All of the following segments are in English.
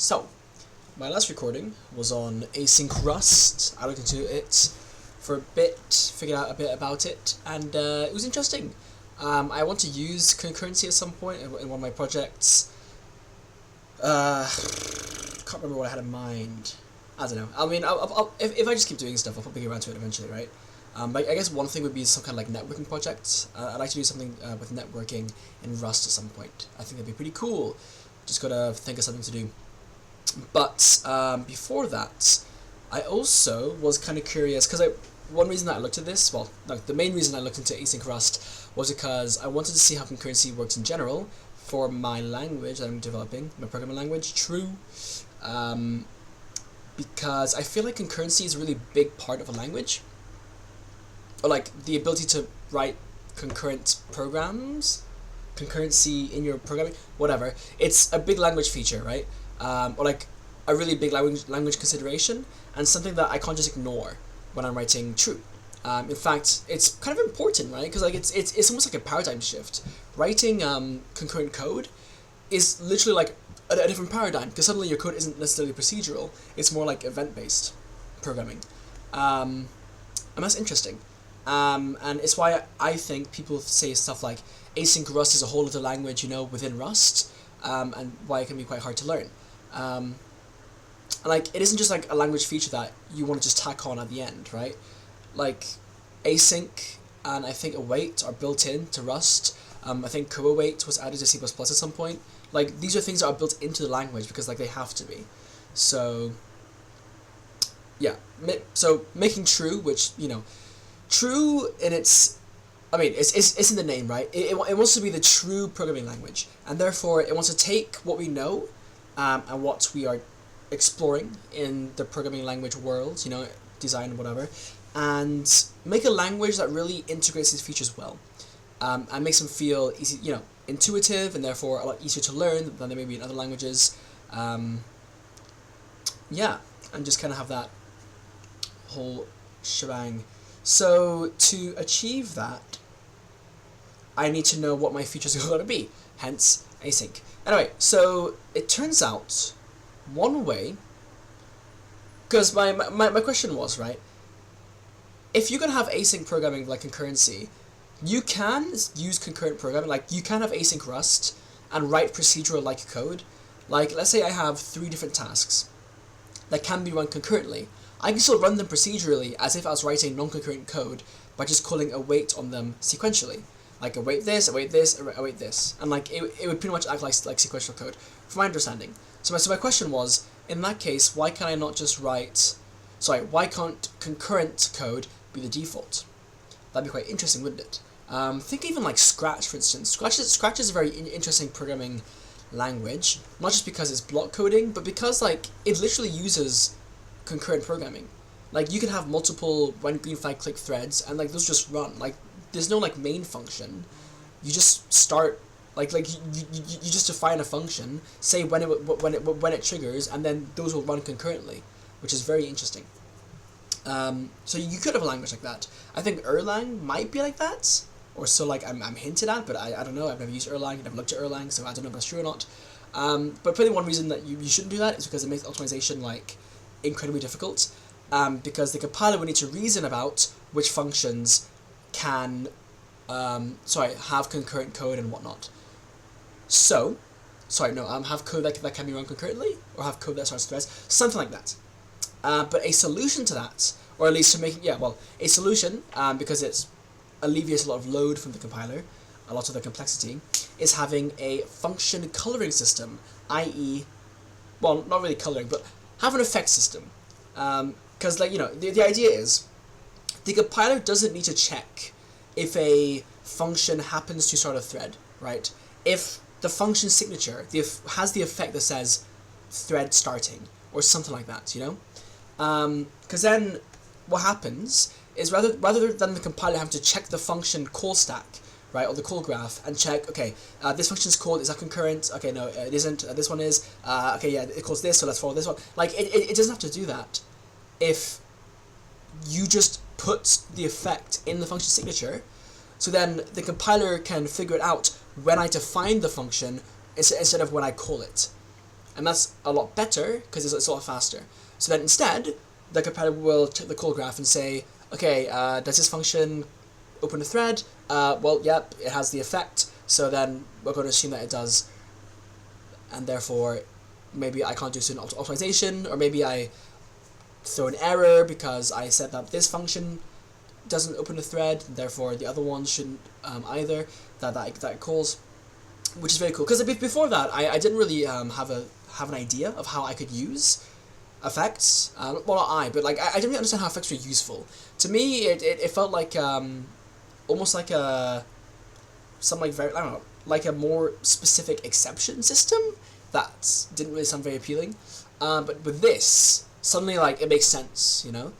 So, my last recording was on async Rust. I looked into it for a bit, figured out a bit about it, and it was interesting. I want to use concurrency at some point in one of my projects. Can't remember what I had in mind. I don't know. I mean, if I just keep doing stuff, I'll probably get around to it eventually, right? But I guess one thing would be some kind of like networking project. I'd like to do something with networking in Rust at some point. I think that'd be pretty cool. Just gotta think of something to do. But before that, I also was kind of curious, because one reason that I looked at this, well, no, the main reason I looked into async Rust was because I wanted to see how concurrency works in general for my language that I'm developing, my programming language, True. Because I feel like concurrency is a really big part of a language, or like the ability to write concurrent programs, concurrency in your programming, whatever. It's a big language feature, right? Or like a really big language consideration, and something that I can't just ignore when I'm writing True. In fact, it's kind of important, right? Because like it's almost like a paradigm shift. Writing concurrent code is literally like a different paradigm, because suddenly your code isn't necessarily procedural. It's more like event-based programming, and that's interesting. And it's why I think people say stuff like async Rust is a whole other language, within Rust, and why it can be quite hard to learn. And like, it isn't just like a language feature that you want to just tack on at the end, right? Like, async and I think await are built in to Rust. I think co-await was added to C++ at some point. Like, these are things that are built into the language because like they have to be. So yeah, so making True, which True in its, I mean, it's in the name, right? It wants to be the true programming language, and therefore it wants to take what we know and what we are exploring in the programming language world, design, whatever, and make a language that really integrates these features well, and makes them feel easy, intuitive, and therefore a lot easier to learn than they may be in other languages. Yeah, and just kind of have that whole shebang. So to achieve that, I need to know what my features are going to be, hence async. Anyway, so it turns out one way, because my question was, right, if you're going to have async programming like concurrency, you can use concurrent programming, like you can have async Rust and write procedural like code. Like, let's say I have 3 different tasks that can be run concurrently. I can still run them procedurally as if I was writing non-concurrent code by just calling await on them sequentially. Like await this, await this, await this. And like it would pretty much act like sequential code, from my understanding. So my question was, in that case, why can't I not just why can't concurrent code be the default? That'd be quite interesting, wouldn't it? Think even like Scratch, for instance. Scratch is a very interesting programming language, not just because it's block coding, but because like it literally uses concurrent programming. Like, you can have multiple when green flag click threads, and like those just run. Like, there's no like main function. You just start you just define a function, say when it triggers, and then those will run concurrently, which is very interesting. So you could have a language like that. I think Erlang might be like that, or so like I'm hinted at, but I don't know. I've never used Erlang, I've never looked at Erlang, so I don't know if that's true or not. But probably one reason that you shouldn't do that is because it makes optimization like incredibly difficult, because the compiler will need to reason about which functions can have concurrent code and whatnot. So, have code that can be run concurrently, or have code that starts threads, something like that. But a solution to that, or at least to make a solution, because it alleviates a lot of load from the compiler, a lot of the complexity, is having a function coloring system, i.e., well, not really coloring, but have an effect system. Because the idea is the compiler doesn't need to check if a function happens to start a thread, right? If the function signature has the effect that says thread starting or something like that, because then what happens is rather than the compiler having to check the function call stack, right, or the call graph, and check, okay, this function's called, is that concurrent? Okay, no, it isn't. This one is. Okay, yeah, it calls this, so let's follow this one. Like, it doesn't have to do that if you just put the effect in the function signature, so then the compiler can figure it out when I define the function instead of when I call it. and that's a lot better because it's a lot faster. So then instead, the compiler will check the call graph and say, okay, does this function open a thread? Well, yep, it has the effect, so then we're going to assume that it does, and therefore maybe I can't do certain optimization, or maybe I throw an error because I said that this function doesn't open a thread, therefore the other one shouldn't either, that it calls, which is very cool. Because before that, I didn't really have an idea of how I could use effects. Well, not I, but like I didn't really understand how effects were useful. To me, it felt like almost like some like very, I don't know, like a more specific exception system that didn't really sound very appealing. But with this, suddenly like it makes sense, you know.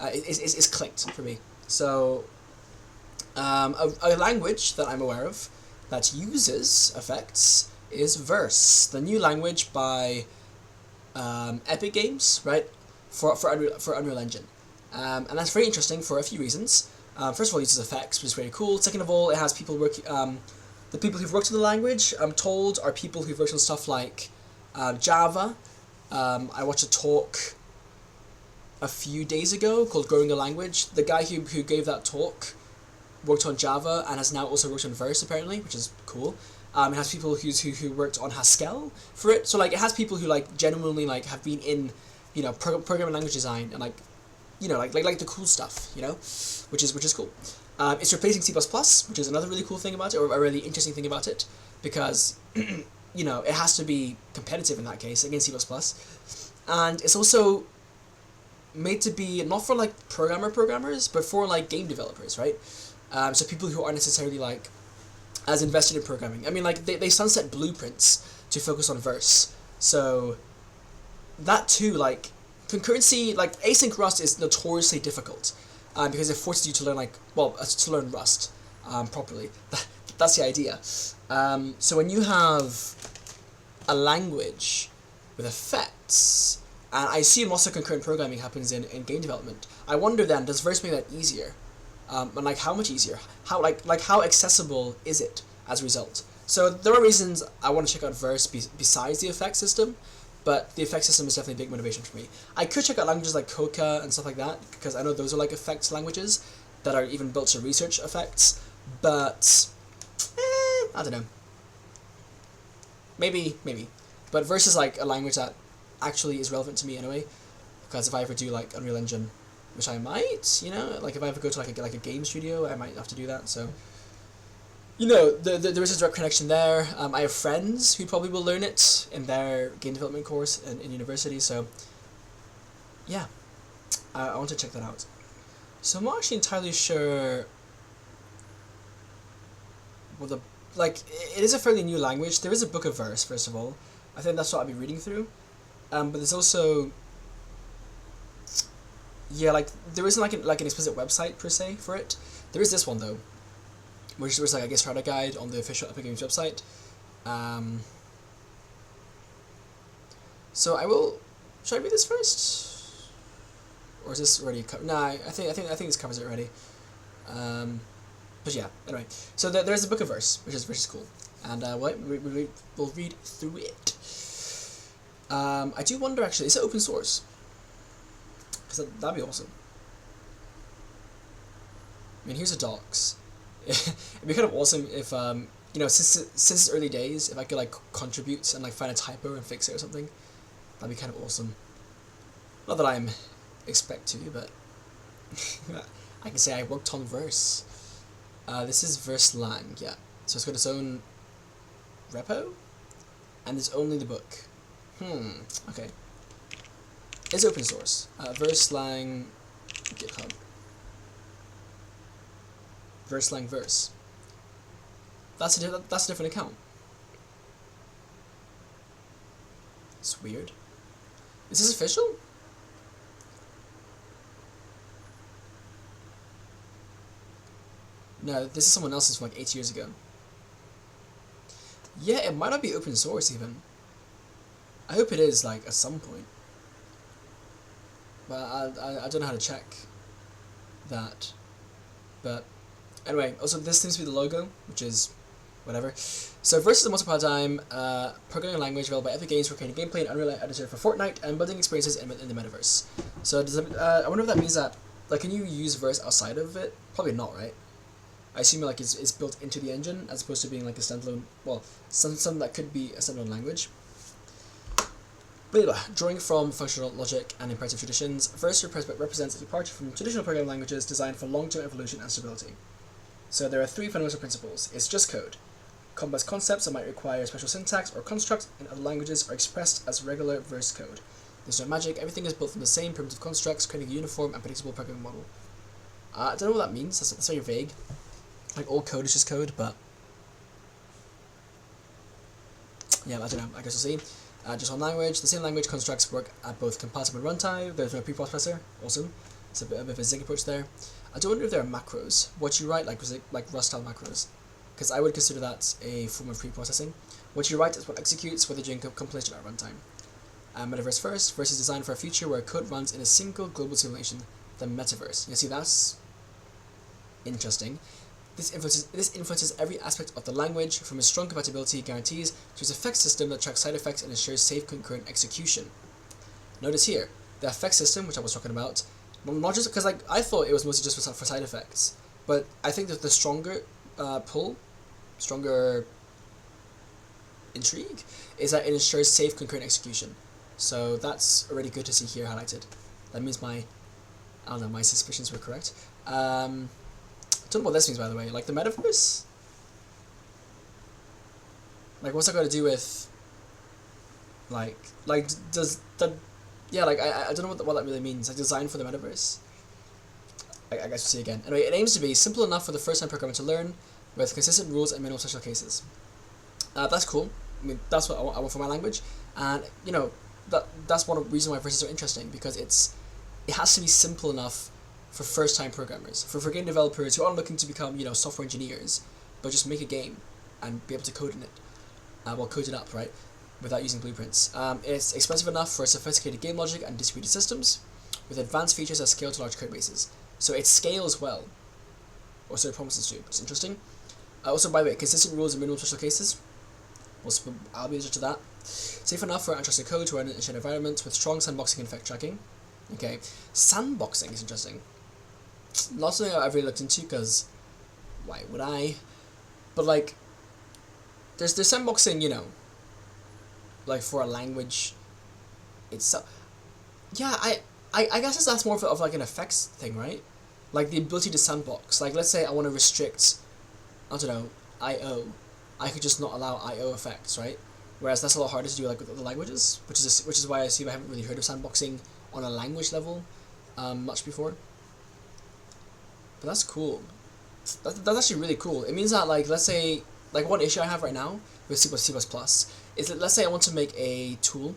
It's clicked for me. So a language that I'm aware of that uses effects is Verse, the new language by Epic Games, right, for Unreal Engine, and that's very interesting for a few reasons. First of all, it uses effects, which is very cool. Second of all, it has people working. The people who've worked on the language, I'm told, are people who've worked on stuff like Java. I watched a talk a few days ago called Growing a Language. The guy who gave that talk worked on Java and has now also worked on Verse, apparently, which is cool. It has people who worked on Haskell for it. So like it has people who like genuinely like have been in, you know, programming language design and like, you know, like the cool stuff, you know, which is cool. It's replacing C++, which is another really cool thing about it, or a really interesting thing about it, because you know, it has to be competitive in that case against C++, and it's also made to be not for like programmers, but for like game developers, right? So people who aren't necessarily like as invested in programming. I mean, like they sunset blueprints to focus on Verse. So that too, like concurrency, like async Rust is notoriously difficult because it forces you to learn to learn Rust properly. That's the idea. So when you have a language with effects, and I assume also concurrent programming happens in game development, I wonder then, does Verse make that easier? And like how much easier? How like how accessible is it as a result? So there are reasons I want to check out Verse besides the effect system, but the effect system is definitely a big motivation for me. I could check out languages like Kojo and stuff like that, because I know those are like effects languages that are even built to research effects, but I don't know. Maybe. But Verse is like a language that actually is relevant to me anyway, because if I ever do like Unreal Engine, which I might, you know, like if I ever go to like a game studio, I might have to do that. So, you know, there is a direct connection there. I have friends who probably will learn it in their game development course in university. So, yeah, I want to check that out. So I'm not actually entirely sure. Well, it is a fairly new language. There is a book of Verse, first of all. I think that's what I'll be reading through. But there's also, yeah, like there isn't like an explicit website per se for it. There is this one though, which was like I guess starter guide on the official Epic Games website. So I will. Should I read this first, or is this already covered? Nah, I think this covers it already. But yeah, anyway. So there's a book of Verse, which is cool, and we'll read through it. I do wonder actually, is it open source? Because that'd be awesome. I mean, here's a docs. It'd be kind of awesome if you know, since it's early days, if I could like contribute and like find a typo and fix it or something, that'd be kind of awesome. Not that I'm expect to, but I can say I worked on Verse. This is Verse Lang, yeah. So it's got its own repo, and there's only the book. Okay. It's open source. Verse Lang GitHub. Verse Lang Verse. That's a different account. It's weird. Is this official? No, this is someone else's from like 8 years ago. Yeah, it might not be open source even. I hope it is, like, at some point. But I don't know how to check that. But anyway, also this seems to be the logo, which is whatever. So Verse is a multi-paradigm programming language available by Epic Games for creating gameplay and Unreal Editor for Fortnite and building experiences in the metaverse. So does it, I wonder if that means that, like, can you use Verse outside of it? Probably not, right? I assume like it's built into the engine as opposed to being like a standalone, well, something that could be a standalone language. But anyway, drawing from functional logic and imperative traditions, Verse represents a departure from traditional programming languages designed for long-term evolution and stability. So there are three fundamental principles. It's just code. Complex concepts that might require special syntax or constructs in other languages are expressed as regular Verse code. There's no magic, everything is built from the same primitive constructs, creating a uniform and predictable programming model. I don't know what that means, that's very vague. Like, all code is just code, but yeah, I don't know, I guess we'll see. Just one language. The same language constructs work at both compatible and runtime. There's no preprocessor. Awesome. It's a bit of a zig approach there. I don't wonder if there are macros. What you write, like, was it like Rust-style macros? Because I would consider that a form of preprocessing. What you write is what executes, whether during compilation or runtime. Metaverse first. Verse is designed for a future where code runs in a single global simulation, the metaverse. You see, that's interesting. This influences every aspect of the language, from its strong compatibility guarantees to its effects system that tracks side effects and ensures safe concurrent execution. Notice here, the effects system, which I was talking about, not just because, like, I thought it was mostly just for side effects, but I think that the stronger stronger intrigue is that it ensures safe concurrent execution. So that's already good to see here highlighted. That means my suspicions were correct. I don't know what this means, by the way. Like, the metaverse? Like, what's that got to do with, like, does that, yeah, like, I don't know what that really means. Like, design for the metaverse? I guess we'll see again. Anyway, it aims to be simple enough for the first-time programmer to learn, with consistent rules and minimal special cases. That's cool. I mean, that's what I want for my language. And, you know, that's one reason why Verse is so interesting, because it has to be simple enough for first-time programmers, for game developers who aren't looking to become, you know, software engineers, but just make a game and be able to code in it. Well, code it up, right, without using blueprints. It's expensive enough for sophisticated game logic and distributed systems, with advanced features that scale to large code bases. So it scales well, or so it promises to. It's interesting. Also, by the way, consistent rules and minimal special cases. I'll be interested to that. Safe enough for untrusted code to run in shared environments with strong sandboxing and effect tracking. Okay, sandboxing is interesting. Not something I've really looked into, because why would I? But, like, there's sandboxing, you know, like, for a language itself. Yeah, I guess that's more of like an effects thing, right? Like, the ability to sandbox. Like, let's say I want to restrict, I don't know, I/O. I could just not allow I/O effects, right? Whereas that's a lot harder to do, like, with other languages, which is why I assume I haven't really heard of sandboxing on a language level much before. But that's cool. That's actually really cool. It means that, like, let's say, like, one issue I have right now with C++ is that, let's say I want to make a tool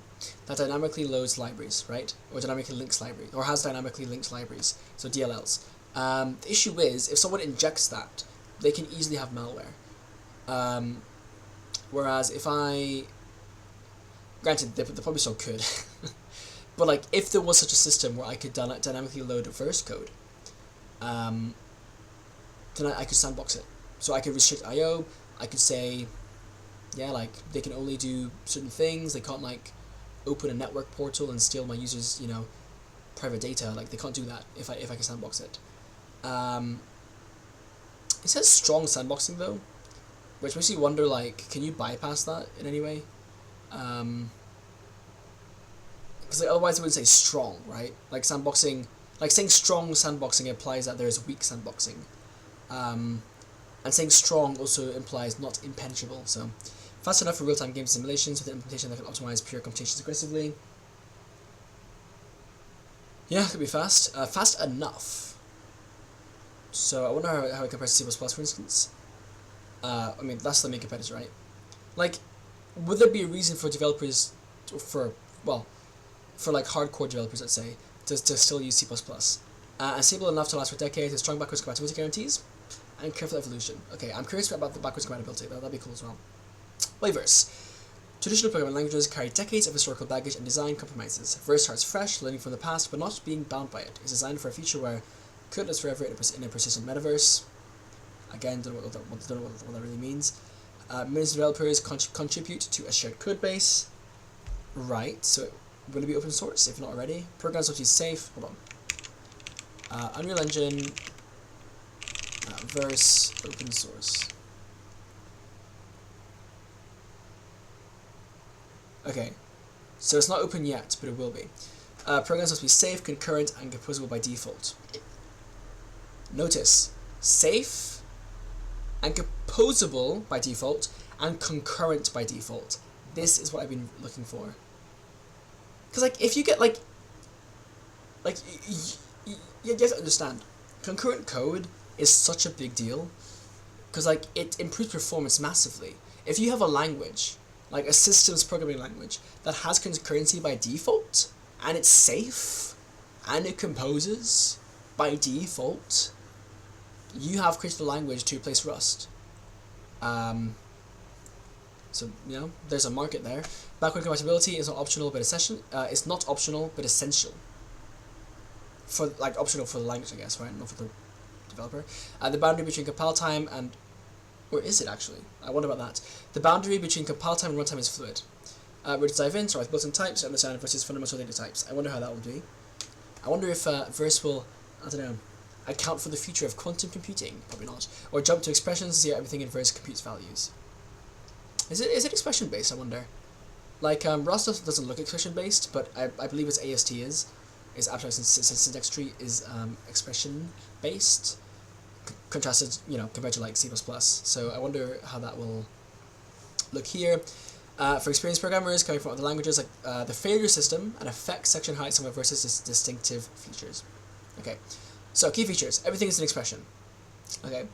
that dynamically loads libraries, right? Or dynamically links libraries, or has dynamically linked libraries, so DLLs. The issue is, if someone injects that, they can easily have malware. Whereas if granted, they probably still could, but, like, if there was such a system where I could dynamically load Verse code, then I could sandbox it. So I could restrict I/O, I could say, yeah, like, they can only do certain things, they can't, like, open a network portal and steal my users', you know, private data. Like, they can't do that if I can sandbox it. It says strong sandboxing, though, which makes you wonder, like, can you bypass that in any way? Because, like, otherwise it would say strong, right? Like, sandboxing, like, saying strong sandboxing implies that there is weak sandboxing. And saying strong also implies not impenetrable, so fast enough for real-time game simulations with an implementation that can optimize pure computations aggressively. Yeah, it could be fast. Fast enough. So I wonder how it compares to C++, for instance. I mean, that's the main competitor, right? Like, would there be a reason for developers, for like hardcore developers, let's say, to still use C++? And stable enough to last for decades, with strong backwards compatibility guarantees, and careful evolution. Okay, I'm curious about the backwards compatibility, that'd be cool as well. Waivers. Traditional programming languages carry decades of historical baggage and design compromises. Verse starts fresh, learning from the past, but not being bound by it. It's designed for a future where code lives forever in a persistent metaverse. Again, don't know what that really means. Millions of developers contribute to a shared code base. Right, so will it be open source if not already? Programs will be safe. Hold on. Unreal Engine verse open source. Okay, so it's not open yet, but it will be. Programs must be safe, concurrent, and composable by default. Notice, safe and composable by default, and concurrent by default. This is what I've been looking for. Because, like, if you get, you have to understand, concurrent code is such a big deal, because, like, it improves performance massively. If you have a language, like a systems programming language, that has concurrency by default, and it's safe, and it composes by default, you have created a language to replace Rust. So, you know, there's a market there. Backward compatibility is not optional, but essential. It's not optional, but essential. For, like, optional for the language, I guess, right? Not for the developer. The boundary between compile time and... Or is it, actually? I wonder about that. The boundary between compile time and runtime is fluid. We're to dive in, so with built-in types, understand versus fundamental data types. I wonder how that will be. I wonder if Verse will, I don't know, account for the future of quantum computing. Probably not. Or jump to expressions, see how everything in Verse computes values. Is it expression based? I wonder. Like Rust doesn't look expression based, but I believe its AST is abstract syntax tree is expression based, contrasted compared to like C++. So I wonder how that will look here. For experienced programmers coming from other languages, like the failure system and effect section highlights some of Verse's distinctive features. Okay, so key features. Everything is an expression. Okay,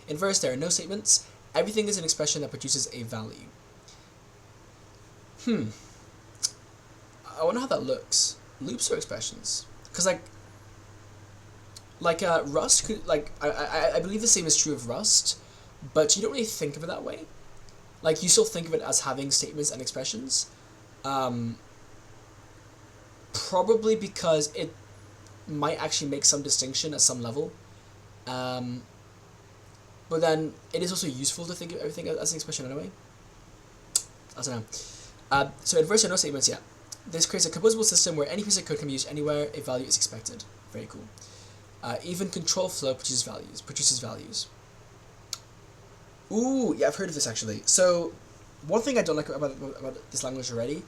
in Verse there are no statements. Everything is an expression that produces a value. I wonder how that looks. Loops or expressions? Because Rust could I believe the same is true of Rust, but you don't really think of it that way. Like you still think of it as having statements and expressions. Probably because it might actually make some distinction at some level. But then it is also useful to think of everything as an expression anyway. I don't know. So in Verse there are no statements yet. This creates a composable system where any piece of code can be used anywhere a value is expected. Very cool. Even control flow produces values. Ooh, yeah, I've heard of this actually. So one thing I don't like about this language already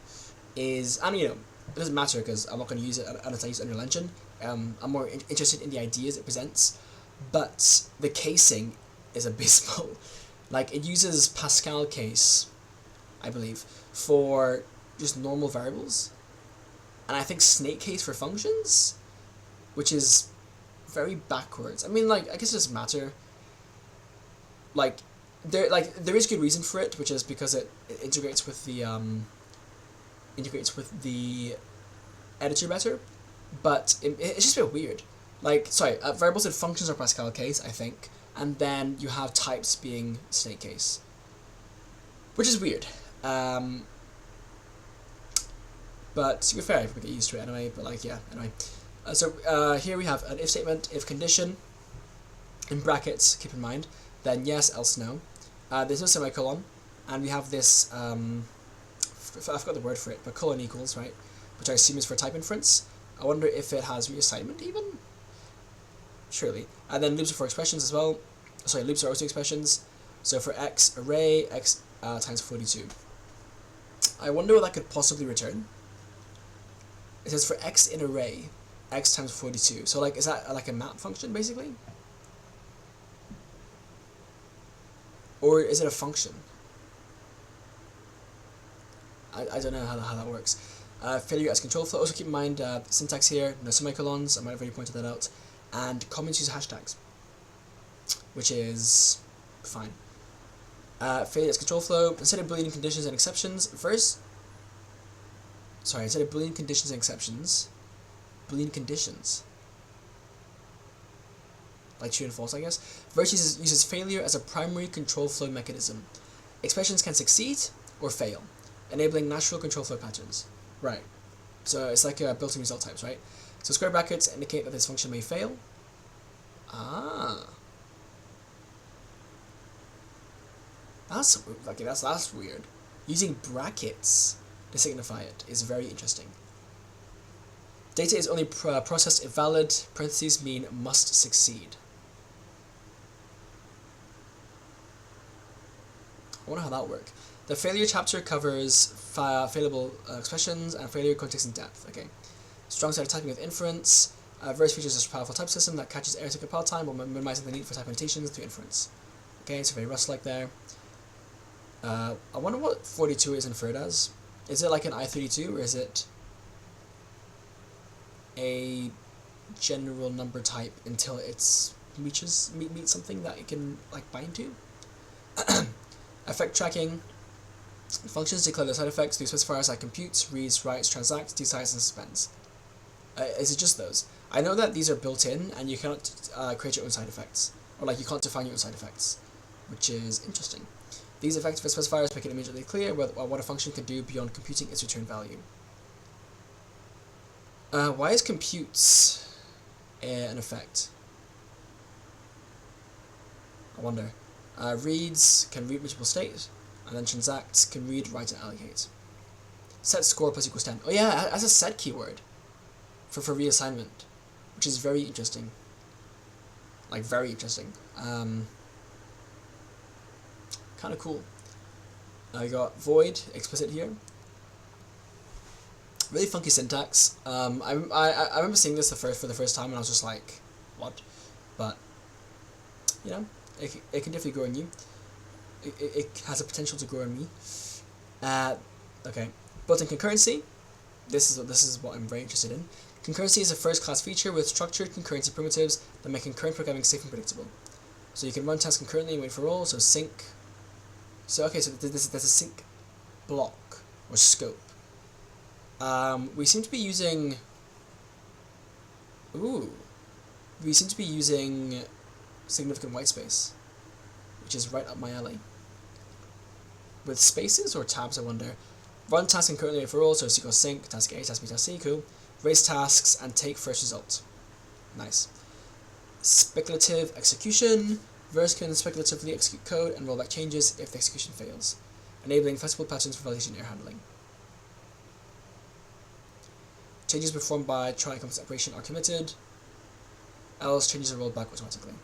is, it doesn't matter because I'm not going to use it unless I use Unreal Engine. I'm more interested in the ideas it presents, but the casing is abysmal. Like it uses Pascal case, I believe, for just normal variables, and I think snake case for functions, which is very backwards. I mean, I guess it doesn't matter. There is good reason for it, which is because it integrates with the editor better, but it's just a bit weird. Variables and functions are Pascal case, I think, and then you have types being snake case, which is weird. But to be fair, we get used to it anyway. But anyway. So here we have an if statement, if condition, in brackets. Keep in mind, then yes, else no. There's no semicolon, and we have this. I forgot the word for it, but colon equals, right? Which I assume is for type inference. I wonder if it has reassignment even. Surely. And then loops are for expressions as well. Sorry, loops are also expressions. So for x array, x times 42. I wonder what that could possibly return. It says for x in array, x times 42. So is that like a map function basically? Or is it a function? I don't know how that works. Failure as control flow. Also keep in mind syntax here, no semicolons. I might have already pointed that out. And comments use hashtags, which is fine. Failure as control flow. Instead of Boolean conditions and exceptions, instead of Boolean conditions and exceptions, Boolean conditions. Like true and false, I guess. Verse uses failure as a primary control flow mechanism. Expressions can succeed or fail, enabling natural control flow patterns. Right. So it's like built-in result types, right? So square brackets indicate that this function may fail. That's okay. That's weird. Using brackets to signify it is very interesting. Data is only processed if valid. Parentheses mean must succeed. I wonder how that works. The failure chapter covers failable expressions and failure context in depth. Okay. Strong side of typing with inference. Various features of a powerful type system that catches error to compile time while minimizing the need for type annotations through inference. Okay, so very Rust-like there. I wonder what 42 is inferred as. Is it like an I32 or is it a general number type until it's meets something that it can like bind to? Effect tracking. Functions declare the side effects through specifiers like computes, reads, writes, transacts, decides, and suspends. Is it just those? I know that these are built in and you cannot create your own side effects. Or like you can't define your own side effects, which is interesting. These effective specifiers make it immediately clear what a function can do beyond computing its return value. Why is computes an effect? I wonder. Reads can read multiple states, and then transacts can read, write, and allocate. Set score plus equals 10. Oh yeah, as a set keyword for reassignment, which is very interesting. Like very interesting. Kind of cool. I got void explicit here. Really funky syntax. I remember seeing this for the first time and I was just like, what? But you know, it can definitely grow in you. It has a potential to grow in me. Okay, built-in concurrency. This is what I'm very interested in. Concurrency is a first-class feature with structured concurrency primitives that make concurrent programming safe and predictable. So you can run tasks concurrently and wait for all. So sync. So okay, so there's a sync block or scope. We seem to be using. We seem to be using significant white space, which is right up my alley. With spaces or tabs, I wonder. Run tasks concurrently for all, so equals sync, task A, task B, task C, cool. Raise tasks and take first result. Nice. Speculative execution. Verse can speculatively execute code and roll back changes if the execution fails, enabling flexible patterns for validation and error handling. Changes performed by try and complete operation are committed, else changes are rolled back automatically.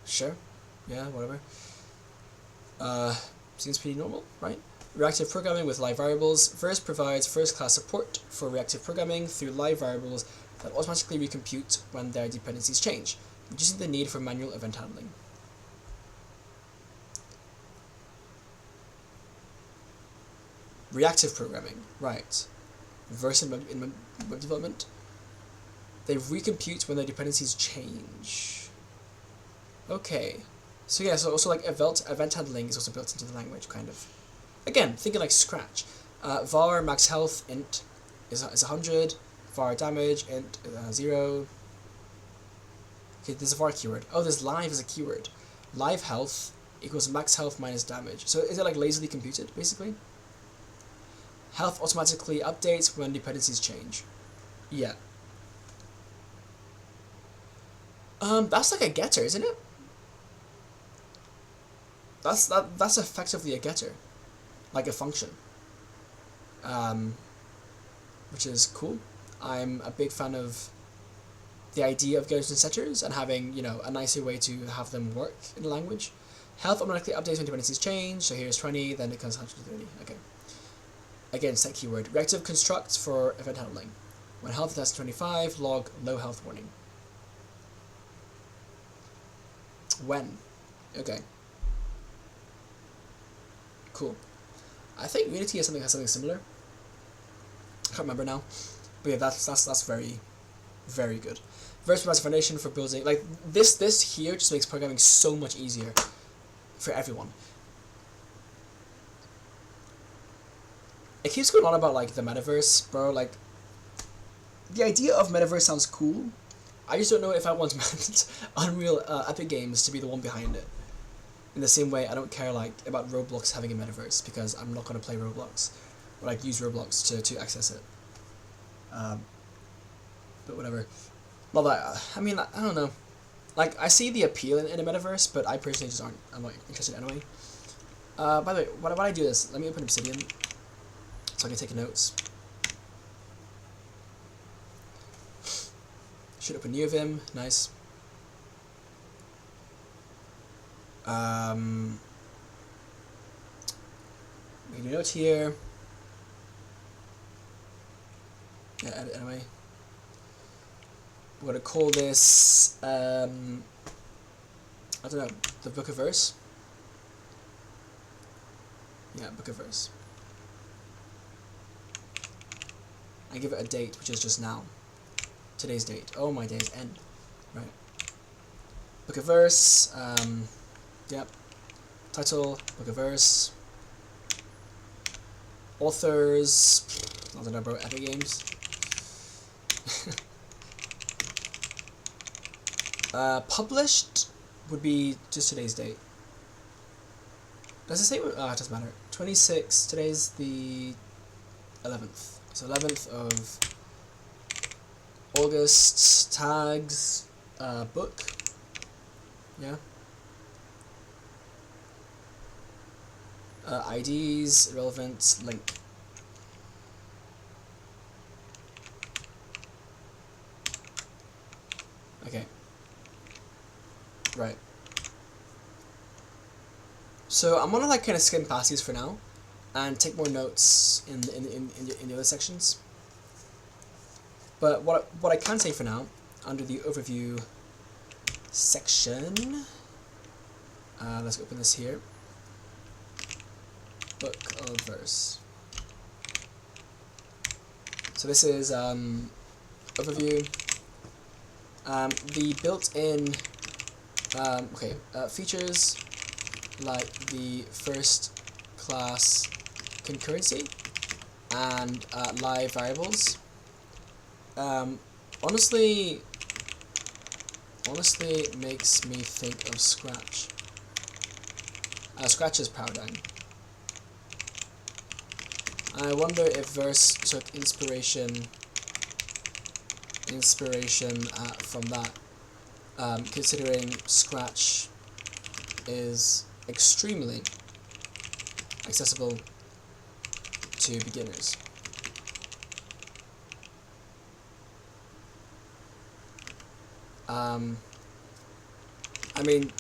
Sure, yeah, whatever. Seems pretty normal, right? Reactive programming with live variables. Verse provides first-class support for reactive programming through live variables that automatically recompute when their dependencies change, reducing the need for manual event handling. Reactive programming, right. Verse in web development. They recompute when their dependencies change. Okay. So yeah, so also like event handling is also built into the language, kind of. Again, thinking like Scratch. Var max health int is 100. Var damage int 0. Okay, there's a var keyword. Oh, there's live as a keyword. Live health equals max health minus damage. So is it like lazily computed, basically? Health automatically updates when dependencies change. Yeah. That's like a getter, isn't it? That's effectively a getter, like a function. Which is cool. I'm a big fan of the idea of getters and setters and having, you know, a nicer way to have them work in the language. Health automatically updates when dependencies change. So here's 20, then it comes 130. Okay. Again, set keyword. Reactive constructs for event handling. When health is 25, log low health warning. When. Okay. Cool. I think Unity has something similar. I can't remember now. But yeah, that's very, very good. Verse provides a foundation for building, like, this here just makes programming so much easier for everyone. It keeps going on about, like, the metaverse, bro, like, the idea of metaverse sounds cool. I just don't know if I want Unreal Epic Games to be the one behind it. In the same way, I don't care, like, about Roblox having a metaverse, because I'm not going to play Roblox, or, like, use Roblox to access it. But whatever. Well, I mean, I don't know. Like, I see the appeal in a metaverse, but I personally just I'm not interested anyway. By the way, why do I do this? Let me open Obsidian so I can take notes. Should open new Vim, nice. Make a note here. Yeah, edit anyway. We're gonna call this I don't know, the Book of Verse. Yeah, Book of Verse. I give it a date, which is just now. Today's date. Oh, my day's end. Right. Book of Verse. Yep. Title, Book of Verse. Authors. I don't know, bro. Epic Games. Published would be just today's date. Does it say? Oh, it doesn't matter. 26. Today's the 11th. So 11th of August. Tags. Book. Yeah. IDs. Irrelevant. Link. Okay. Right. So I'm gonna like kind of skim past these for now, and take more notes in the other sections. But what I can say for now, under the overview section, let's open this here. Book of Verse. So this is overview. The built-in features like the first class concurrency and live variables. Honestly it makes me think of Scratch. Scratch's paradigm. I wonder if Verse took inspiration from that, considering Scratch is extremely accessible to beginners. I mean,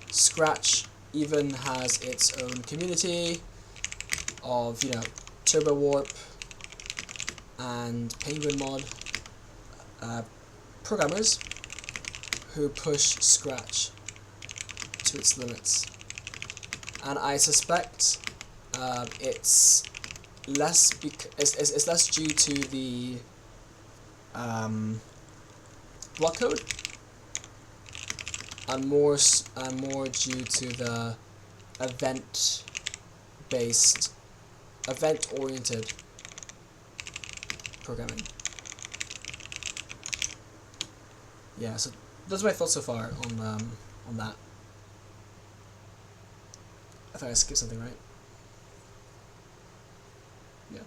Scratch even has its own community of, you know, Turbo Warp and Penguin Mod programmers who push Scratch to its limits, and I suspect it's less it's less due to the block code and more due to the event-oriented programming. Yeah, so those are my thoughts so far on that. I thought I skipped something, right? Yeah.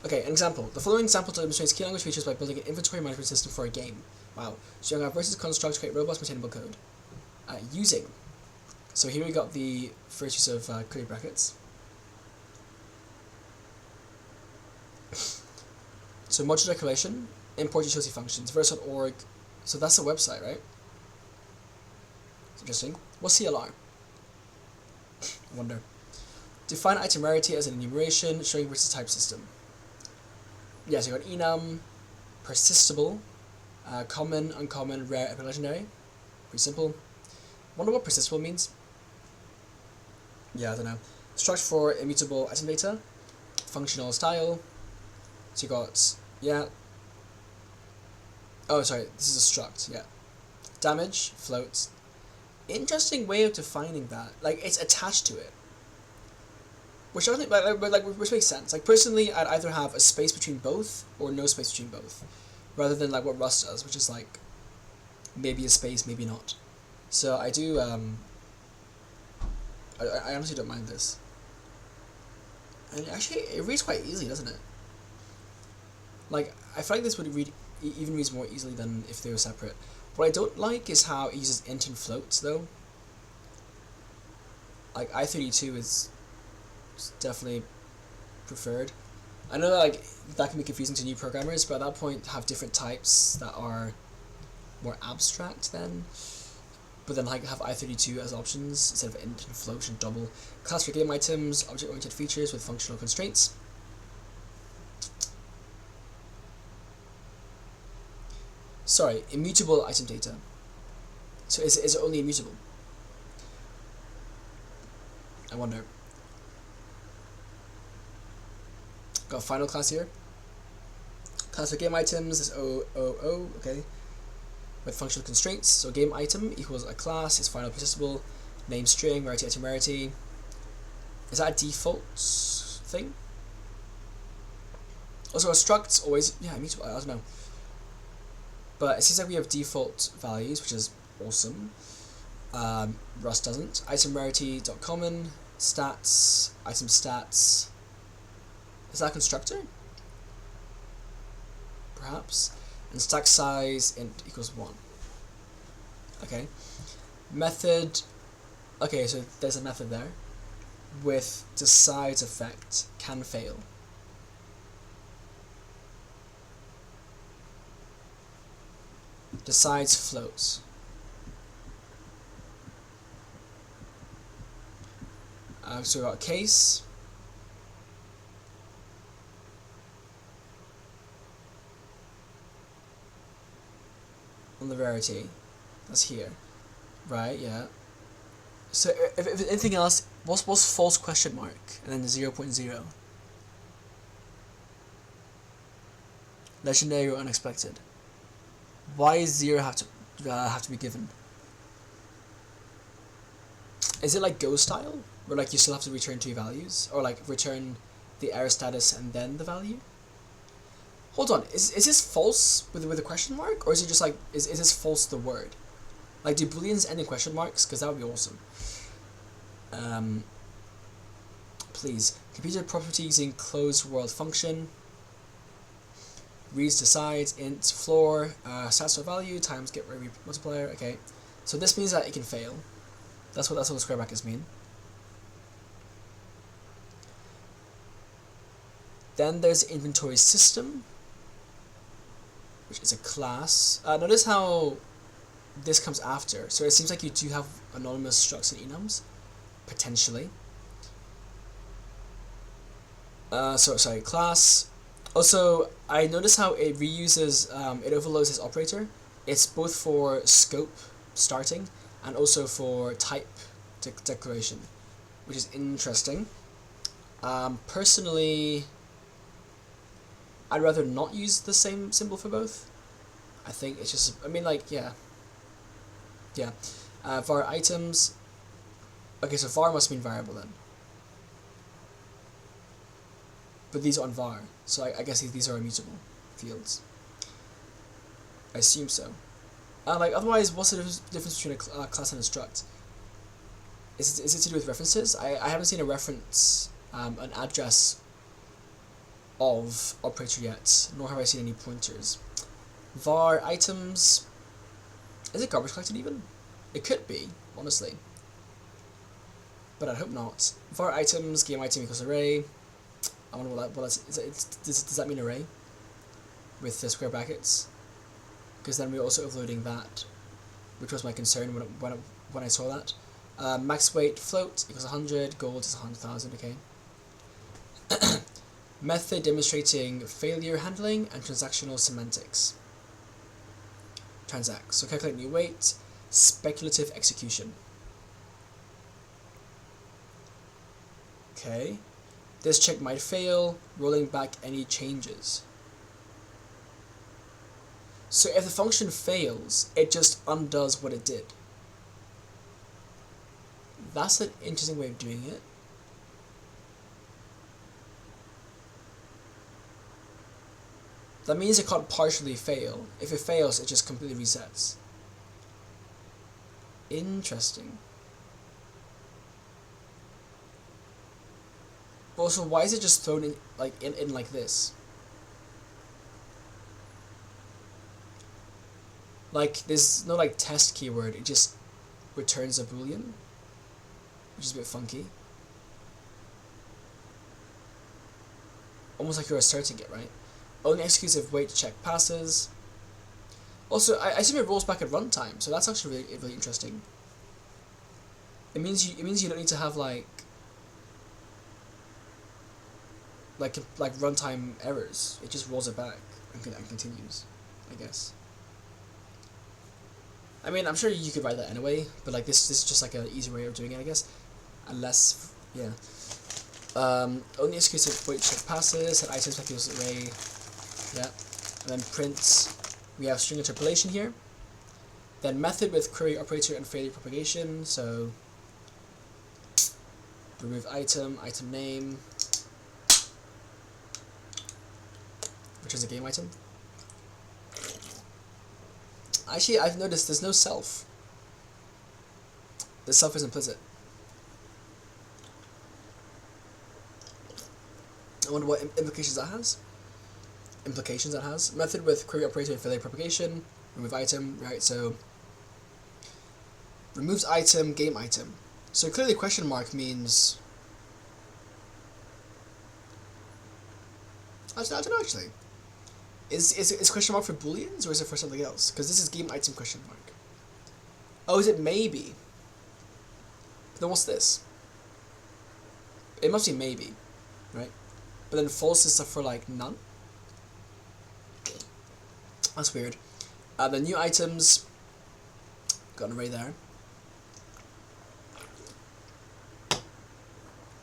Okay, an example. The following example demonstrates key language features by building an inventory management system for a game. Wow. So you have versus constructs create robust, maintainable code. Using. So here we got the first use of curly brackets. So modular declaration, import utility functions, verse.org. So that's a website, right? It's interesting. What's CLR? I wonder. Define item rarity as an enumeration showing versus type system. Yeah, so you got enum, persistible, common, uncommon, rare, epic, legendary. Pretty simple. Wonder what persistible means? Yeah, I don't know. Struct for immutable item data, functional style. So you got, yeah. Oh, sorry, this is a struct, yeah. Damage, float. Interesting way of defining that. Like, it's attached to it. Which I don't think, which makes sense. Like, personally, I'd either have a space between both, or no space between both. Rather than, like, what Rust does, which is, like, maybe a space, maybe not. So I do, I honestly don't mind this. And actually, it reads quite easily, doesn't it? Like, I feel like this would read even reads more easily than if they were separate. What I don't like is how it uses int and floats though. Like I32 is definitely preferred. I know that, like, that can be confusing to new programmers, but at that point have different types that are more abstract then. But then like have I32 as options instead of int and float and double. Class for game items, object-oriented features with functional constraints. Sorry, immutable item data. So is it only immutable? I wonder. Got a final class here. Class for game items is OOO, okay. With functional constraints. So game item equals a class, is final persistable, name string, rarity item rarity. Is that a default thing? Also a struct's always, yeah, immutable, I don't know. But it seems like we have default values, which is awesome. Rust doesn't. Item rarity.common, stats, item stats. Is that a constructor? Perhaps. And stack size int equals 1. Okay. Method. Okay, so there's a method there with decides effect can fail. Decides floats. So we got a case. On the rarity. That's here. Right, yeah. So if anything else, what's false question mark? And then 0.0. Legendary or unexpected. Why does 0 have to be given? Is it like Go style? Where like you still have to return 2 values? Or like return the error status and then the value? Hold on, is this false with a question mark? Or is it just like, is this false the word? Like, do booleans end in question marks? Because that would be awesome. Please. Computer property using closed world function. Reads decides, int floor, stats.value times get multiplier. Okay. So this means that it can fail. That's what the square brackets mean. Then there's inventory system, which is a class. Notice how this comes after. So it seems like you do have anonymous structs and enums, potentially. Sorry, class. Also, I notice how it reuses, it overloads this operator. It's both for scope starting and also for type declaration, which is interesting. Personally, I'd rather not use the same symbol for both. I think it's just, I mean, like, yeah. Yeah. Var items. Okay, so var must mean variable then. But these aren't var, so I guess these are immutable fields. I assume so. Like, otherwise, what's the difference between a class and a struct? Is it to do with references? I haven't seen a reference, an address of operator yet, nor have I seen any pointers. Var items. Is it garbage collected even? It could be, honestly. But I hope not. Var items, game item equals array. I wonder what that's. Does that mean array? With the square brackets? Because then we're also overloading that, which was my concern when I saw that. Max weight float equals 100, gold is 100,000, okay. Method demonstrating failure handling and transactional semantics. Transact. So calculate new weight, speculative execution. Okay. This check might fail, rolling back any changes. So if the function fails, it just undoes what it did. That's an interesting way of doing it. That means it can't partially fail. If it fails, it just completely resets. Interesting. Also, why is it just thrown in like this? Like, there's no, like, test keyword, it just returns a boolean, which is a bit funky. Almost like you're asserting it, right? Only executes if wait check passes. Also, I assume it rolls back at runtime, so that's actually really, really interesting. It means you don't need to have like runtime errors. It just rolls it back and continues, I guess. I mean, I'm sure you could write that anyway, but like this is just like an easy way of doing it, I guess. Unless, yeah. Only exclusive wait check passes, set items like use array, yeah. And then print, we have string interpolation here. Then method with query operator and failure propagation, so remove item, item name, which is a game item. Actually, I've noticed there's no self. The self is implicit. I wonder what implications that has. Method with query operator and failure propagation. Remove item, right? So removes item, game item. So clearly question mark means... I don't know actually. Is question mark for booleans or is it for something else? Because this is game item question mark. Oh, is it maybe? Then what's this? It must be maybe, right? But then false is stuff for like none. That's weird. The new items, got an array there.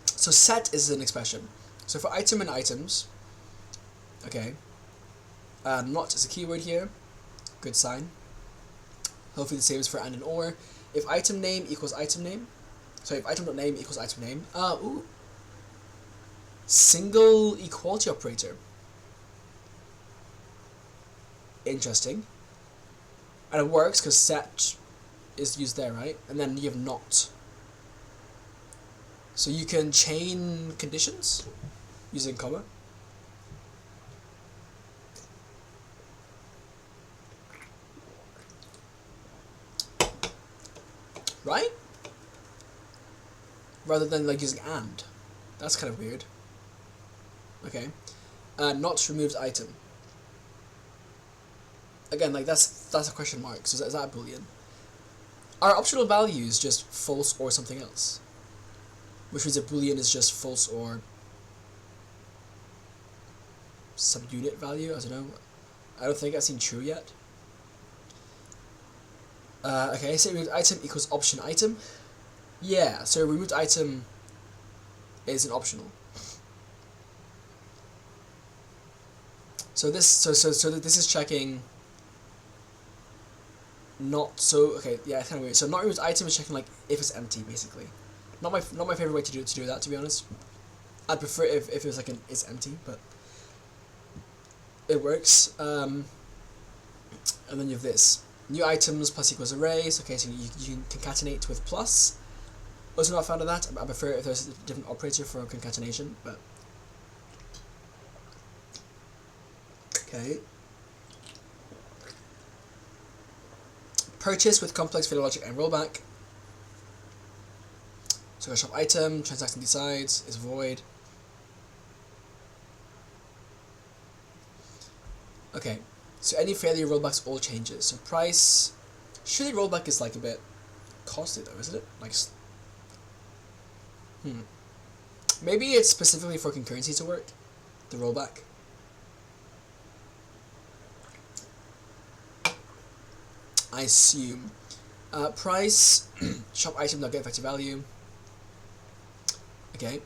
So set is an expression. So for item and items, okay. Not is a keyword here. Good sign. Hopefully the same is for and or. If item name equals item name. So if item.name equals item name. Ooh. Single equality operator. Interesting. And it works because set is used there, right? And then you have not. So you can chain conditions using comma. Right? Rather than like using and. That's kind of weird. Okay. Not removes item. Again, like that's a question mark. So is that a boolean? Are optional values just false or something else? Which means a boolean is just false or subunit value. I don't know. I don't think I've seen true yet. Okay, so removed item equals option item. Yeah, so removed item is an optional. So this this is checking not so okay, yeah, it's kinda weird. So not removed item is checking like if it's empty basically. Not my favorite way to do that, to be honest. I'd prefer if it was like it's empty, but it works. And then you have this. New items plus equals arrays. Okay, so you can concatenate with plus. Also not a fan of that. I prefer if there's a different operator for concatenation, but okay. Purchase with complex failure logic and rollback. So shop item, transaction decides, is void. Okay, so any failure rollbacks all changes. So price, surely rollback is like a bit costly though, isn't it? Like, maybe it's specifically for concurrency to work, the rollback. I assume. Price, shop item, not get effective value. Okay.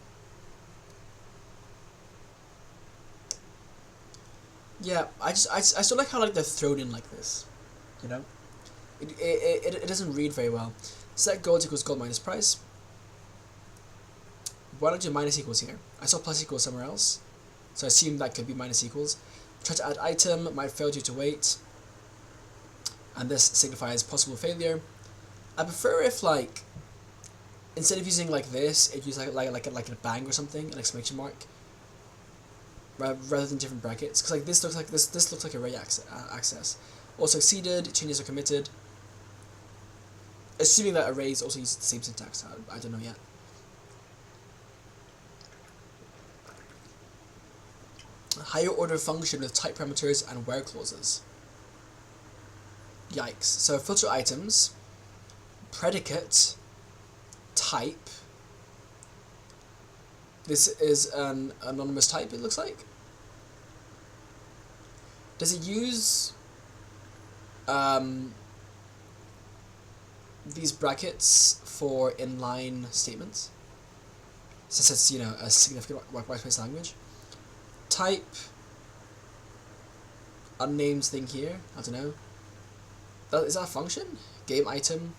Yeah, I still like how like they're thrown in like this, you know. It doesn't read very well. Set gold equals gold minus price. Why don't you minus equals here? I saw plus equals somewhere else, so I assume that could be minus equals. Try to add item, might fail due to wait, and this signifies possible failure. I prefer if like instead of using like this, it uses like a bang or something, an exclamation mark, rather than different brackets. Because like this looks like array access. All succeeded, changes are committed. Assuming that arrays also use the same syntax, I don't know yet. Higher order function with type parameters and where clauses. Yikes. So filter items, predicate, type. This is an anonymous type, it looks like. Does it use these brackets for inline statements? Since it's, you know, a significant whitespace language. Type, unnamed thing here, I don't know. Is that a function? Game item.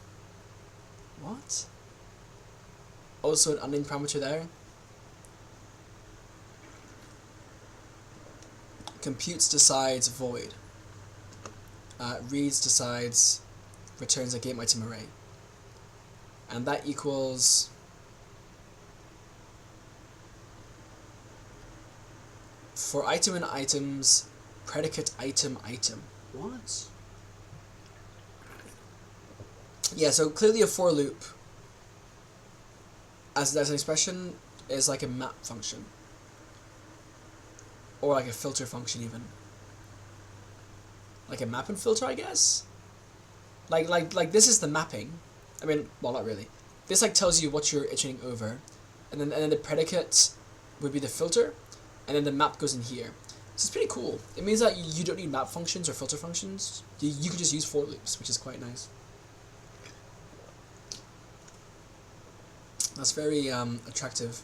What? Also an unnamed parameter there. Computes decides void. Reads decides returns a game item array. And that equals for item and items, predicate item item. What? Yeah, so clearly a for loop as an expression is like a map function. Or like a filter function even. Like a map and filter, I guess? Like this is the mapping. I mean, well, not really. This like tells you what you're iterating over. And then the predicate would be the filter. And then the map goes in here. So it's pretty cool. It means that you don't need map functions or filter functions. You can just use for loops, which is quite nice. That's very attractive.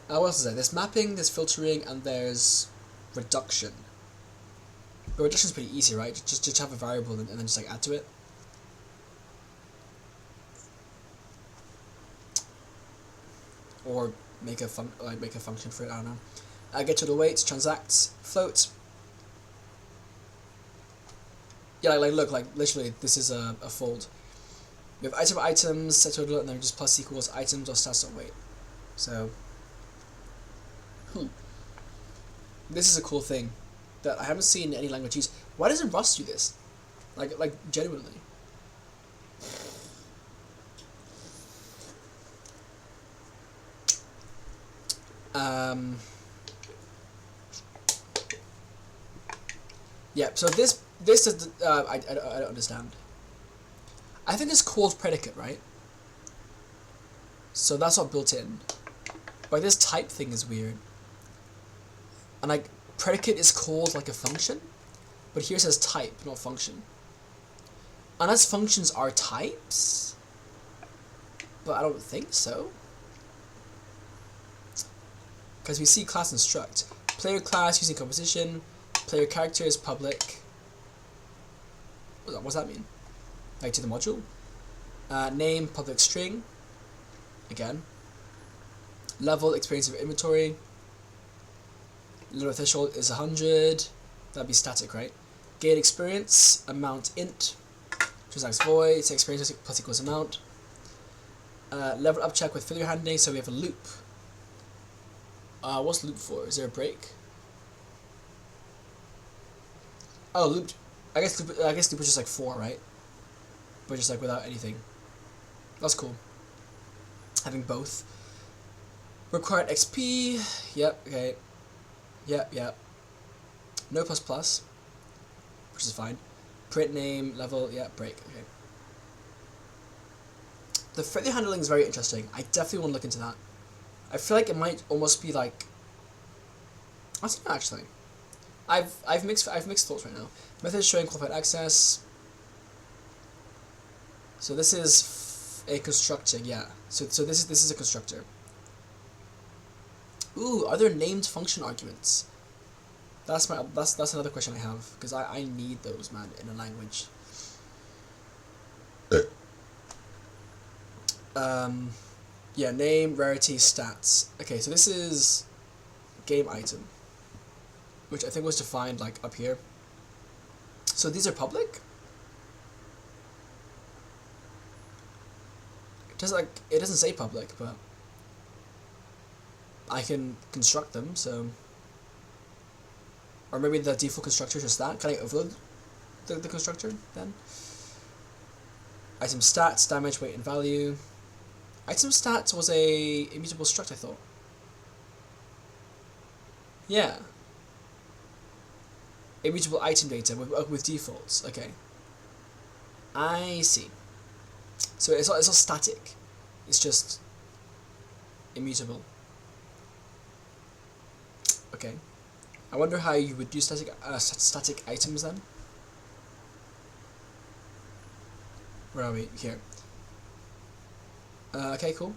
What else is there? There's mapping, there's filtering, and there's reduction. But reduction is pretty easy, right? Just have a variable and then just like add to it. Or make a function for it. I don't know. Get to the weights, transacts, float. Yeah, like look, like literally this is a fold. We have item items, set total, and then just plus equals items or stats.weight. So, this is a cool thing that I haven't seen any language use. Why doesn't Rust do this? Like genuinely. Yeah. So this is I don't understand. I think it's called predicate, right? So that's not built in. But this type thing is weird. And like, predicate is called like a function, but here it says type, not function. Unless functions are types? But I don't think so. Because we see class and struct. Player class using composition, player character is public. What does that mean? Like to the module. Name, public string. Again. Level, experience of inventory. Lower threshold is 100. That'd be static, right? Gain experience, amount int. Transacts void, say experience plus equals amount. Level up check with failure handling, so we have a loop. What's loop for? Is there a break? Oh, loop. I guess loop is just like 4, right? But just like without anything. That's cool. Having both. Required XP. Yep. Okay. Yep. No plus plus, which is fine. Print name level. Yeah. Break. Okay. The failure handling is very interesting. I definitely want to look into that. I feel like it might almost be like. I don't know actually. I've mixed thoughts right now. Methods showing qualified access. So this is a constructor, yeah. So this is a constructor. Ooh, are there named function arguments? That's another question I have, because I need those, man, in a language. Yeah, name, rarity, stats. Okay, so this is game item, which I think was defined like up here. So these are public? It doesn't say public, but I can construct them, so. Or maybe the default constructor is just that. Can I overload? the constructor then. Item stats, damage, weight, and value. Item stats was a immutable struct, I thought. Yeah. Immutable item data with defaults. Okay. I see. So it's not static. It's just immutable. Okay. I wonder how you would do static items then. Where are we? Here. Okay, cool.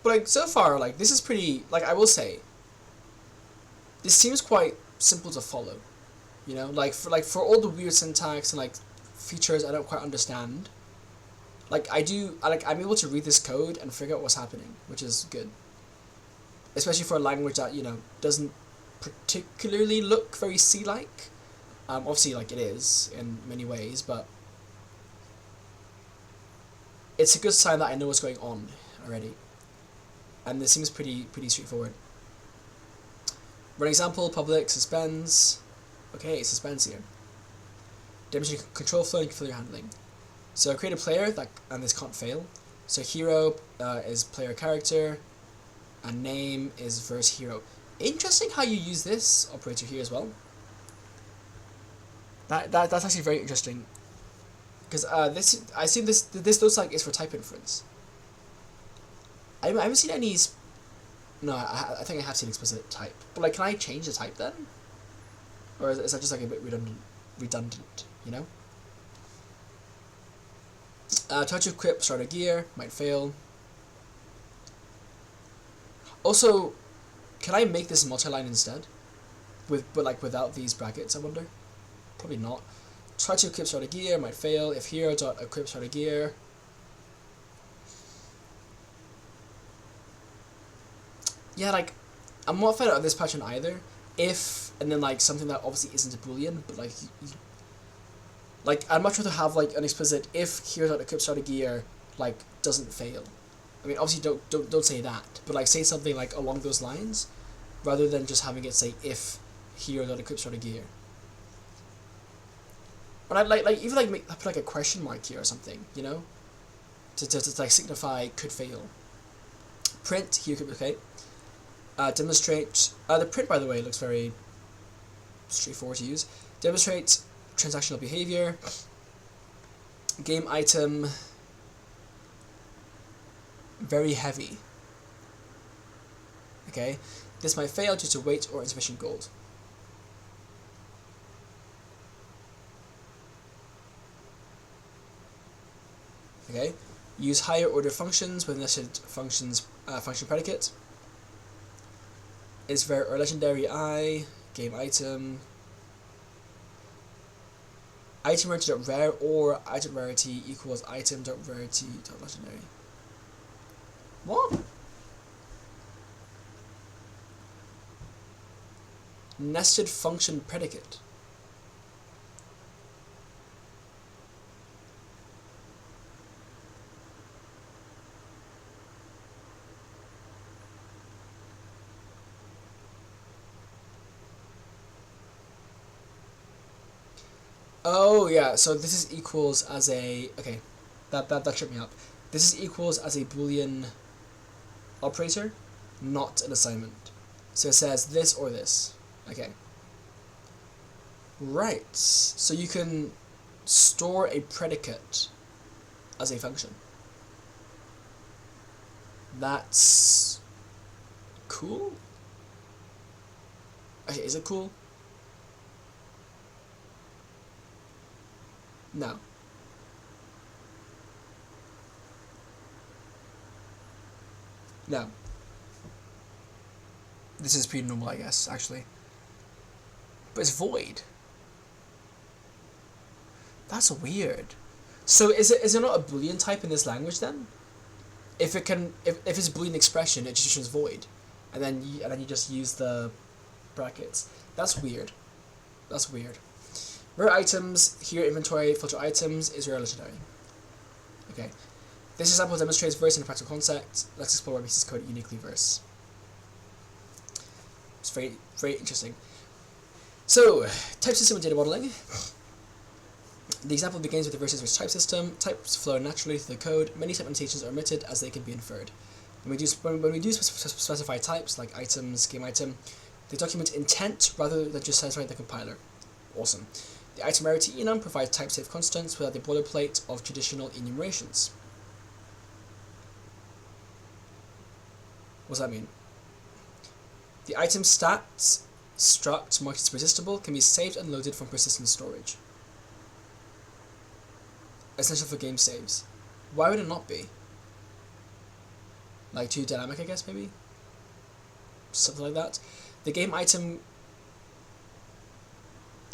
But like so far, like this is pretty. Like I will say, this seems quite simple to follow. You know, for all the weird syntax and like features I don't quite understand. Like I'm able to read this code and figure out what's happening, which is good. Especially for a language that, you know, doesn't particularly look very C-like. Obviously, like, it is in many ways, but it's a good sign that I know what's going on already. And this seems pretty straightforward. Run example, public, suspends. Okay, it suspends here. Demonstrate control flow and control your handling. So create a player, and this can't fail. So hero is player character, and name is verse hero. Interesting how you use this operator here as well. That's actually very interesting. Because I assume this looks like it's for type inference. I haven't seen any. No, I think I have seen explicit type. But like, can I change the type then? Or is that just like a bit redundant? You know. Try to equip starter gear, might fail. Also, can I make this multi-line instead? But like without these brackets, I wonder. Probably not. Try to equip starter gear, might fail. If hero dot equip starter gear. Yeah, like I'm not fed out of this pattern either. If and then like something that obviously isn't a boolean, but like like I'd much rather have like an explicit if hero dot equip starter gear like doesn't fail. I mean, obviously don't say that, but like say something like along those lines, rather than just having it say if hero dot equip starter gear. But I'd like even like put like a question mark here or something, you know, to like signify could fail. Print here could okay. Demonstrate the print, by the way, looks very straightforward to use. Demonstrate transactional behavior. Game item. Very heavy. Okay, this might fail due to weight or insufficient gold. Okay, use higher order functions with nested functions function predicate. Is rare or legendary I, game item. Item rarity dot rare or item rarity equals item dot rarity dot legendary. What? Nested function predicate. Oh yeah, so this is equals as a okay, that tripped me up. This is equals as a boolean operator, not an assignment. So it says this or this. Okay. Right. So you can store a predicate as a function. That's cool. Okay, is it cool? No. No. This is pretty normal, I guess, actually. But it's void. That's weird. So is it not a boolean type in this language then? If it's a boolean expression, it just shows void, and then you just use the brackets. That's weird. That's weird. Rare items, here inventory, filter items, is rare or legendary. Okay. This example demonstrates verse in a practical concept. Let's explore what makes this code uniquely verse. It's very, very interesting. So, type system and data modeling. The example begins with a versus which type system. Types flow naturally through the code. Many type annotations are omitted as they can be inferred. When we do specify types, like items, game item, they document intent rather than just satisfy the compiler. Awesome. The item rarity enum provides type-safe constants without the boilerplate of traditional enumerations. What does that mean? The item stats struct marked as persistable can be saved and loaded from persistent storage. Essential for game saves. Why would it not be? Like too dynamic, I guess, maybe? Something like that. The game item...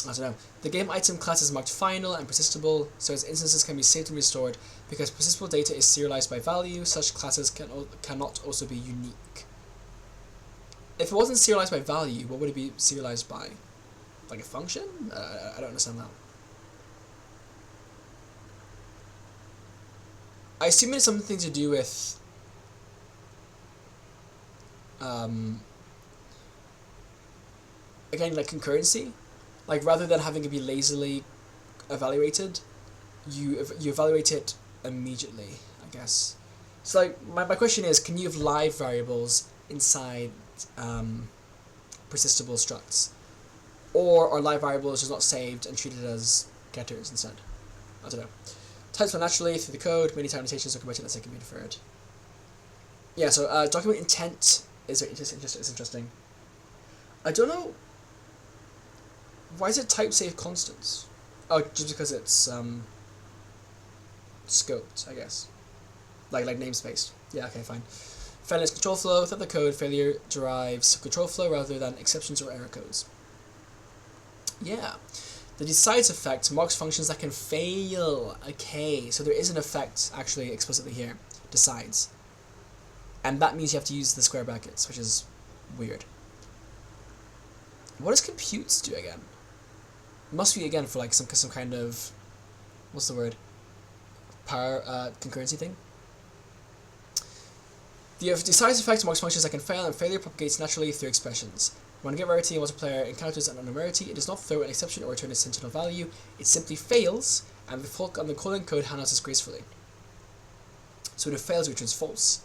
I don't know. The game item class is marked final and persistable, so its instances can be saved and restored. Because persistable data is serialized by value, such classes cannot also be unique. If it wasn't serialized by value, what would it be serialized by? Like a function? I don't understand that. I assume it's something to do with again, like concurrency. Like rather than having it be lazily evaluated, you evaluate it immediately, I guess. So like my question is, can you have live variables inside persistible structs? Or are live variables just not saved and treated as getters instead? I don't know. Types flow naturally through the code. Many type annotations are committed as they can be inferred. Yeah, so document intent is interesting. I don't know. Why is it type safe constants? Oh, just because it's scoped, I guess. Like namespace. Yeah, okay, fine. Failure is control flow. Without the code, failure derives control flow rather than exceptions or error codes. Yeah. The decides effect marks functions that can fail. Okay, so there is an effect actually explicitly here. Decides. And that means you have to use the square brackets, which is weird. What does computes do again? Must be again for like some kind of, what's the word? Power concurrency thing. The decides effect marks functions that can fail, and failure propagates naturally through expressions. When a get rarity and multiplayer encounters an unknown rarity, it does not throw an exception or return a sentinel value. It simply fails, and the calling code handles this gracefully. So when it fails, it returns false.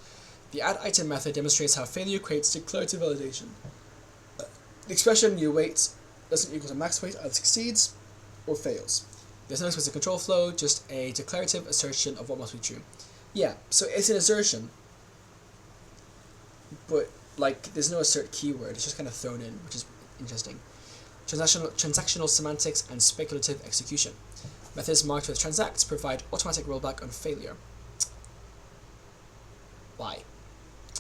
The add item method demonstrates how failure creates declarative validation. The expression you wait doesn't equal to max weight either succeeds or fails. There's no explicit control flow, just a declarative assertion of what must be true. Yeah, so it's an assertion, but like there's no assert keyword, it's just kind of thrown in, which is interesting. Transactional semantics and speculative execution. Methods marked with transacts provide automatic rollback on failure. Why?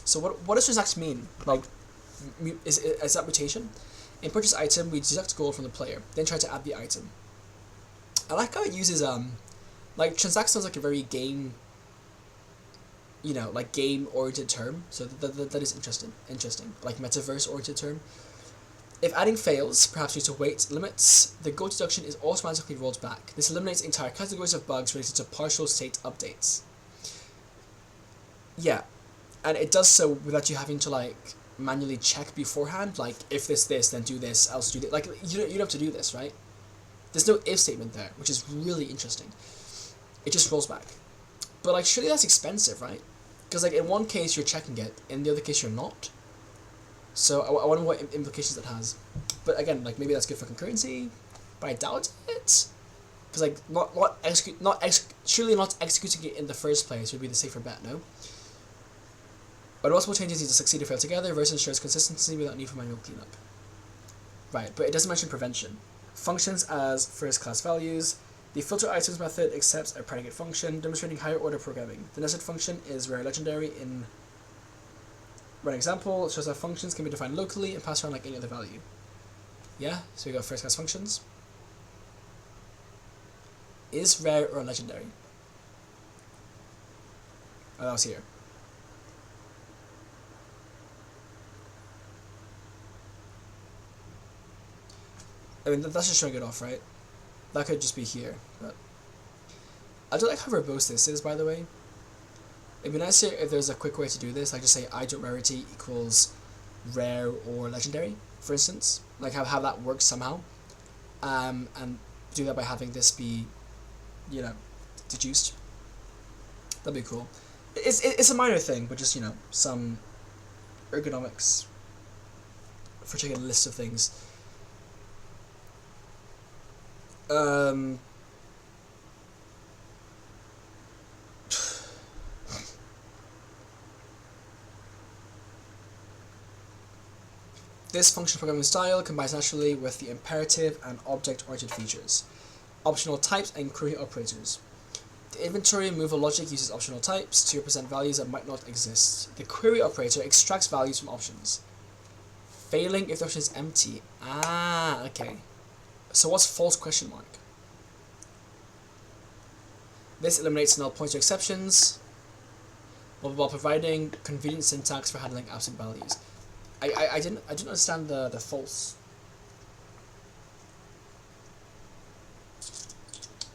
So what does transact mean? Like, is that mutation? In purchase item, we deduct gold from the player, then try to add the item. I like how it uses like transact sounds like a very game, you know, like game-oriented term. So that is interesting. Like metaverse-oriented term. If adding fails, perhaps due to weight limits, the gold deduction is automatically rolled back. This eliminates entire categories of bugs related to partial state updates. Yeah, and it does so without you having to like manually check beforehand, like if this, then do this, else do this. Like you don't have to do this, right? There's no if statement there, which is really interesting. It just rolls back. But like surely that's expensive, right? Because like in one case you're checking it, in the other case you're not. So I wonder what implications that has. But again, like maybe that's good for concurrency, but I doubt it. Because like surely not executing it in the first place would be the safer bet, no? But multiple changes need to succeed or fail together. Verse ensures consistency without need for manual cleanup. Right, but it doesn't mention prevention. Functions as first class values. The filter items method accepts a predicate function, demonstrating higher order programming. The nested function is rare legendary in one example. It shows that functions can be defined locally and passed around like any other value. Yeah, so we got first class functions. Is rare or legendary? Oh, that was here. I mean, that's just showing it off, right? That could just be here, but I don't like how verbose this is, by the way. It'd be nice if there's a quick way to do this, like just say item rarity equals rare or legendary, for instance. Like have that work somehow. and do that by having this be, you know, deduced. That'd be cool. It's a minor thing, but just, you know, some ergonomics for checking a list of things. This functional programming style combines naturally with the imperative and object-oriented features, optional types, and query operators. The inventory removal logic uses optional types to represent values that might not exist. The query operator extracts values from options, failing if the option is empty. Ah, okay. So what's false question mark? This eliminates null pointer exceptions while providing convenient syntax for handling absent values. I didn't understand the false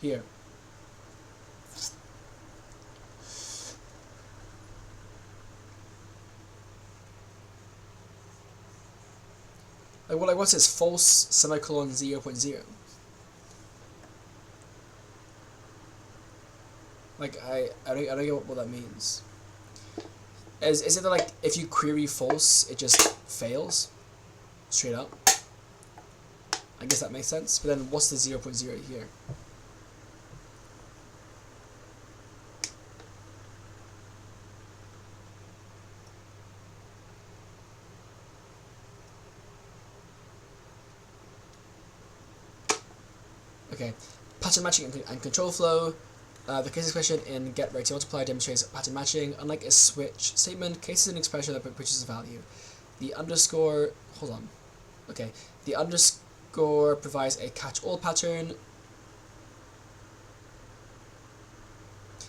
here. Like what's this false semicolon 0.0? Like I don't get what that means. Is it that, like, if you query false, it just fails? Straight up? I guess that makes sense. But then what's the 0.0 here? Okay. Pattern matching and control flow. The case expression in get variety multiply demonstrates pattern matching. Unlike a switch statement, case is an expression that produces a value. The underscore, hold on. Okay, the underscore provides a catch-all pattern.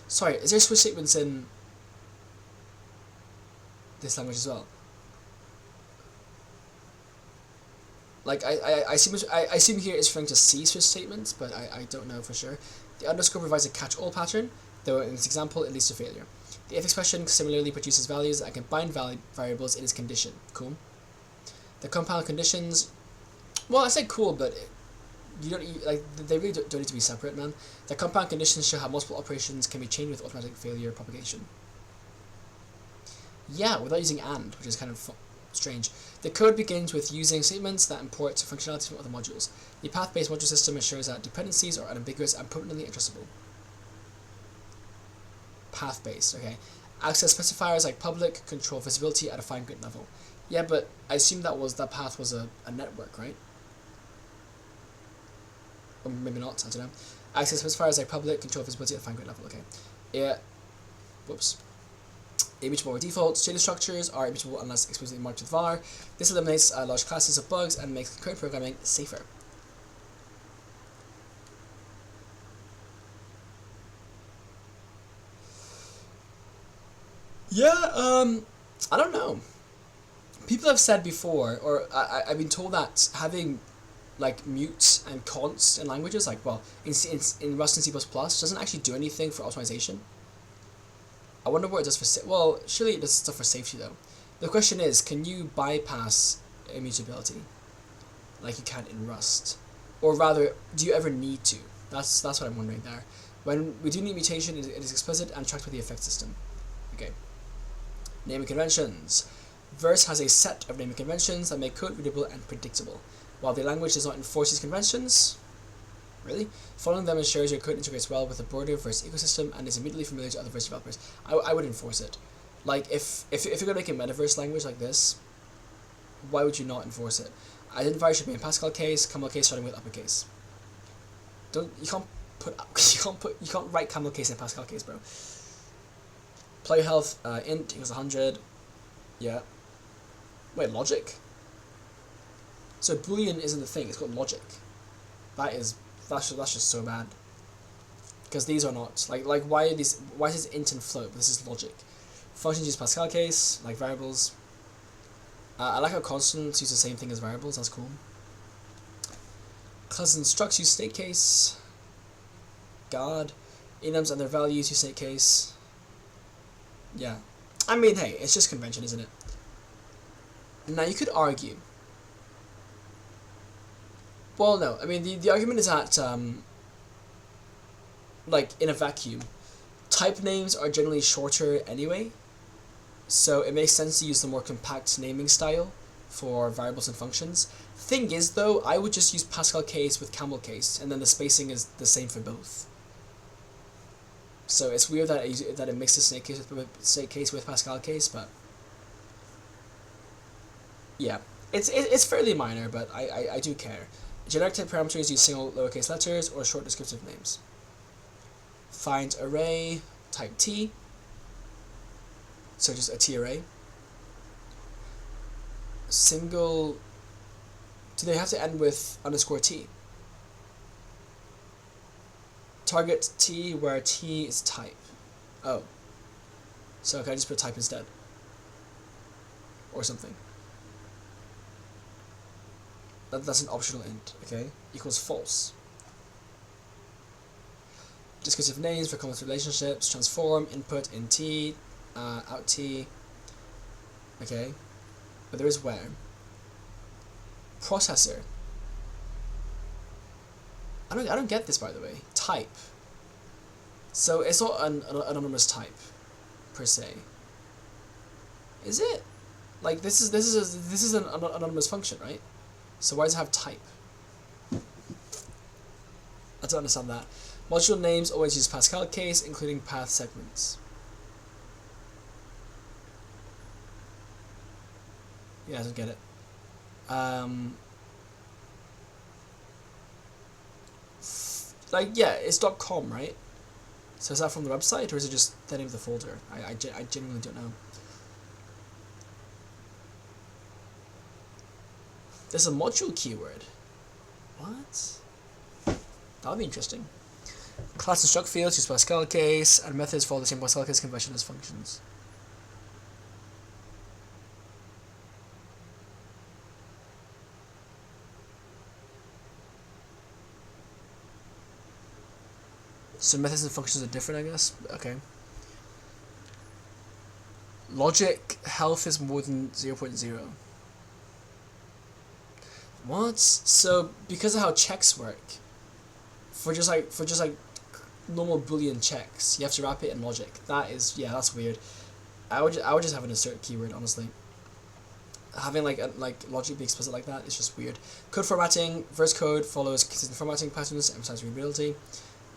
Sorry, is there switch statements in this language as well? Like I assume here it's referring to C switch statements, but I don't know for sure. The underscore provides a catch-all pattern, though in this example it leads to failure. The if expression similarly produces values that can bind variables in its condition. Cool. The compound conditions, well, I say cool, but you don't like they really don't need to be separate, man. The compound conditions show how multiple operations can be chained with automatic failure propagation. Yeah, without using and, which is kind of strange. The code begins with using statements that import functionality from other modules. The path-based module system ensures that dependencies are unambiguous and permanently addressable. Path-based, okay. Access specifiers like public control visibility at a fine-grained level. Yeah, but I assume that path was a network, right? Or maybe not, I don't know. Access specifiers like public control visibility at a fine-grained level, okay. Yeah, whoops. Immutable by default, data structures are immutable unless explicitly marked with var. This eliminates large classes of bugs and makes concurrent programming safer. Yeah, I don't know. People have said before, or I've been told that having like mutes and consts in languages, like, well, in Rust and C++, doesn't actually do anything for optimization. I wonder what it does for well, surely it does stuff for safety though. The question is, can you bypass immutability like you can in Rust? Or rather, do you ever need to? That's what I'm wondering there. When we do need mutation, it is explicit and tracked with the effect system. Okay. Naming conventions. Verse has a set of naming conventions that make code readable and predictable. While the language does not enforce these conventions, really? Following them ensures your code integrates well with the broader Verse ecosystem and is immediately familiar to other Verse developers. I would enforce it. Like, if you're going to make a metaverse language like this, why would you not enforce it? Identifier should be in Pascal case, camel case starting with uppercase. You can't write camel case in Pascal case, bro. Player health, int equals 100. Yeah. Wait, logic? So Boolean isn't the thing, it's got logic. That's just so bad. Because these are not like why is this int and float? This is logic. Functions use Pascal case, like variables. I like how constants use the same thing as variables, that's cool. Classes and structs use state case. God. Enums and their values use state case. Yeah. I mean, hey, it's just convention, isn't it? Now you could argue Well, no. I mean, the argument is that, like, in a vacuum, type names are generally shorter anyway, so it makes sense to use the more compact naming style for variables and functions. Thing is, though, I would just use Pascal case with camel case, and then the spacing is the same for both. So it's weird that it mixes snake case with Pascal case, but yeah, it's fairly minor, but I do care. Generic type parameters use single lowercase letters or short descriptive names. Find array type T, so just a T array. Single, do they have to end with underscore T? Target T where T is type. Oh. So can I just put type instead? Or something. That's an optional int, okay? Equals false. Discursive names for complex relationships, transform, input in T, out T. Okay. But there is where. Processor. I don't get this, by the way. Type. So it's not an anonymous type, per se. Is it? Like this is an anonymous function, right? So why does it have type? I don't understand that. Module names always use Pascal case, including path segments. Yeah, I don't get it. Like, yeah, it's .com, right? So is that from the website, or is it just the name of the folder? I genuinely don't know. There's a module keyword. What? That would be interesting. Class and struct fields use Pascal case, and methods follow the same Pascal case convention as functions. So methods and functions are different, I guess. Okay. Logic health is more than 0.0. What? So because of how checks work, for just like normal Boolean checks, you have to wrap it in logic. That is, yeah, that's weird. I would just have an assert keyword, honestly. Having like logic be explicit like that is just weird. Code formatting. Verse code follows consistent formatting patterns, emphasize readability.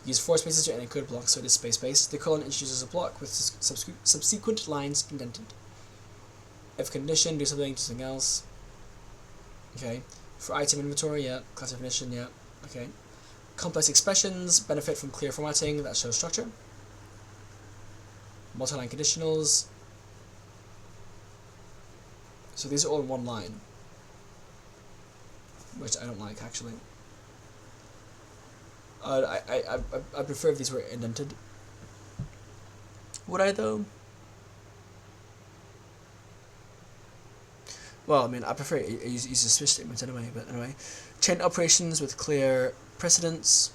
Use 4 spaces to encode blocks, so it is space-based. The colon introduces a block with subsequent lines indented. If condition, do something else. Okay. For item inventory, yeah. Class definition, yeah. Okay. Complex expressions benefit from clear formatting that shows structure. Multi-line conditionals. So these are all in one line, which I don't like, actually. I prefer if these were indented. Would I, though? Well, I mean, I prefer use a switch statement anyway, but anyway. Chain operations with clear precedence.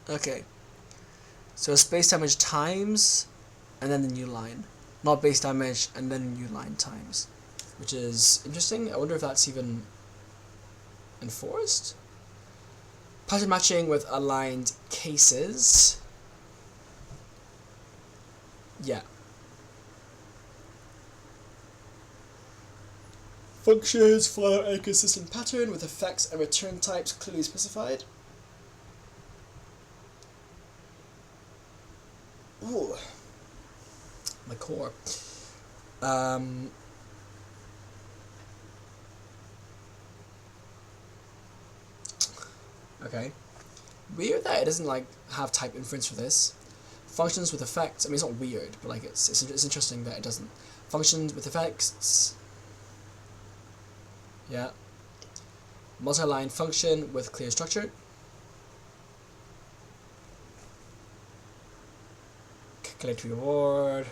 Okay. So space damage times, and then the new line. Not base damage, and then new line times. Which is interesting. I wonder if that's even enforced. Pattern matching with aligned cases. Yeah. Functions follow a consistent pattern with effects and return types clearly specified. Ooh. My core. Okay. Weird that it doesn't like have type inference for this. Functions with effects. I mean, it's not weird, but like it's interesting that it doesn't. Functions with effects. Yeah. Multi-line function with clear structure. Calculate reward.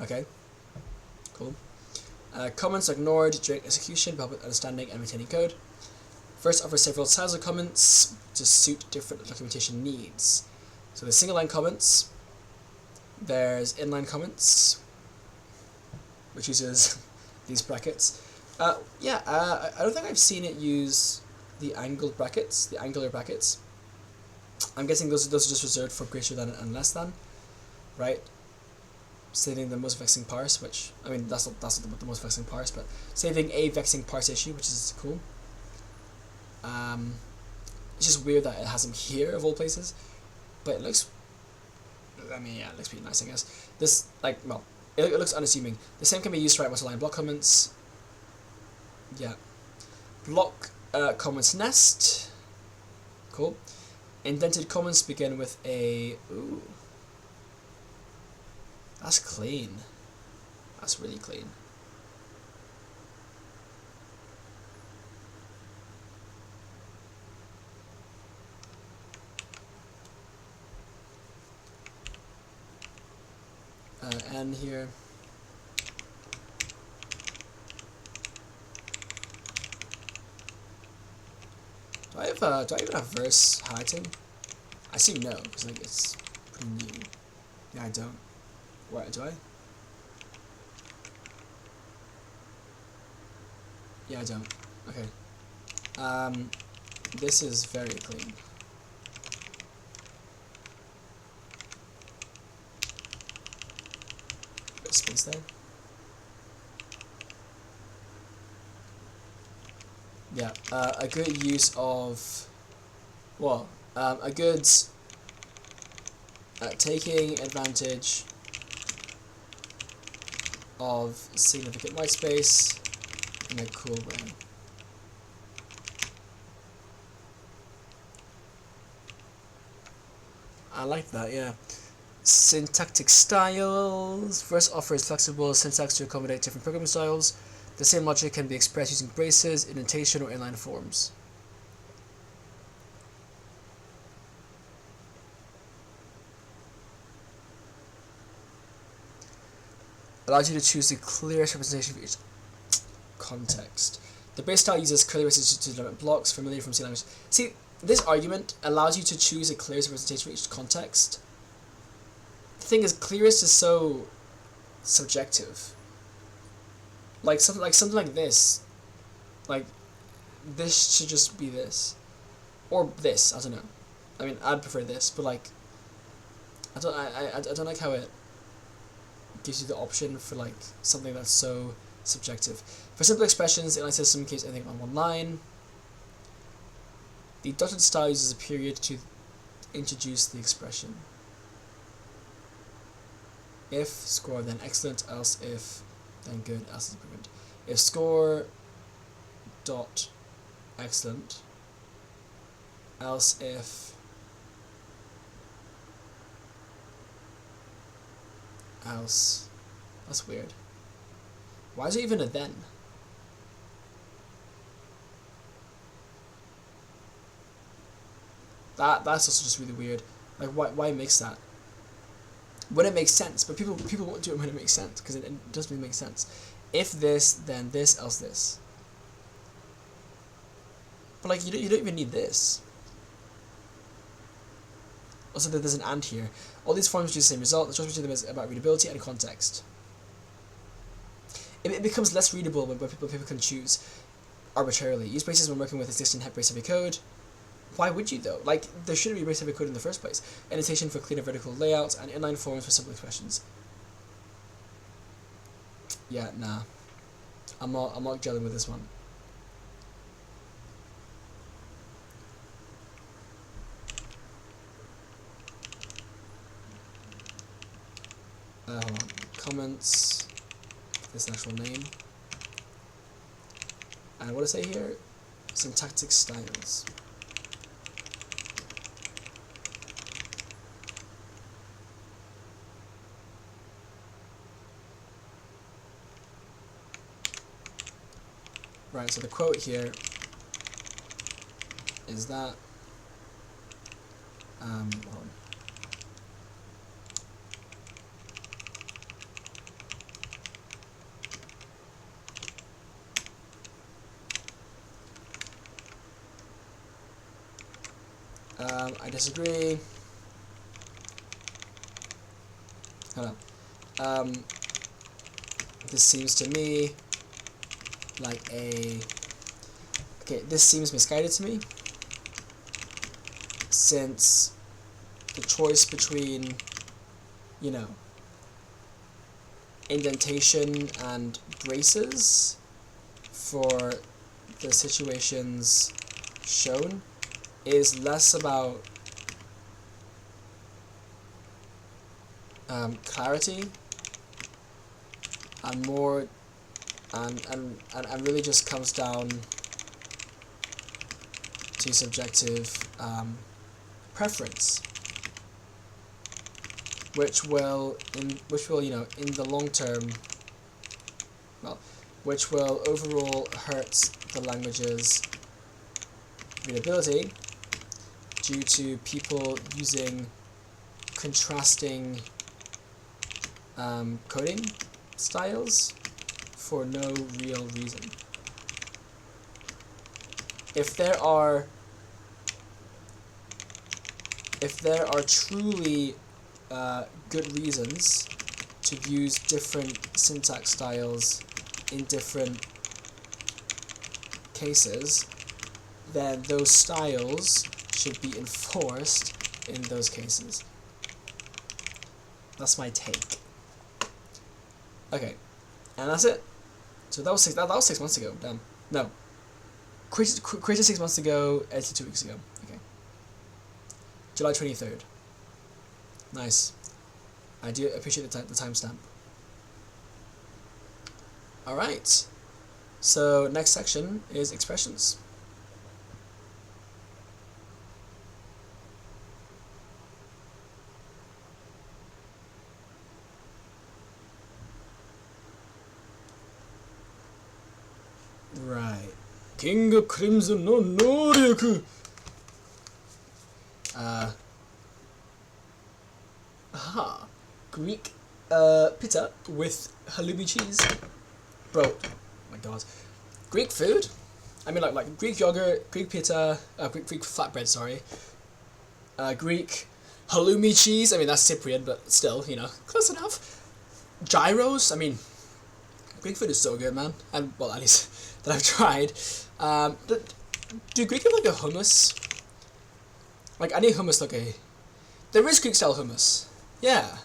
Okay, cool. Comments ignored during execution, public understanding and maintaining code. First offers several styles of comments to suit different documentation needs. So there's single line comments, there's inline comments, which uses these brackets. I don't think I've seen it use the angled brackets, the angular brackets. I'm guessing those are just reserved for greater than and less than, right? Saving the most vexing parse, which, I mean, that's not the most vexing parse, but saving a vexing parse issue, which is cool. It's just weird that it has them here of all places, but it looks, I mean, yeah, it looks pretty nice, I guess. This, like, well, it looks unassuming. The same can be used to write multi-line block comments. Yeah. Block comments nest. Cool. Indented comments begin with a, ooh. That's clean. That's really clean. N here. Do I even have verse highlighting? I assume no, because like it's pretty new. Yeah, I don't. What, do I? Yeah, I don't. Okay. This is very clean. Bit of space there. Yeah, a good use of, well, a good taking advantage of significant white space in a cool way. I like that, yeah. Syntactic styles. Verse offers flexible syntax to accommodate different programming styles. The same logic can be expressed using braces, indentation, or inline forms. Allows you to choose the clearest representation for each context. The base style uses curly braces to denote blocks, familiar from C language. See, this argument allows you to choose a clearest representation for each context. The thing is, clearest is so subjective. Like something like this. Like, this should just be this. Or this, I don't know. I mean, I'd prefer this, but like, I don't like how it gives you the option for like something that's so subjective. For simple expressions, the inline system keeps anything on one line. The dotted style uses a period to introduce the expression. If score, then excellent, else if, then good, else is improvement. If score dot excellent, else if else. That's weird. Why is it even a then? That's also just really weird. Like, why mix that? When it makes sense, but people won't do it when it makes sense, because it doesn't really make sense. If this, then this, else this. But like, you don't even need this. Also, there's an and here. All these forms produce the same result. The choice between them is about readability and context. It becomes less readable when people can choose arbitrarily. Use braces when working with existing brace-heavy code. Why would you though? Like, there shouldn't be brace-heavy code in the first place. Annotation for cleaner vertical layouts and inline forms for simple expressions. Yeah, nah. I'm not gelling with this one. Hold on. Comments. This actual name. And what does it say here? Syntactic styles. Right, so the quote here is that hold on. I disagree. Hold on. This seems to me like a... Okay, this seems misguided to me, since the choice between, you know, indentation and braces for the situations shown is less about clarity and more and really just comes down to subjective preference, which will you know, in the long term, well, which will overall hurt the language's readability due to people using contrasting coding styles for no real reason. If there are truly good reasons to use different syntax styles in different cases, then those styles should be enforced in those cases. That's my take. Okay, and that's it. So that was 6 months ago. Damn. No. Created 6 months ago, edited 2 weeks ago. Okay. July 23rd. Nice. I do appreciate the timestamp. Alright. So next section is expressions. Right. King of Crimson no Noryaku. Aha. Greek pita with halloumi cheese. Bro, oh my god. Greek food? I mean like Greek yogurt, Greek pita, Greek flatbread, sorry. Greek halloumi cheese, I mean that's Cypriot, but still, you know, close enough. Gyros, I mean, Greek food is so good, man. And, well, at least that I've tried. Do Greek have like a hummus? Like, I need hummus like a... There is Greek style hummus. Yeah.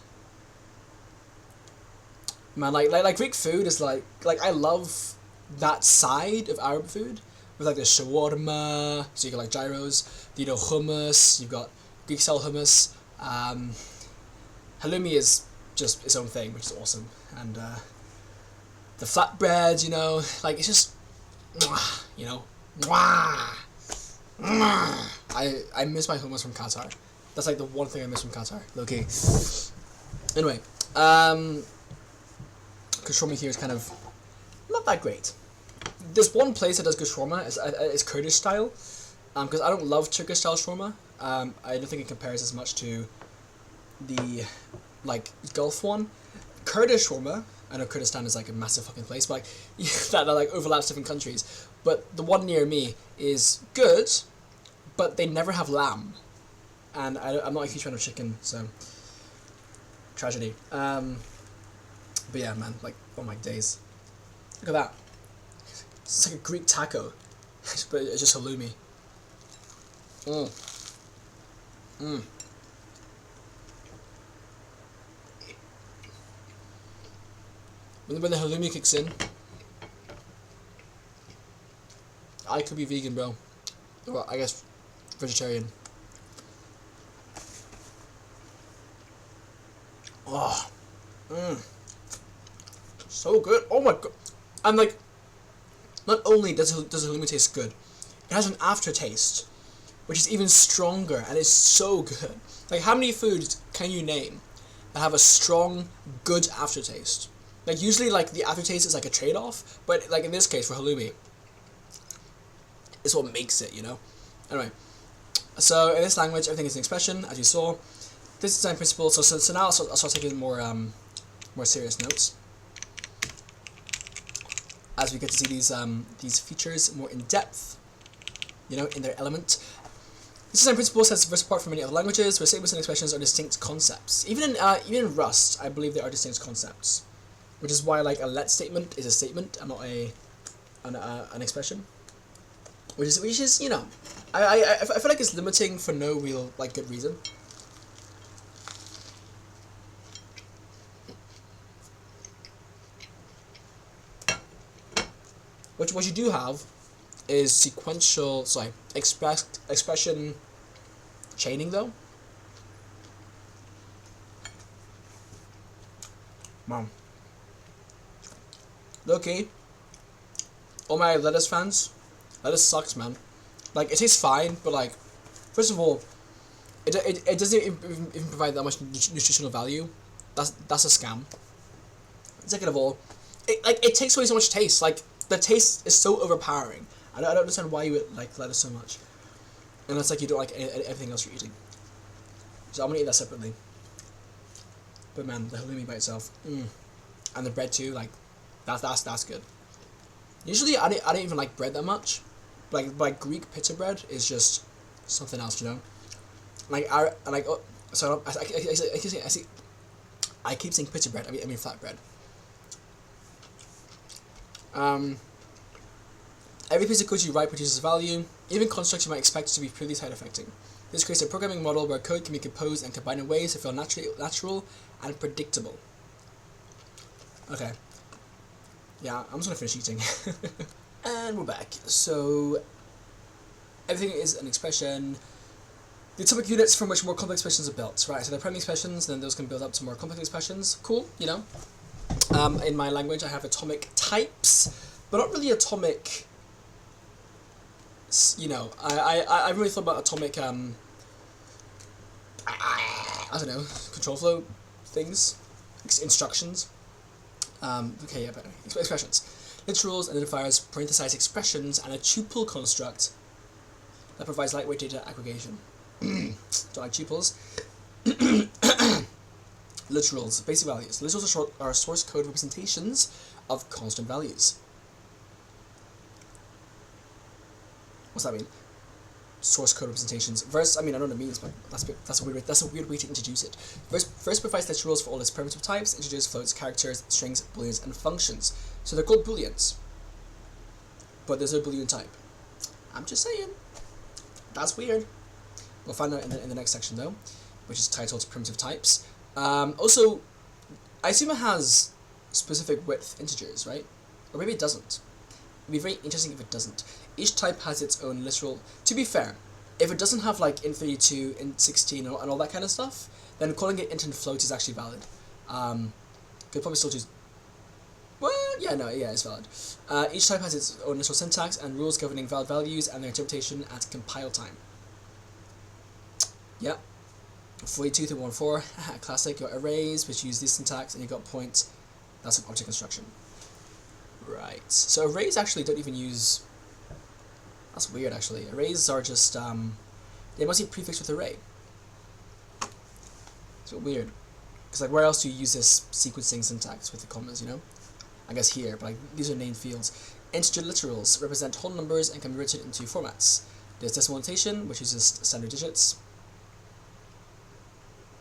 Man, like Greek food is like I love that side of Arab food. With like the shawarma, so you got like gyros, you know, hummus, you've got Greek style hummus. Halloumi is just its own thing, which is awesome. And the flatbread, you know, like it's just, you know, I miss my hummus from Qatar. That's like the one thing I miss from Qatar, low-key. Anyway, because shawarma here is kind of not that great. There's one place that does good shawarma, it's Kurdish style, because I don't love Turkish style shawarma. I don't think it compares as much to the like Gulf one. Kurdish shawarma, I know Kurdistan is like a massive fucking place, but like that like overlaps different countries. But the one near me is good, but they never have lamb, and I'm not a huge fan of chicken, so tragedy. But yeah, man, like, oh my days, look at that. It's like a Greek taco, but it's just halloumi. When the halloumi kicks in, I could be vegan, bro. Well, I guess vegetarian. Oh, so good. Oh my god. And like, not only does halloumi taste good, it has an aftertaste, which is even stronger, and it's so good. Like, how many foods can you name that have a strong, good aftertaste? Like, usually, like, the aftertaste is like a trade-off, but like in this case for halloumi, it's what makes it, you know? Anyway, so in this language, everything is an expression, as you saw. This design principle, so now I'll start taking more serious notes, as we get to see these features more in depth, you know, in their element. This design principle sets verse apart from many other languages, where statements and expressions are distinct concepts. Even in Rust, I believe they are distinct concepts, which is why like a let statement is a statement and not an expression. Which is you know, I feel like it's limiting for no real like good reason. What you do have is sequential, expression chaining though. Mom. Okay. All my lettuce fans, lettuce sucks, man. Like, it tastes fine, but like, first of all, it doesn't even provide that much nutritional value. That's a scam. Second of all, it takes away so much taste. Like, the taste is so overpowering. I don't understand why you would like lettuce so much. And it's like you don't like everything else you're eating. So I'm gonna eat that separately. But man, the halloumi by itself, and the bread too, like that's good. Usually I don't even like bread that much. Like Greek pita bread is just something else, you know. Like I keep saying pita bread. I mean flat bread. Every piece of code you write produces value. Even constructs you might expect to be purely side affecting. This creates a programming model where code can be composed and combined in ways to feel natural and predictable. Okay. Yeah, I'm just gonna finish eating. And we're back. So, everything is an expression. The atomic units from which more complex expressions are built, right? So they're primary expressions, then those can build up to more complex expressions. Cool, you know. In my language, I have atomic types, but not really atomic. You know, I really thought about atomic. I don't know, control flow things, instructions. Okay, yeah, but expressions. Literals, identifiers, parenthesized expressions, and a tuple construct that provides lightweight data aggregation. Don't like tuples. Literals, basic values. Literals are source code representations of constant values. What's that mean? Source code representations. Verse, I mean, I don't know what it means, but that's a weird way to introduce it. Verse provides literals for all its primitive types, integers, floats, characters, strings, booleans, and functions. So they're called booleans, but there's no boolean type. I'm just saying. That's weird. We'll find out in the next section though, which is titled primitive types. Also, I assume it has specific width integers, right? Or maybe it doesn't. It'd be very interesting if it doesn't. Each type has its own literal. To be fair, if it doesn't have like int32, int16, and all that kind of stuff, then calling it int and float is actually valid. Could probably still choose. Well, yeah, no, yeah, it's valid. Each type has its own literal syntax and rules governing valid values and their interpretation at compile time. Yep. 42.314, classic. You got arrays, which use this syntax, and you got point. That's an object construction. Right. So arrays actually don't even use. That's weird, actually. Arrays are just they must be prefixed with array. It's a bit weird. Because like, where else do you use this sequencing syntax with the commas? You know, I guess here, but like these are named fields. Integer literals represent whole numbers and can be written into two formats. There's decimal notation, which uses standard digits.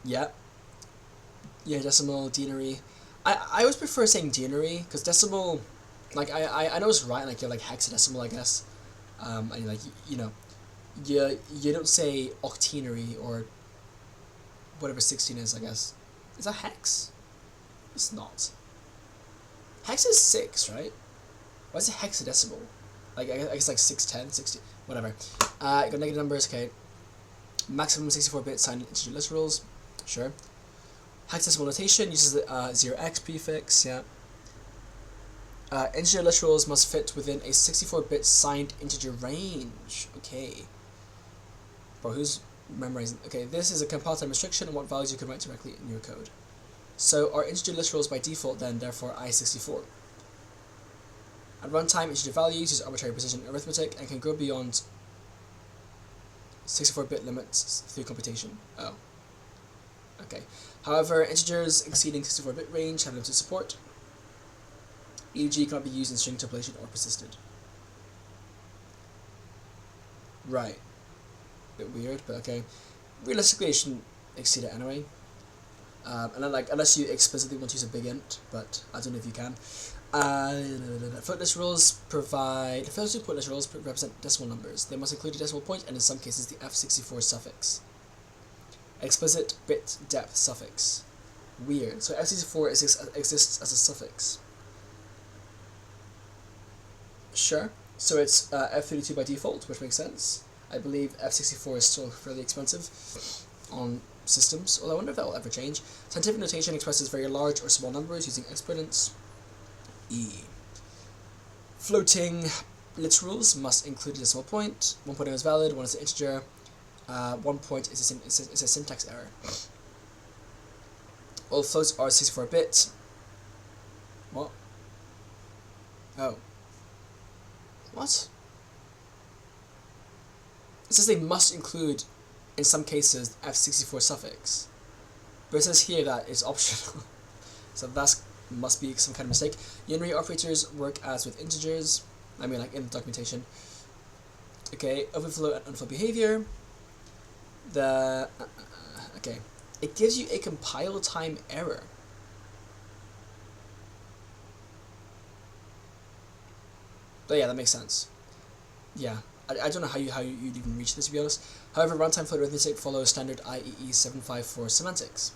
Yeah. Yeah, decimal, denary. I always prefer saying denary, because decimal, like, I know it's right, like, you're like hexadecimal, I guess. And like, you know, you don't say octenary or whatever 16 is, I guess. Is that hex? It's not. Hex is 6, right? Why is it hexadecimal? Like, I guess like 610, 60, whatever. Got negative numbers, okay. Maximum 64-bit signed integer literals, sure. Hexadecimal notation uses the 0x prefix, yeah. Integer literals must fit within a 64-bit signed integer range. Okay. Bro, who's memorizing? Okay, this is a compile time restriction on what values you can write directly in your code. So our integer literals by default then, therefore, I64. At runtime, integer values use arbitrary precision arithmetic and can go beyond 64-bit limits through computation. Oh. Okay. However, integers exceeding 64-bit range have limited support. e.g. cannot be used in string interpolation or persisted. Right. Bit weird, but okay. Realistically, it shouldn't exceed it anyway. And then, like, unless you explicitly want to use a big int, but I don't know if you can. Floatless rules provide... The first two pointless rules represent decimal numbers. They must include a decimal point, and in some cases the F64 suffix. Explicit bit depth suffix. Weird. So F64 exists as a suffix. Sure. So it's F32 by default, which makes sense. I believe F64 is still fairly expensive on systems, although I wonder if that will ever change. Scientific notation expresses very large or small numbers using exponents. E. Floating literals must include a decimal point. 1.0 is valid, 1 is an integer. 1 point is a syntax error. All floats are 64-bit. What? Oh. What? It says they must include, in some cases, F64 suffix. But it says here that it's optional. So that must be some kind of mistake. Unary operators work as with integers. I mean, like in the documentation. Okay, overflow and unflow behavior. Okay. It gives you a compile time error. But yeah, that makes sense. Yeah. I don't know how you'd even reach this, to be honest. However, runtime float arithmetic follows standard IEEE 754 semantics.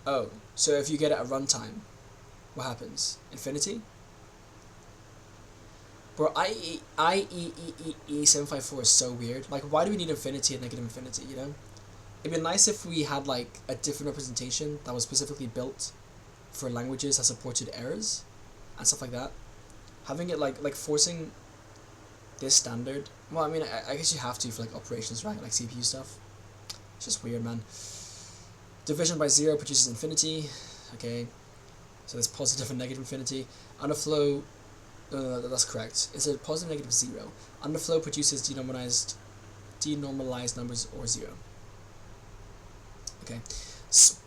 Oh, so if you get it at runtime, what happens? Infinity? Bro, IEEE 754 is so weird. Like, why do we need infinity and negative infinity, you know? It'd be nice if we had, like, a different representation that was specifically built for languages that supported errors and stuff like that. Having it like forcing this standard. Well, I mean, I guess you have to for like operations, right? Like CPU stuff. It's just weird, man. Division by 0 produces infinity. Okay, so there's positive and negative infinity. Underflow. No, that's correct. It's a positive negative 0. Underflow produces denormalized numbers or 0. Okay.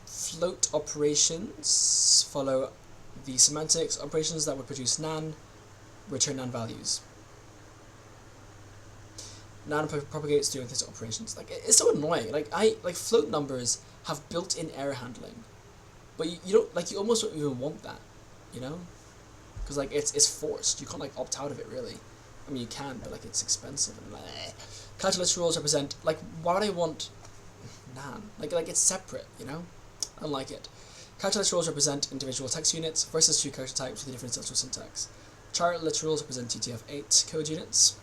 Float operations follow the semantics. Operations that would produce nan return nan values. Nan propagates during these operations. Like, it's so annoying. Like float numbers have built-in error handling, but you don't, like, you almost don't even want that, you know, because like it's forced. You can't like opt out of it really. I mean, you can, but like it's expensive and like. Calculus rules represent, like, why would I want nan? Like it's separate, you know. I don't like it. Calculus rules represent individual text units versus 2 character types with a different structural syntax. Chart literals represent TTF-8 code units,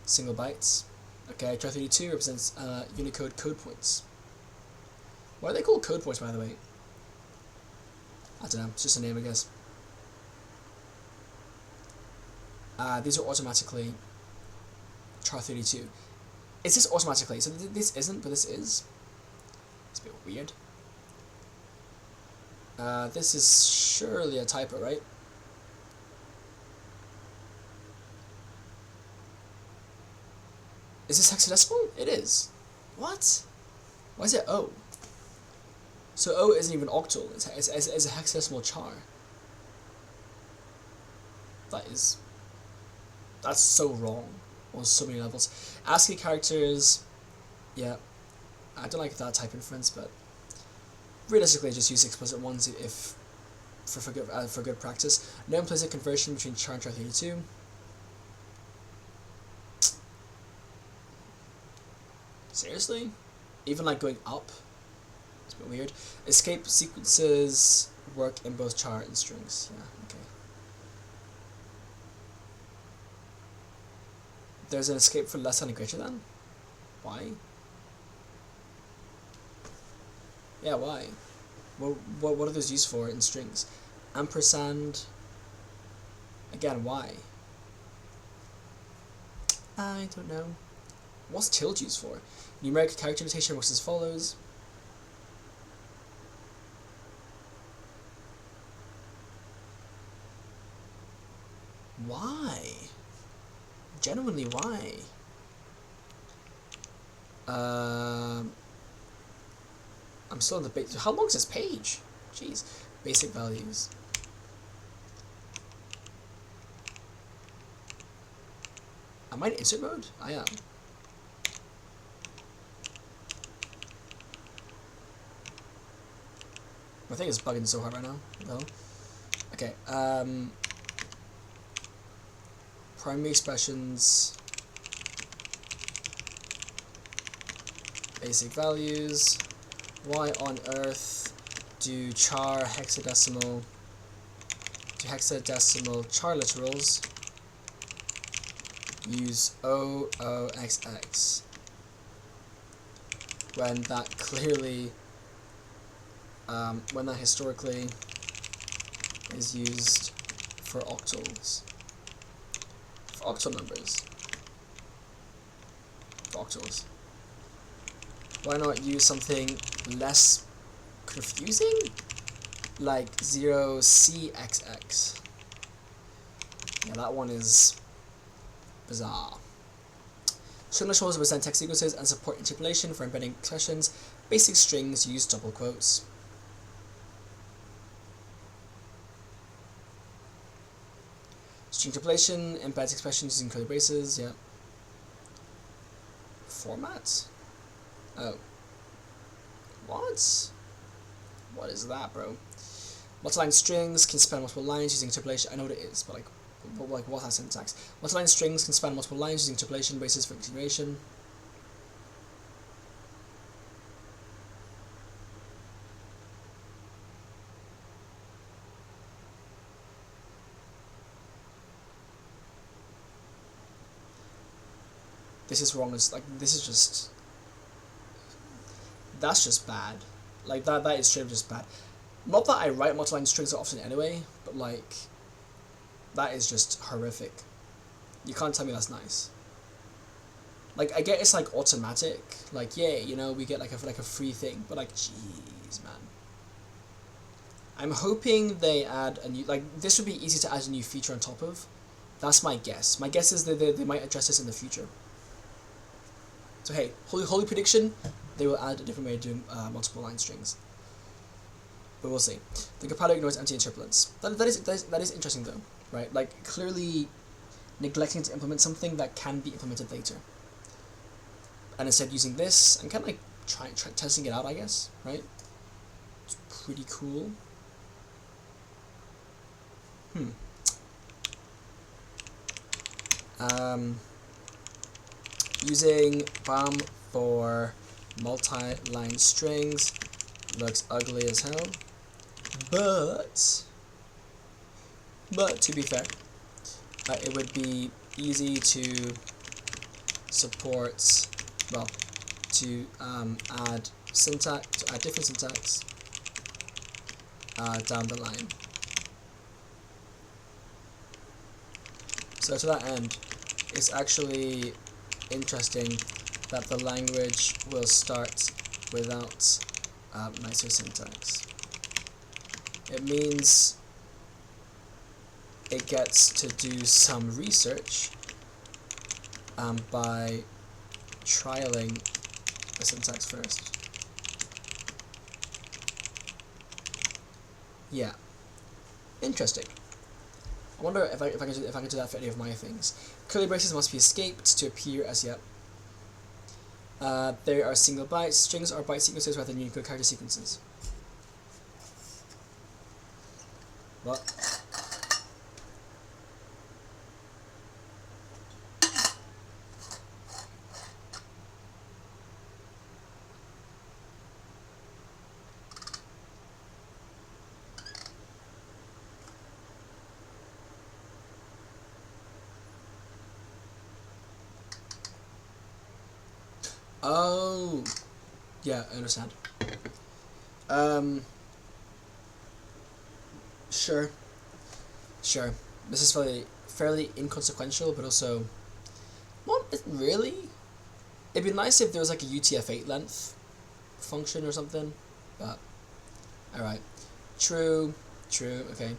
single bytes. Okay, char32 represents Unicode code points. Why are they called code points, by the way? I don't know, it's just a name, I guess. These are automatically char32. Is this automatically? So this isn't, but this is. It's a bit weird. This is surely a typo, right? Is this hexadecimal? It is. What? Why is it O? So O isn't even octal. It's a hexadecimal char. That's so wrong on so many levels. ASCII characters, yeah. I don't like that type inference, but realistically, just use explicit ones if for good practice. No implicit conversion between char and char32. Seriously? Even like going up? It's a bit weird. Escape sequences work in both char and strings. Yeah, okay. There's an escape for less than and greater than? Why? Yeah, why? What are those used for in strings? Ampersand. Again, why? I don't know. What's tilde used for? Numeric character notation works as follows. Why? Genuinely, why? I'm still on the base. How long is this page? Jeez. Basic values. Am I in insert mode? I am. My thing is bugging so hard right now. No. Okay. Primary expressions. Basic values. Why on earth do char hexadecimal char literals use OOXX when that clearly, when that historically is used for octals, for octal numbers, for octals? Why not use something less confusing, like 0CXX? Yeah, that one is bizarre. String literals represent text sequences and support interpolation for embedding expressions. Basic strings use double quotes. String interpolation embeds expressions using curly braces. Yeah. Formats. Oh. What? What is that, bro? Multi-line strings can span multiple lines using interpolation. I know what it is, but what's that syntax? Multi-line strings can span multiple lines using interpolation braces for continuation. This is wrong. It's like, this is just, that's just bad. Like, that is straight up just bad. Not that I write multi-line strings often anyway, but like, that is just horrific. You can't tell me that's nice. Like, I get it's like automatic, like, yay, you know, we get like a free thing, but like, jeez, man. I'm hoping they add a new, like, this would be easy to add a new feature on top of. That's my guess. My guess is that they might address this in the future. So hey, holy prediction, they will add a different way of doing multiple line strings. But we'll see. The compiler ignores empty interpolants. That is interesting though, right? Like, clearly neglecting to implement something that can be implemented later. And instead using this, and kind of like testing it out, I guess, right? It's pretty cool. Using BAM for multi-line strings looks ugly as hell, but to be fair, it would be easy to support, well, to add different syntax down the line. So to that end, it's actually interesting that the language will start without nicer syntax. It means it gets to do some research by trialing the syntax first. Yeah, interesting. I wonder if I can do that for any of my things. Curly braces must be escaped to appear as yet. There are single bytes. Strings are byte sequences rather than Unicode character sequences. What? Oh, yeah, I understand. Sure. This is fairly inconsequential, but also not really. It'd be nice if there was like a UTF-8 length function or something, but alright. True, okay.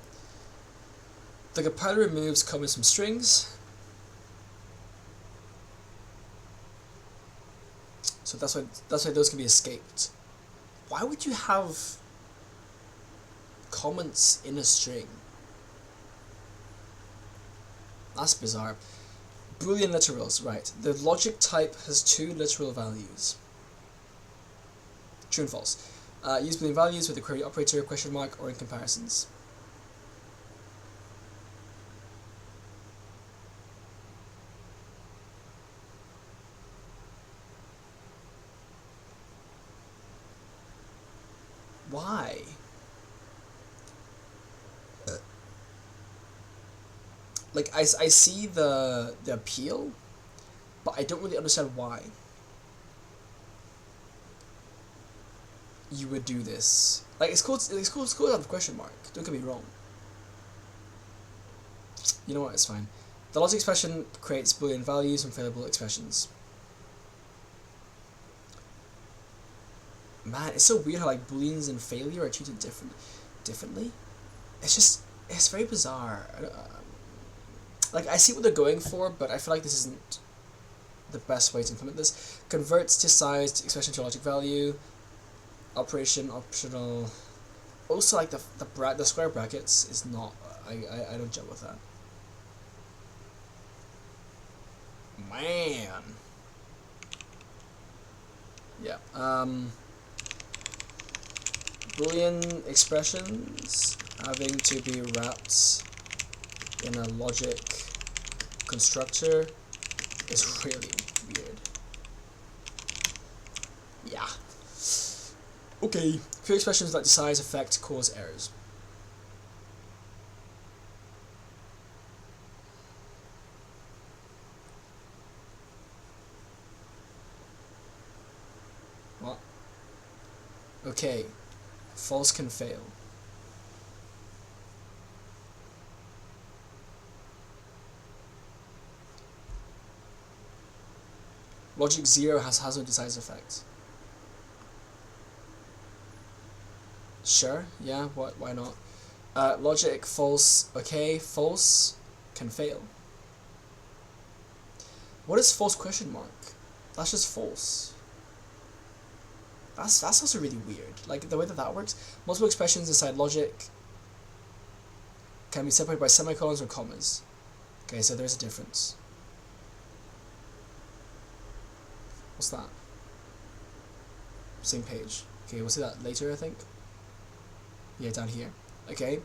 The compiler removes comments from strings. So that's why those can be escaped. Why would you have comments in a string? That's bizarre. Boolean literals, right. The logic type has two literal values. True and false. Use Boolean values with the query operator, question mark, or in comparisons. Why? Like, I see the appeal, but I don't really understand why you would do this. Like, it's cool to have a question mark, don't get me wrong. You know what, it's fine. The logic expression creates Boolean values from failable expressions. Man, it's so weird how like Booleans and failure are treated differently. It's very bizarre. Like, I see what they're going for, but I feel like this isn't the best way to implement this. Converts to sized expression to logic value. Operation optional. Also, like the square brackets is not. I don't gel with that. Man. Yeah. Boolean expressions having to be wrapped in a logic constructor is really weird. Yeah. Okay. Few expressions like the size effect cause errors. What? Okay. False can fail. Logic 0 has no decisive effect. Sure, yeah, why not? Logic false, okay, false can fail. What is false question mark? That's just false. That's also really weird. Like, the way that works, multiple expressions inside logic can be separated by semicolons or commas. Okay, so there's a difference. What's that? Same page. Okay, we'll see that later, I think. Yeah, down here. Okay.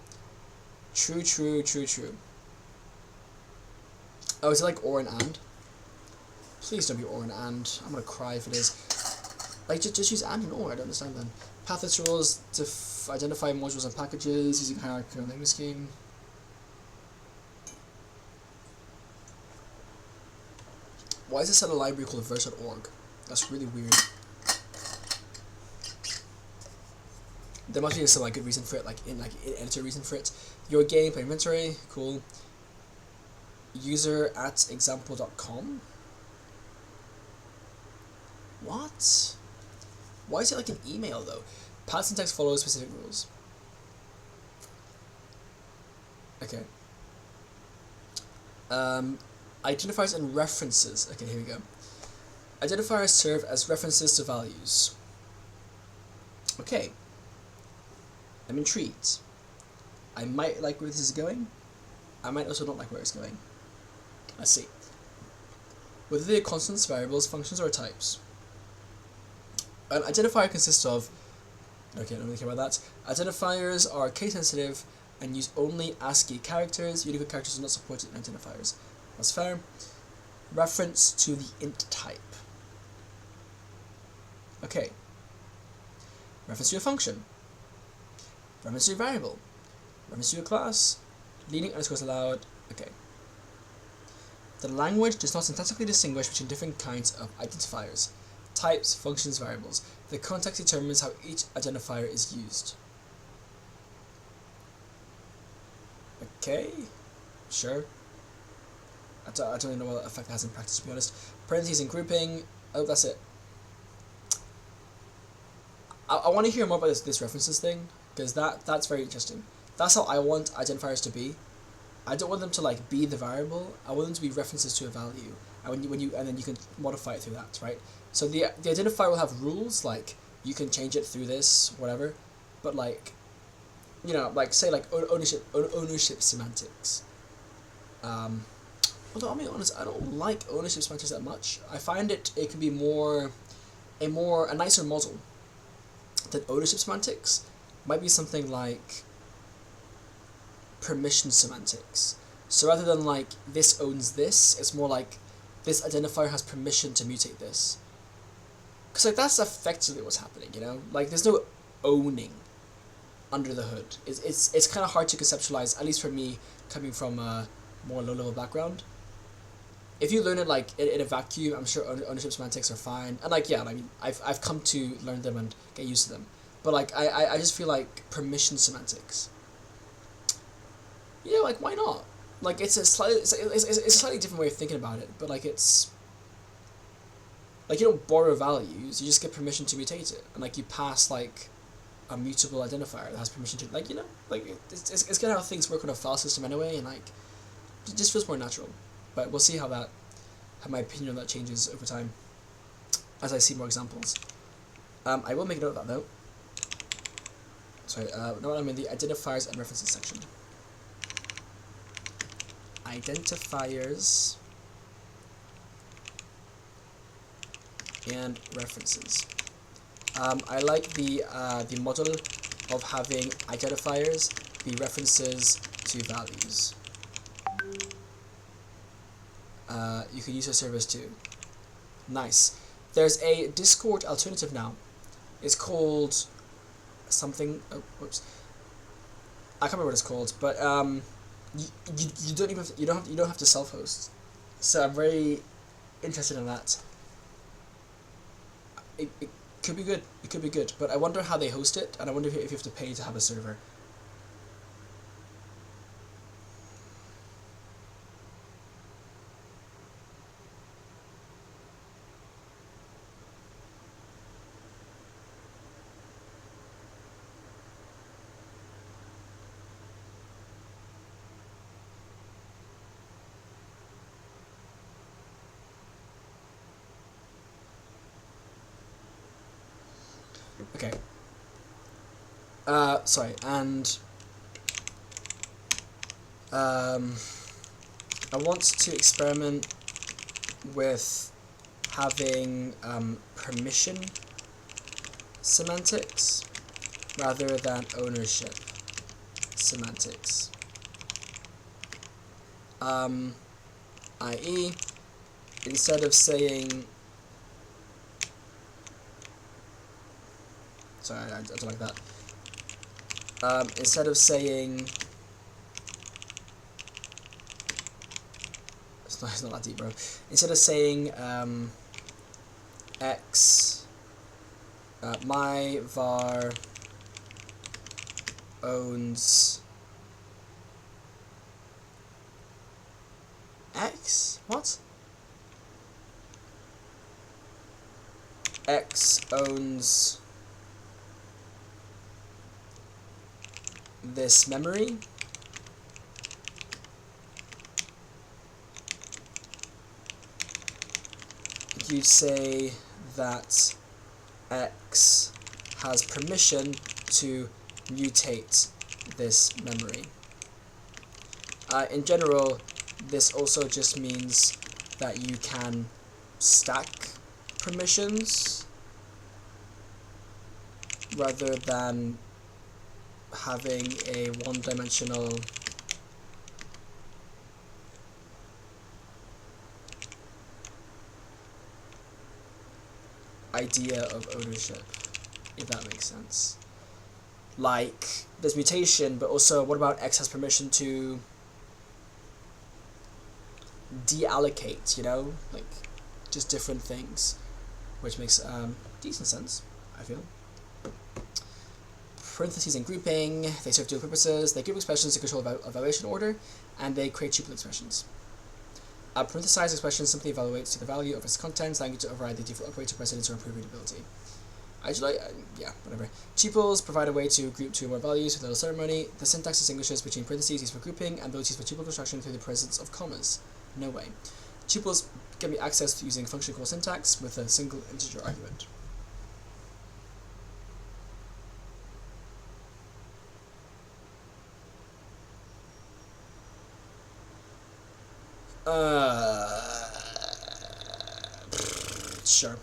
True, true, true, true. Oh, is it like or and? Please don't be or and. I'm gonna cry if it is. Like, just use and or, I don't understand then. Path literals to identify modules and packages using hierarchical naming scheme. Why is this at a library called verse.org? That's really weird. There must be some like good reason for it, like in editor reason for it. Your game play inventory, cool. User at example.com. What? Why is it like an email though? Path syntax follows specific rules. Okay. Identifiers and references. Okay, here we go. Identifiers serve as references to values. Okay. I'm intrigued. I might like where this is going. I might also not like where it's going. Let's see. Whether they are constants, variables, functions, or types. An identifier consists of... Okay, I don't really care about that. Identifiers are case-sensitive and use only ASCII characters. Unicode characters are not supported in identifiers. That's fair. Reference to the int type. Okay. Reference to a function. Reference to a variable. Reference to a class. Leading underscores allowed. Okay. The language does not syntactically distinguish between different kinds of identifiers. Types, functions, variables. The context determines how each identifier is used. Okay. Sure. I don't really know what effect it has in practice, to be honest. Parentheses and grouping. Oh, that's it. I want to hear more about this references thing, because that's very interesting. That's how I want identifiers to be. I don't want them to like be the variable. I want them to be references to a value, and and then you can modify it through that, right? So the identifier will have rules, like you can change it through this, whatever, but like, you know, like say like ownership semantics. Although I'll be honest, I don't like ownership semantics that much. I find it can be a nicer model than ownership semantics. Might be something like permission semantics. So rather than like this owns this, it's more like this identifier has permission to mutate this. Because like that's effectively what's happening, you know? Like there's no owning under the hood. It's kind of hard to conceptualize, at least for me, coming from a more low level background. If you learn it like in a vacuum, I'm sure ownership semantics are fine. And like yeah, I mean I've come to learn them and get used to them. But like I just feel like permission semantics. Yeah, like why not? Like it's a slightly different way of thinking about it, but like it's like you don't borrow values, you just get permission to mutate it, and like you pass like a mutable identifier that has permission to like, you know, like it's kind of how things work on a file system anyway, and like it just feels more natural. But we'll see how my opinion on that changes over time as I see more examples. I will make a note of that though. Sorry, now I'm in the identifiers and references section. Identifiers and references. I like the model of having identifiers be references to values. You can use your servers too. Nice. There's a Discord alternative now. It's called something. Oh, whoops. I can't remember what it's called, but you don't even you don't have to self-host. So I'm very interested in that. It could be good. It could be good, but I wonder how they host it, and I wonder if you have to pay to have a server. Okay. Sorry, and I want to experiment with having permission semantics rather than ownership semantics. I.e., instead of saying, sorry, I don't like that. Instead of saying, it's not that deep, bro. Instead of saying x, my var owns x? What? X owns this memory. You say that X has permission to mutate this memory. In general, this also just means that you can stack permissions rather than having a one-dimensional idea of ownership, if that makes sense. Like, there's mutation, but also what about X has permission to deallocate, you know? Like, just different things, which makes decent sense, I feel. Parentheses and grouping, they serve dual purposes. They group expressions to control evaluation order, and they create tuple expressions. A parenthesized expression simply evaluates to the value of its contents, allowing you to override the default operator precedence or improve readability. Yeah, whatever. Tuples provide a way to group two or more values with little ceremony. The syntax distinguishes between parentheses used for grouping and those used for tuple construction through the presence of commas. No way. Tuples can be accessed using function call syntax with a single integer argument. Sure.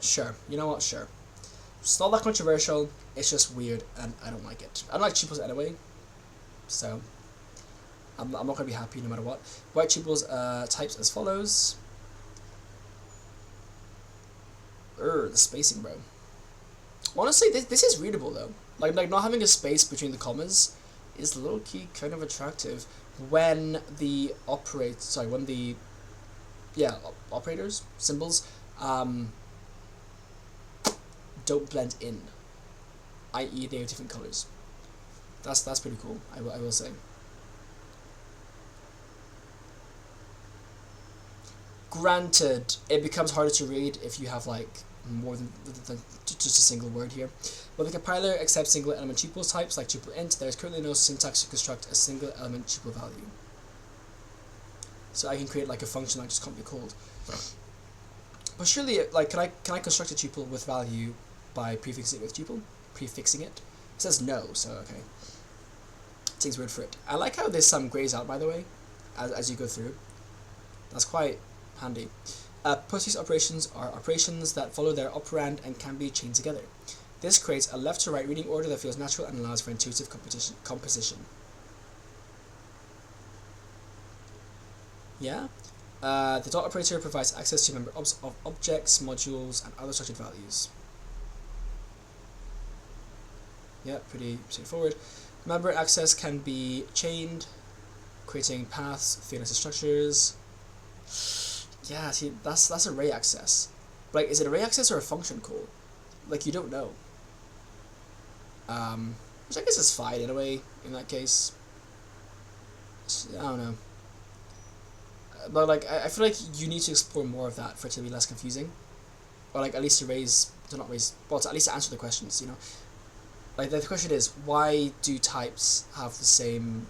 Sure. You know what? Sure. It's not that controversial. It's just weird, and I don't like it. I don't like cheapos anyway, so I'm not gonna be happy no matter what. White cheapos types as follows. The spacing, bro. Honestly, this is readable though. Like not having a space between the commas is low key kind of attractive when the operators symbols don't blend in, i.e. they have different colors. That's pretty cool. I will say. Granted, it becomes harder to read if you have like more than just a single word here. But the compiler accepts single element tuple types like tuple int. There is currently no syntax to construct a single element tuple value. So I can create like a function that just can't be called. But surely, like, can I construct a tuple with value by prefixing it with tuple? Prefixing it? It says no, so okay. Takes word for it. I like how this grays out, by the way, as you go through. That's quite handy. Postfix operations are operations that follow their operand and can be chained together. This creates a left to right reading order that feels natural and allows for intuitive composition. Yeah? The dot operator provides access to member of objects, modules, and other structured values. Yeah, pretty straightforward. Member access can be chained, creating paths through necessary structures. Yeah, see, that's array access. Like, is it array access or a function call? Like, you don't know. Which I guess is fine in a way, in that case. I don't know. But, like, I feel like you need to explore more of that for it to be less confusing. Or, like, at least to at least answer the questions, you know? Like, the question is, why do types have the same...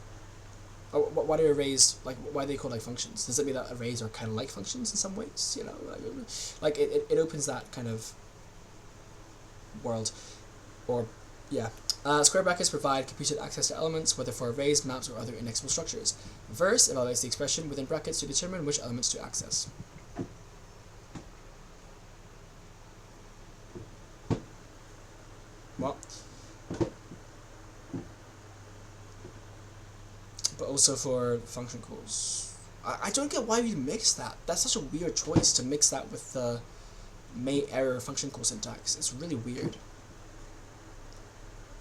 why do arrays, like, why are they called, like, functions? Does it mean that arrays are kind of like functions in some ways, you know? Like it opens that kind of world. Or, yeah. Square brackets provide computed access to elements, whether for arrays, maps, or other indexable structures. Verse evaluates the expression within brackets to determine which elements to access. Well, but also for function calls. I don't get why we mix that. That's such a weird choice to mix that with the may error function call syntax. It's really weird.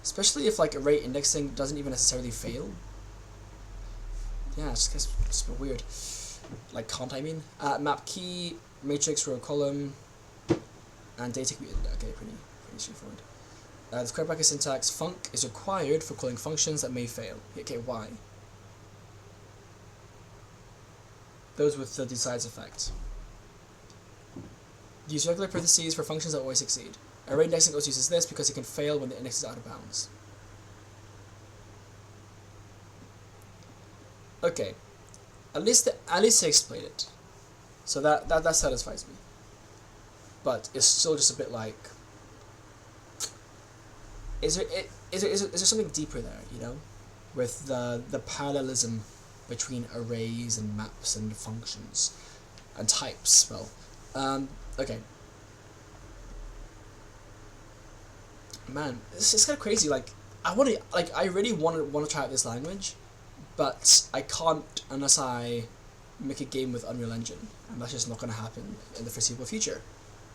Especially if like array indexing doesn't even necessarily fail. Yeah, it's a bit weird. Like can't I mean? Map key, matrix, row, column, and data computed. Okay, pretty straightforward. The square bracket syntax func is required for calling functions that may fail. Okay, why? Those with the decides effect. Use regular parentheses for functions that always succeed. Array indexing also uses this because it can fail when the index is out of bounds. Okay, at least they explain it, so that satisfies me. But it's still just a bit like, is there something deeper there, you know, with the parallelism between arrays and maps and functions and types? Well, okay. Man, it's kind of crazy. Like, I really want to try out this language, but I can't unless I make a game with Unreal Engine, and that's just not going to happen in the foreseeable future,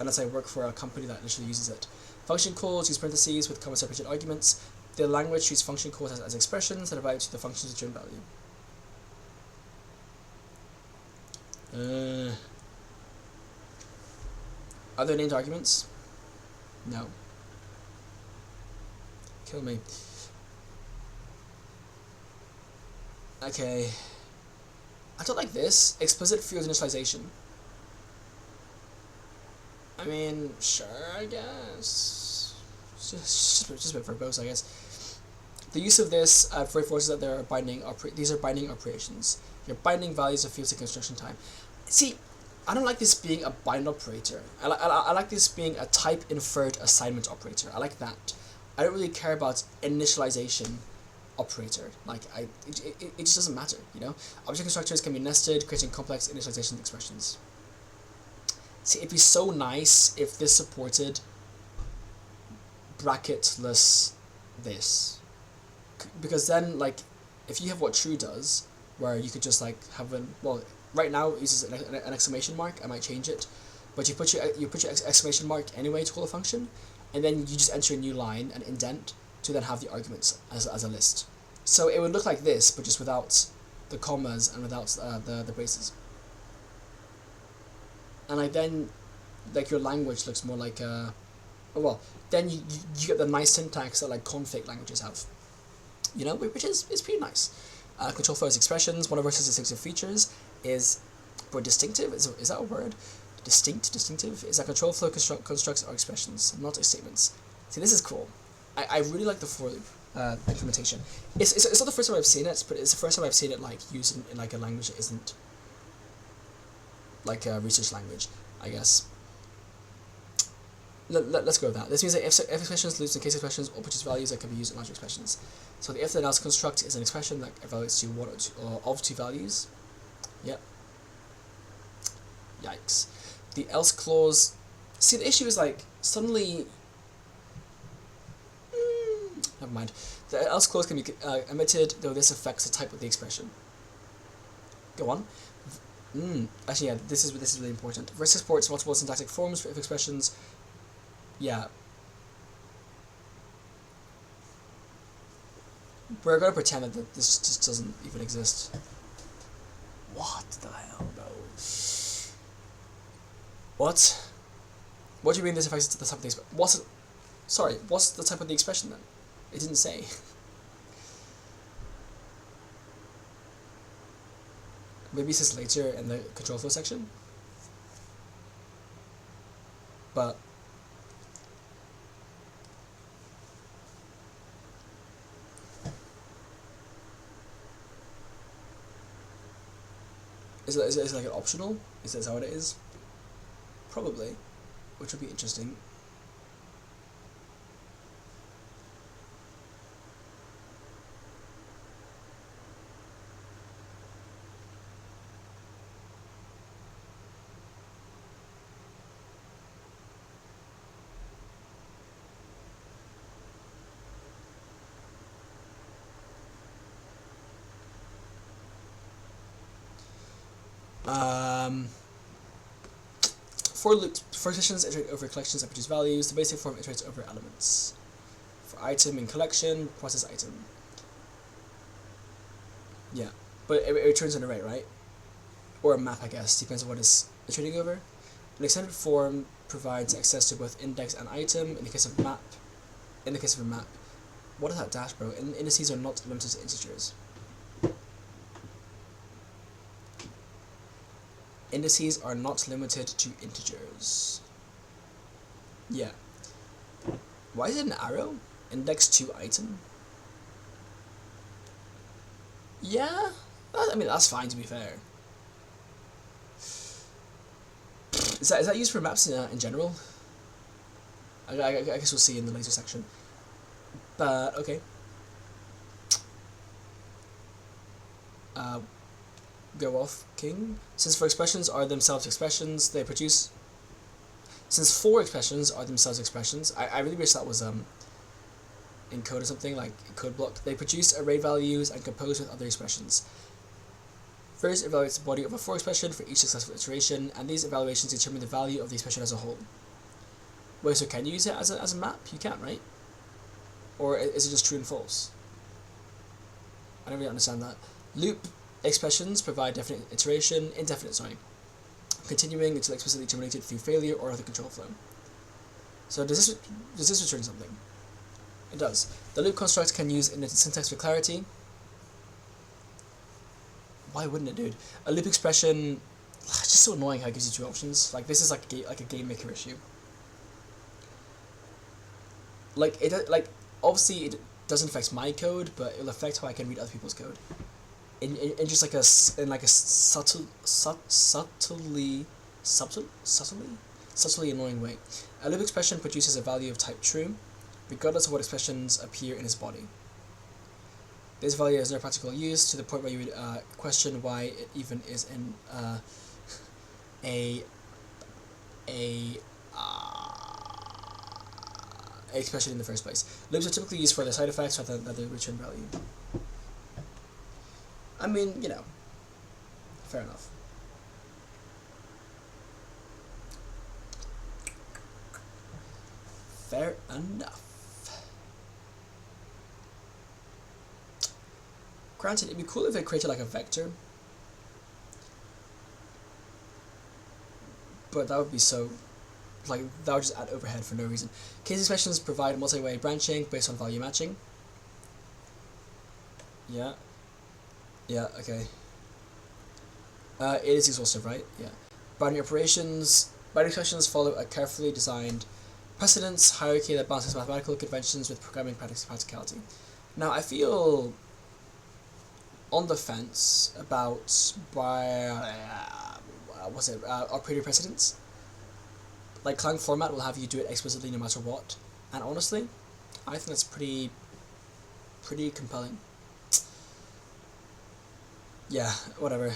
unless I work for a company that literally uses it. Function calls use parentheses with comma separated arguments. The language treats function calls as expressions that evaluate the function's return value. Are there named arguments? No. Kill me. Okay. I don't like this. Explicit field initialization. I mean, sure, I guess. Just a bit verbose, I guess. The use of this reinforces that there are these are binding operations. Your binding values of fields to construction time. See, I don't like this being a bind operator. I like this being a type inferred assignment operator. I like that. I don't really care about initialization operator. Like it just doesn't matter, you know. Object constructors can be nested, creating complex initialization expressions. See, it'd be so nice if this supported bracketless this, because then like if you have what true does, where you could just like have right now it uses an exclamation mark. I might change it, but you put your exclamation mark anyway to call a function, and then you just enter a new line and indent to then have the arguments as a list. So it would look like this, but just without the commas and without the braces. And like then, like your language looks more like then you get the nice syntax that like config languages have, you know, which is pretty nice. Control flows expressions. One of our distinctive features is, or distinctive is that a word? Distinctive is that control flow constructs our expressions, not as statements. See, this is cool. I really like the for loop implementation. It's not the first time I've seen it, but it's the first time I've seen it like used in like a language that isn't like a research language, I guess. Let's go with that. This means that if expressions lose in case expressions or produce values that can be used in larger expressions. So the if then else construct is an expression that evaluates to one or two, of two values. Yep. Yikes. The else clause. See, the issue is like suddenly. Never mind. The else clause can be omitted, though this affects the type of the expression. Go on. Actually, yeah. This is really important. Verse supports multiple syntactic forms for if expressions. Yeah. We're gonna pretend that this just doesn't even exist. What the hell, bro? What? What do you mean this affects the type of the expression? What's the type of the expression then? It didn't say. Maybe it says later in the control flow section. But is it like an optional? Is that how it is? Probably, which would be interesting. For loops, for expressions iterate over collections that produce values. The basic form iterates over elements. For item in collection, process item. Yeah, but it returns an array, right? Or a map, I guess, depends on what it's iterating over. An extended form provides access to both index and item. In the case of map, a map, what is that dash, bro? Indices are not limited to integers. Indices are not limited to integers. Yeah. Why is it an arrow? Index to item? Yeah? I mean, that's fine, to be fair. Is that used for maps in general? I guess we'll see in the later section. But, okay. Go off, king. Since for expressions are themselves expressions, they produce. Since for expressions are themselves expressions, I really wish that was in code or something, like a code block. They produce array values and compose with other expressions. First evaluates the body of a for expression for each successful iteration, and these evaluations determine the value of the expression as a whole. Wait, so can you use it as a map? You can, right? Or is it just true and false? I don't really understand that. Loop expressions provide indefinite, continuing until explicitly terminated through failure or other control flow. So does this return something? It does. The loop construct can use indented syntax for clarity. Why wouldn't it, dude? A loop expression, it's just so annoying how it gives you two options. Like this is like a game maker issue. Like obviously it doesn't affect my code, but it'll affect how I can read other people's code. In just like a subtly annoying way. A loop expression produces a value of type true, regardless of what expressions appear in its body. This value has no practical use to the point where you would question why it even is in a expression in the first place. Loops are typically used for their side effects rather than the return value. I mean, you know, fair enough. Fair enough. Granted, it'd be cool if they created like a vector, but that would be so, like, that would just add overhead for no reason. Case expressions provide multi-way branching based on value matching. Yeah. Yeah, okay. It is exhaustive, right? Yeah. Binary operations. Binary expressions follow a carefully designed precedence hierarchy that balances mathematical conventions with programming practicality. Now, I feel on the fence about operator precedence. Like, Clang format will have you do it explicitly no matter what, and honestly, I think that's pretty compelling. Yeah, whatever.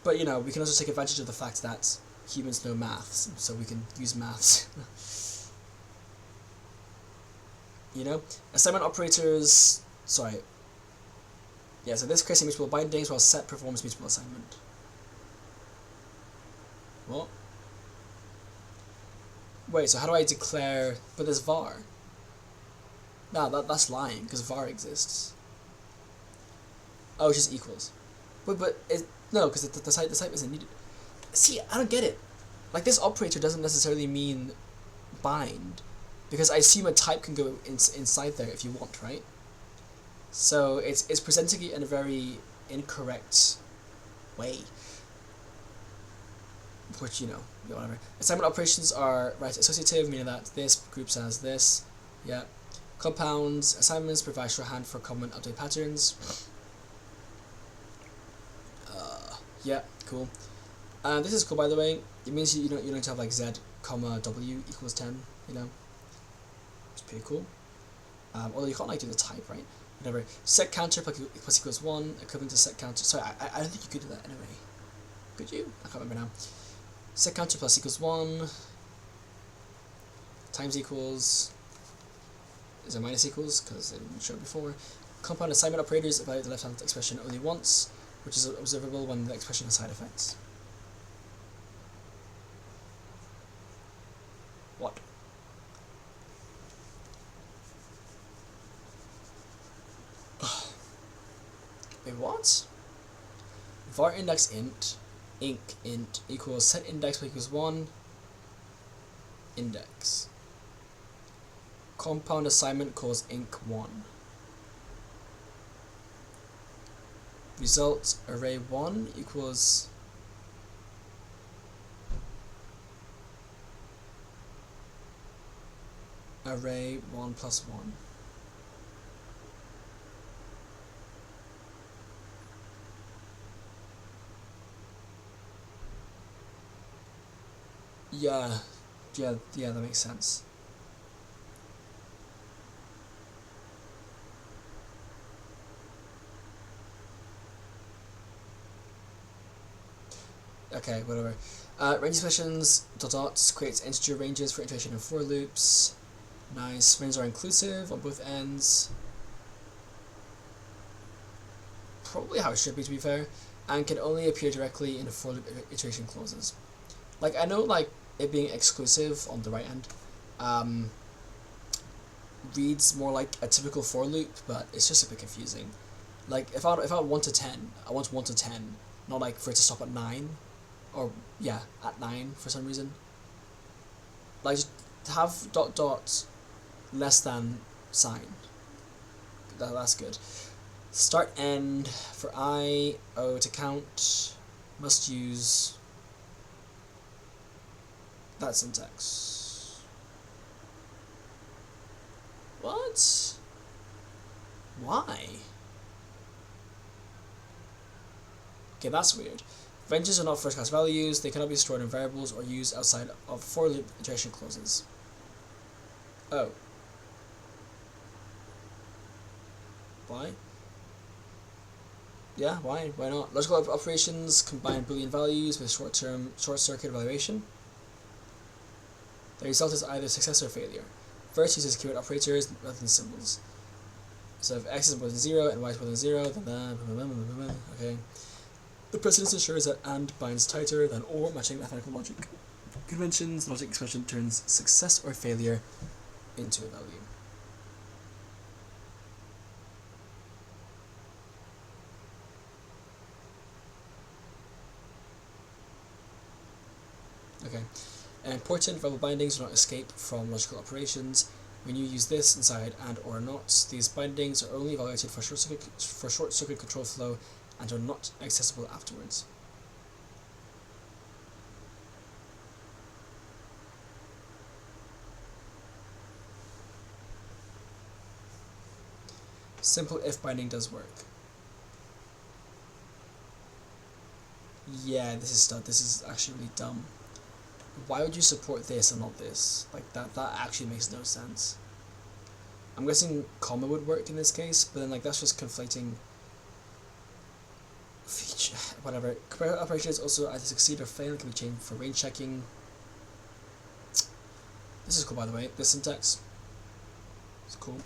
But, you know, we can also take advantage of the fact that humans know maths, so we can use maths. You know? Assignment operators... Sorry. Yeah, so this creates immutable bindings while set performs mutable assignment. What? Wait, so how do I declare... But there's var. No, that's lying, because var exists. Oh, it's just equals. But it... No, because the type isn't needed. See, I don't get it. Like, this operator doesn't necessarily mean bind, because I assume a type can go inside there if you want, right? So it's presenting it in a very incorrect way. Which, you know, whatever. Assignment operations are associative, meaning that this groups as this. Yeah. Compounds assignments provide shorthand for common update patterns. Yeah, cool. This is cool, by the way. It means you don't have like z, comma w equals 10. You know, it's pretty cool. Although you can't like do the type, right? Whatever. Set counter plus equals 1, equivalent to set counter. Sorry, I don't think you could do that anyway. Could you? I can't remember now. Set counter plus equals 1 times equals. Is there minus equals? Because it didn't show before. Compound assignment operators evaluate the left-hand expression only once, which is observable when the expression has side effects. What? Wait, what? var index int, inc int equals set index equals 1 index. Compound assignment calls inc1. Result array 1 equals array 1 plus 1. Yeah, that makes sense. Okay, whatever. Range expressions dots creates integer ranges for iteration and for loops. Nice. Ranges are inclusive on both ends. Probably how it should be, to be fair, and can only appear directly in for loop iteration clauses. Like, I know, like, it being exclusive on the right end reads more like a typical for loop, but it's just a bit confusing. Like, if I want 1 to 10, I want 1 to 10, not like for it to stop at 9, or yeah, at 9 for some reason. Like, just have dot less than sign. That's good. Start end for I, O to count, must use that syntax. What? Why? Okay, that's weird. Ranges are not first-class values. They cannot be stored in variables or used outside of for loop iteration clauses. Oh. Why? Yeah, why? Why not? Logical operations combine Boolean values with short-circuit evaluation. The result is either success or failure. First uses keyword operators rather than symbols. So if x is more than 0 and y is more than 0, then that, okay. The precedence ensures that AND binds tighter than OR, matching mathematical logic conventions. The logic expression turns success or failure into a value. Okay. Important verbal bindings do not escape from logical operations. When you use this inside and or not, these bindings are only evaluated for short-circuit control flow and are not accessible afterwards. Simple if binding does work. Yeah, this is actually really dumb. Why would you support this and not this? Like, that actually makes no sense. I'm guessing comma would work in this case, but then, like, that's just conflating feature, whatever. Comparative operations also either succeed or fail, can be changed for range checking. This is cool, by the way, this syntax. It's cool.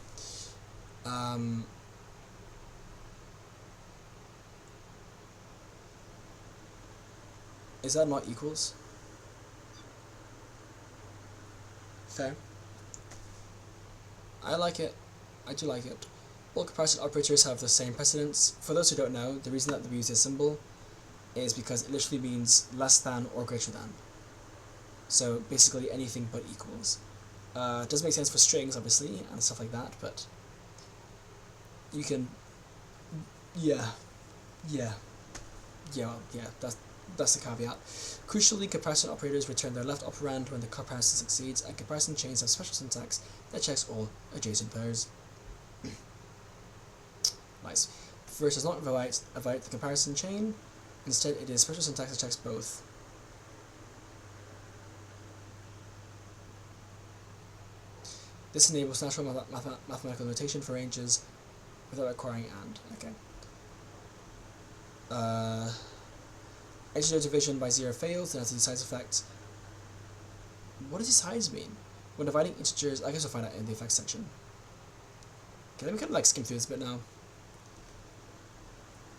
Is that not equals? Fair. I like it. I do like it. All comparison operators have the same precedence. For those who don't know, the reason that we use this symbol is because it literally means less than or greater than. So basically anything but equals. It does make sense for strings, obviously, and stuff like that, but you can... Yeah, that's the caveat. Crucially, comparison operators return their left operand when the comparison succeeds, and comparison chains have special syntax that checks all adjacent pairs. Nice. First does not evaluate the comparison chain. Instead, it is special syntax that checks both. This enables natural mathematical notation for ranges without requiring AND. Okay. Integer division by 0 fails and has these size effects. What does size mean? When dividing integers, I guess we'll find out in the effects section. Okay, let me kind of like skim through this a bit now.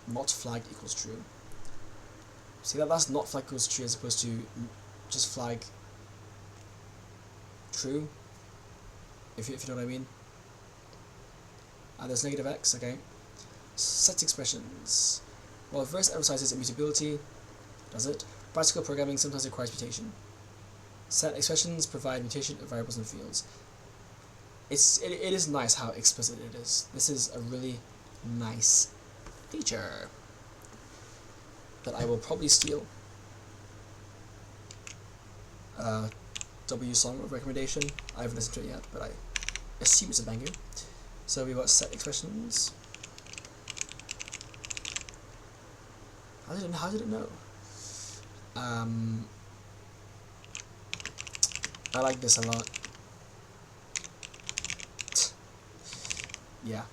Not flagged equals true. See that's not flagged equals true as opposed to just flag true, if you know what I mean. There's negative x, okay. Set expressions. While verse emphasizes immutability, does it? Practical programming sometimes requires mutation. Set expressions provide mutation of variables and fields. It is nice how explicit it is. This is a really nice feature that I will probably steal. W song of recommendation. I haven't listened to it yet, but I assume it's a banger. So we've got set expressions. How did it know? I like this a lot. Yeah.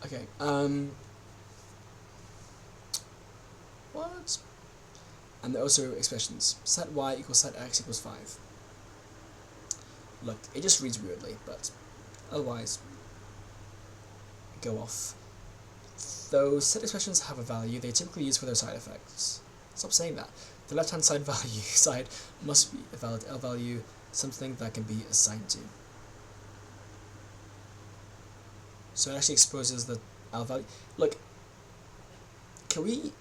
Okay, what? And there are also expressions. Set y equals set x equals 5. Look, it just reads weirdly, but otherwise, go off. Though set expressions have a value, they typically use for their side effects. Stop saying that. The left-hand side value side must be a valid L value, something that can be assigned to. So it actually exposes the L value. Look, can we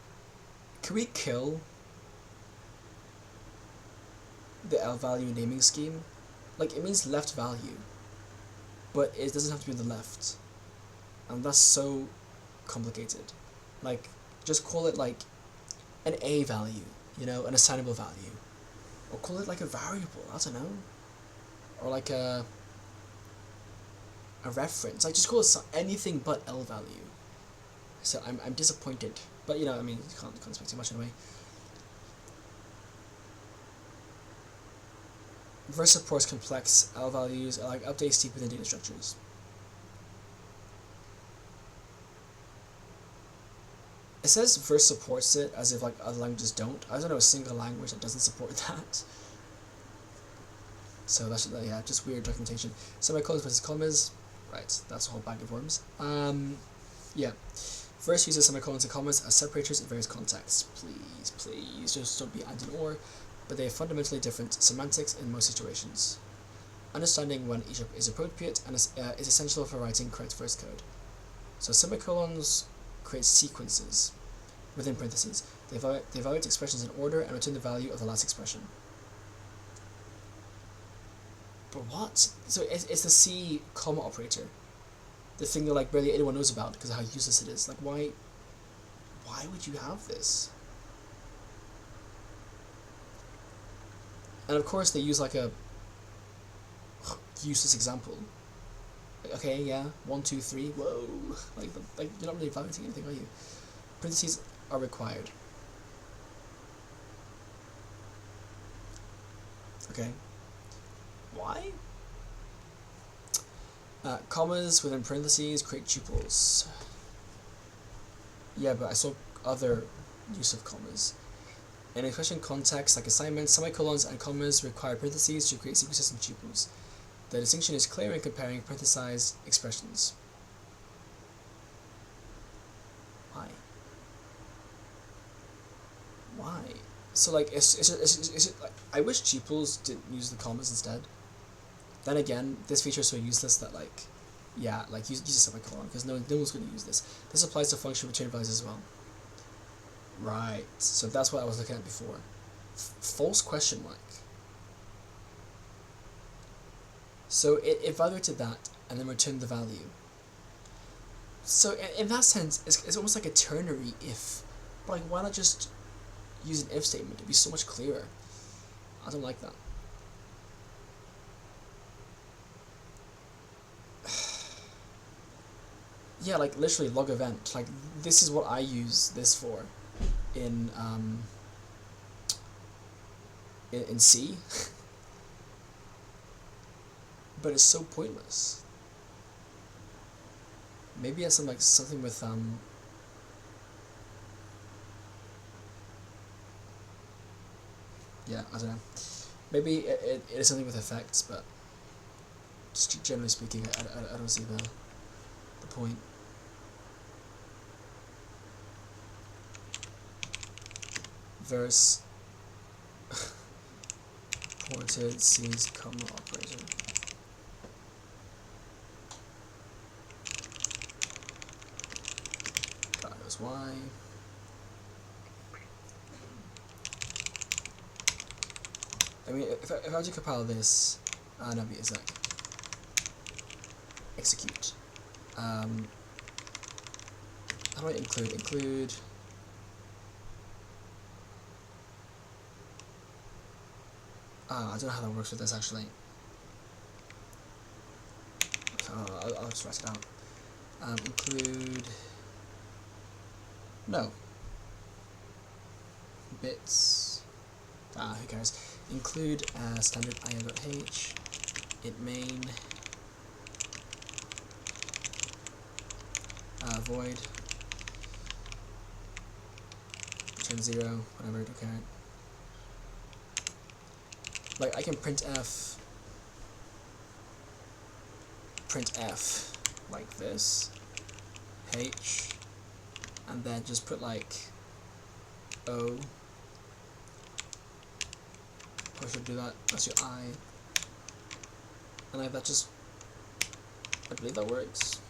kill the L value naming scheme? Like, it means left value, but it doesn't have to be on the left, and that's so complicated. Like, just call it like an A value, you know, an assignable value, or call it like a variable, I don't know, or like a reference. Like, just call it anything but L value. So I'm disappointed, but you know, I mean, you can't expect too much anyway. Verse supports complex L values, like updates deep within data structures. It says verse supports it as if like other languages don't. I don't know a single language that doesn't support that. So that's yeah, just weird documentation. Semicolons versus commas, right? That's a whole bag of worms. Yeah, verse uses semicolons and commas as separators in various contexts. Please, just don't be and and or, but they have fundamentally different semantics in most situations. Understanding when each is appropriate and is essential for writing correct verse code. So semicolons create sequences within parentheses. They evaluate expressions in order and return the value of the last expression. But what? So it's the C comma operator. The thing that like barely anyone knows about because of how useless it is. Like why would you have this? And of course they use like a useless example. Like, okay, yeah, 1, 2, 3, whoa. Like you're not really evaluating anything, are you? Parentheses are required. Okay. Why? Commas within parentheses create tuples. Yeah, but I saw other use of commas. In a question context like assignments, semicolons and commas require parentheses to create sequences and tuples. The distinction is clear in comparing parenthesized expressions. Why? Why? So like, is it like, I wish tuples didn't use the commas instead. Then again, this feature is so useless that like, yeah, like use a semicolon because no one's going to use this. This applies to function return values as well. Right. So that's what I was looking at before. False question mark. So it evaluated that and then returned the value. So in that sense, it's almost like a ternary if. But like, why not just use an if statement? It'd be so much clearer. I don't like that. Yeah, like literally log event. Like this is what I use this for in C. But it's so pointless. Maybe it's something with yeah, I don't know. Maybe it is something with effects, but just generally speaking, I don't see the point. Verse ported C's comma operator. God knows why. I mean, if I were to compile this, no, wait a sec. Execute. How do I include? I don't know how that works with this actually. I'll just write it out. Include. No. Bits. Who cares? Include standard io.h, int main, void, return 0, whatever, don't care. Like I can print f like this, h, and then just put like o. I should do that. That's your I, and that just, I believe that works.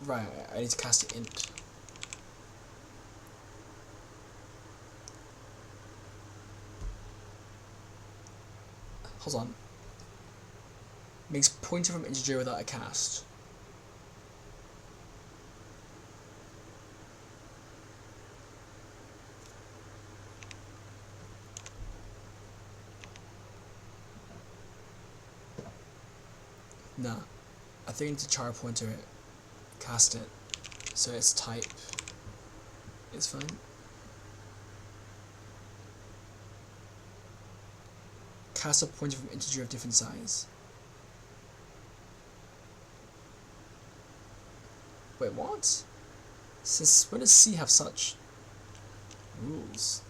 Right, I need to cast it int. Hold on. Makes pointer from integer without a cast. No. I think I need to char pointer it. Cast it. So it's type is fine. Cast a point from integer of different size. Wait, what? Since when does C have such rules?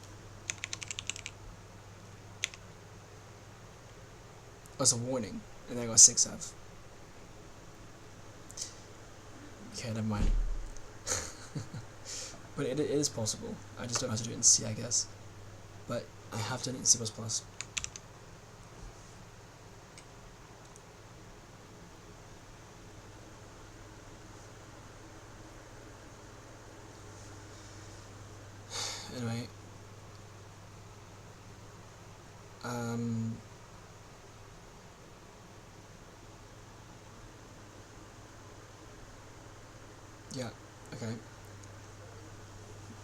Oh, it's a warning, and then I got 6F. Okay, never mind. But it is possible. I just don't know how to do it in C, I guess. But I have done it in C++. Anyway. Yeah, okay.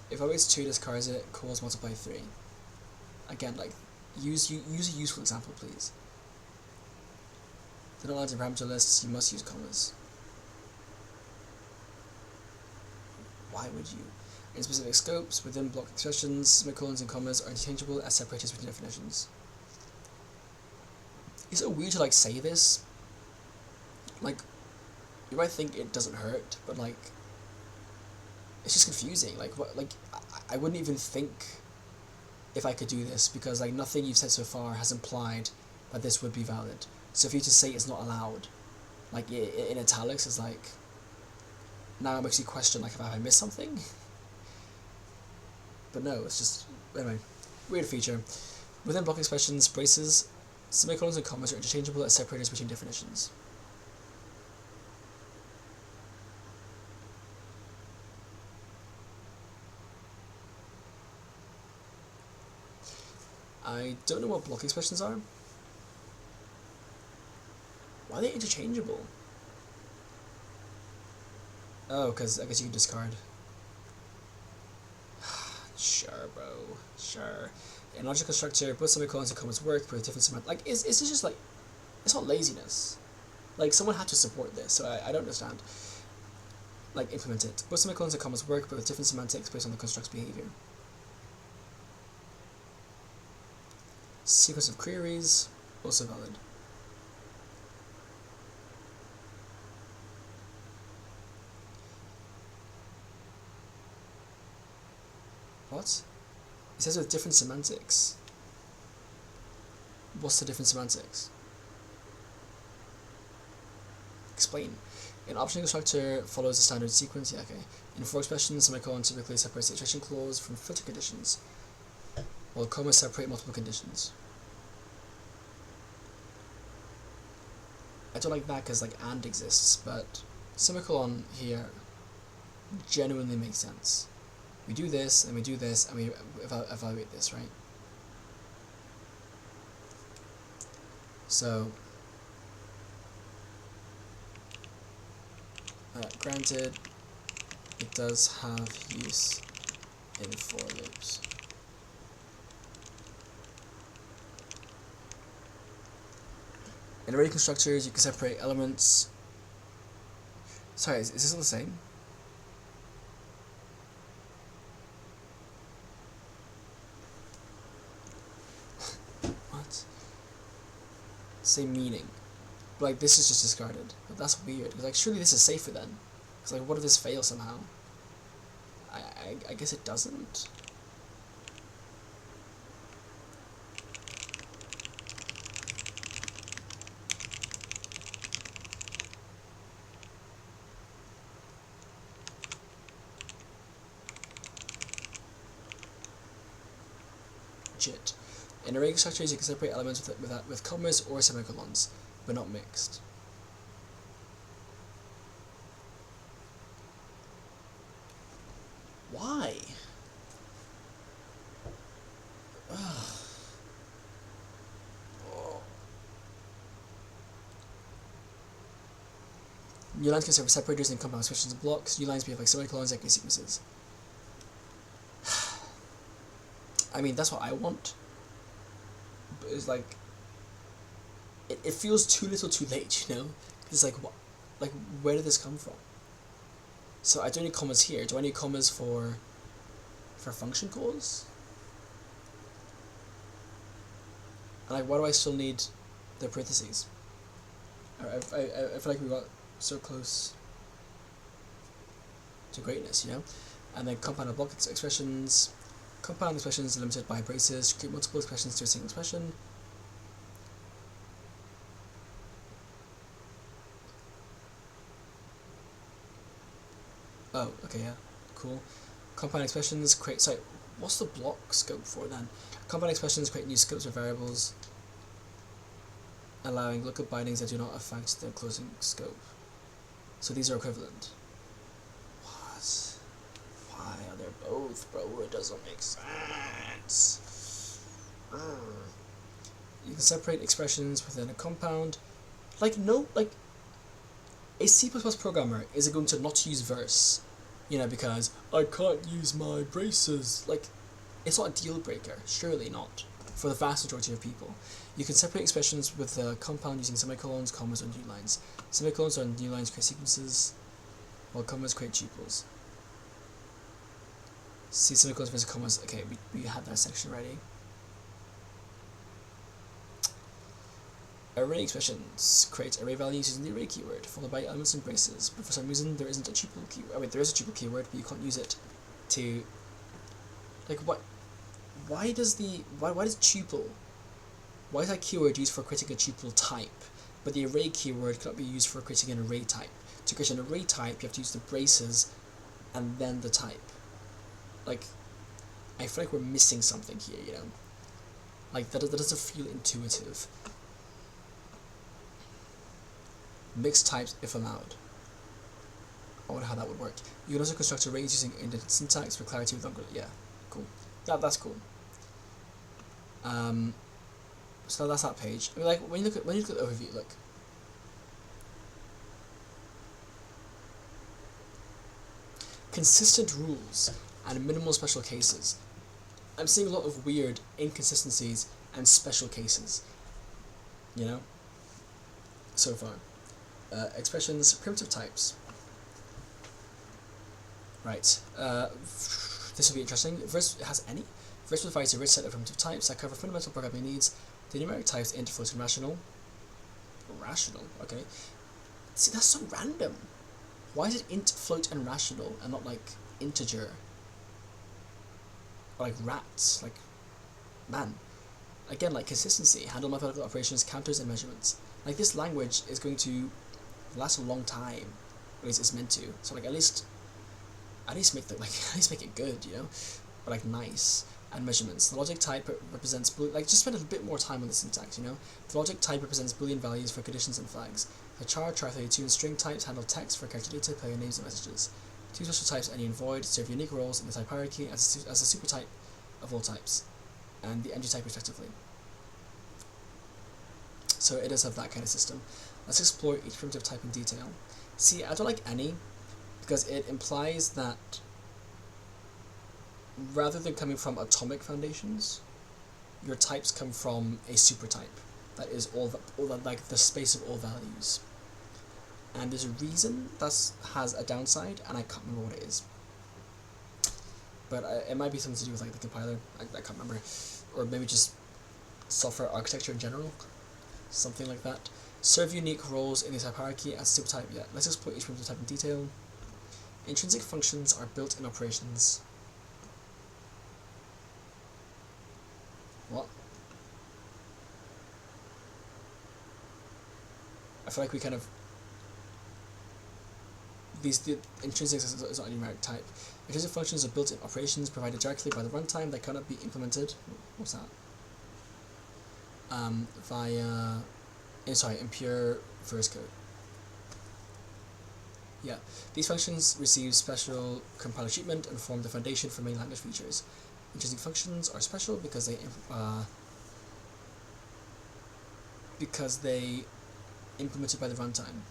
If I waste 2, discards it, calls multiply 3. Again, like, use a useful example, please. They're not allowed in parameter lists, you must use commas. Why would you? In specific scopes, within block expressions, semicolons and commas are interchangeable as separators between definitions. Is it weird to, like, say this? Like, you might think it doesn't hurt, but, like, it's just confusing. Like, what? Like, I wouldn't even think if I could do this, because, like, nothing you've said so far has implied that this would be valid. So for you to say it's not allowed, like, in italics, is like, now it makes you question, like, have I missed something? But no, it's just, anyway, weird feature. Within block expressions, braces, semicolons and commas are interchangeable as separators between definitions. I don't know what block expressions are. Why are they interchangeable? Oh, because I guess you can discard. Sure, bro. Sure. In logical constructor, both semicolons and commas work, but with different semantics. Like, is this just like, it's not laziness. Like, someone had to support this, so I don't understand. Like, implement it. Both semicolons and commas work, but with different semantics based on the construct's behavior. Sequence of queries, also valid. What? It says with different semantics. What's the different semantics? Explain. An optional constructor follows a standard sequence. Yeah, okay. In for expressions, semicolon typically separates the extraction clause from filter conditions, while commas separate multiple conditions. I don't like that because, like, and exists, but semicolon here genuinely makes sense. We do this, and we do this, and we evaluate this, right? So, granted, it does have use in for loops. In array constructors, you can separate elements. Sorry, is this all the same? What? Same meaning. But, like, this is just discarded. But that's weird. Because, like, surely this is safer then. Because, like, what if this fails somehow? I guess it doesn't. Legit. In array constructors, you can separate elements with commas or semicolons, but not mixed. Why? Ugh. Oh. New lines can serve separators and compound expressions and blocks. New lines behave like semicolons and sequences. I mean, that's what I want. But it's like, it feels too little too late, you know? It's like, what? Like, where did this come from? So I don't need commas here. Do I need commas for for function calls? And like, why do I still need the parentheses? I feel like we got so close to greatness, you know? And then compound block expressions. Compound expressions are limited by braces. Create multiple expressions to a single expression. Oh, okay, yeah, cool. Compound expressions create. Sorry, what's the block scope for then? Compound expressions create new scopes or variables, allowing lookup bindings that do not affect the closing scope. So these are equivalent. What? Why are they both, bro? It doesn't make sense. You can separate expressions within a compound. Like, no, like, a C++ programmer is going to not use verse, you know, because I can't use my braces. Like, it's not a deal breaker, surely not, for the vast majority of people. You can separate expressions with a compound using semicolons, commas, or new lines. Semicolons or new lines create sequences, while commas create tuples. See, semicolons versus commas. Okay, we had that section already. Array expressions create array values using the array keyword, followed by elements and braces, but for some reason there isn't a tuple keyword. Oh wait, there is a tuple keyword, but you can't use it to, like, what? Why does tuple? Why is that keyword used for creating a tuple type, but the array keyword cannot be used for creating an array type? To create an array type, you have to use the braces, and then the type. Like, I feel like we're missing something here, you know? Like, that doesn't feel intuitive. Mixed types if allowed. I wonder how that would work. You can also construct arrays using indented syntax for clarity with longer. Yeah, cool. That's cool. So that's that page. I mean, like, when you look at the overview, look. Consistent rules and minimal special cases. I'm seeing a lot of weird inconsistencies and special cases, you know, so far. Expressions, primitive types. Right, this will be interesting. Verse has any. Verse provides a rich set of primitive types that cover fundamental programming needs. The numeric types int, float, and rational. Rational, okay. See, that's so random. Why is it int, float, and rational, and not like integer? Or like rats, like, man. Again, like consistency, handle mathematical operations, counters, and measurements. Like, this language is going to last a long time, at least it's meant to. So like, at least make it good, you know, but like nice. And measurements. The logic type represents like, just spend a bit more time on the syntax, you know. The logic type represents Boolean values for conditions and flags. The char, char32, and string types handle text for character data, player names, and messages. Two special types, any and void, serve unique roles in the type hierarchy as a super type of all types, and the ng type respectively. So it does have that kind of system. Let's explore each primitive type in detail. See, I don't like any, because it implies that rather than coming from atomic foundations, your types come from a supertype that is all that, like the space of all values. And there's a reason that has a downside, and I can't remember what it is. But it might be something to do with like the compiler. I can't remember, or maybe just software architecture in general, something like that. Serve unique roles in the type hierarchy as a supertype. Yeah, let's explore each primitive type in detail. Intrinsic functions are built-in operations. What? I feel like we kind of... the intrinsic is not a numeric type. Intrinsic functions are built-in operations provided directly by the runtime that cannot be implemented. What's that? Via... impure verse code. Yeah, these functions receive special compiler treatment and form the foundation for many language features. Intrinsic functions are special because they implemented by the runtime.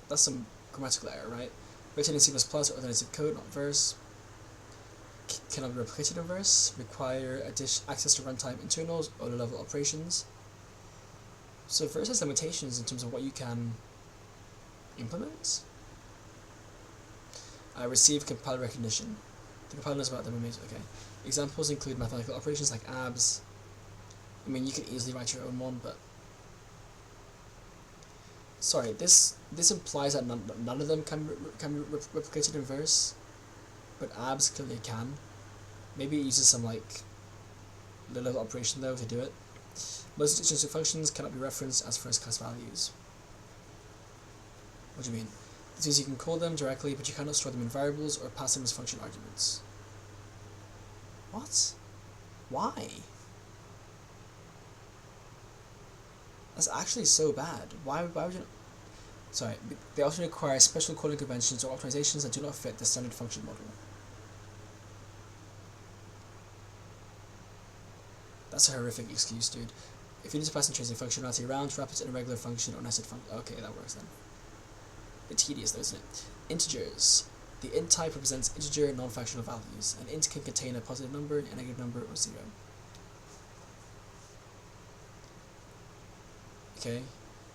That's some grammatical error, right? Written in C++ or other native code, not verse. Cannot be replicated in verse. Require access to runtime internals or low-level operations. So verse has limitations in terms of what you can Implement. Receive compiler recognition. The compiler knows about them. Okay. Examples include mathematical operations like abs. I mean, you could easily write your own one, but sorry, this implies that none of them can be replicated in verse, but abs clearly can. Maybe it uses some like little operation though to do it. Most extensive functions cannot be referenced as first-class values. What do you mean? This means you can call them directly, but you cannot store them in variables or pass them as function arguments. What? Why? That's actually so bad. Why would you... Sorry, they often require special calling conventions or optimizations that do not fit the standard function model. That's a horrific excuse, dude. If you need to pass intrinsic functionality around, wrap it in a regular function or nested function. Okay, that works then. A bit tedious though, isn't it? Integers. The int type represents integer non-fractional values. An int can contain a positive number, a negative number, or 0. Okay.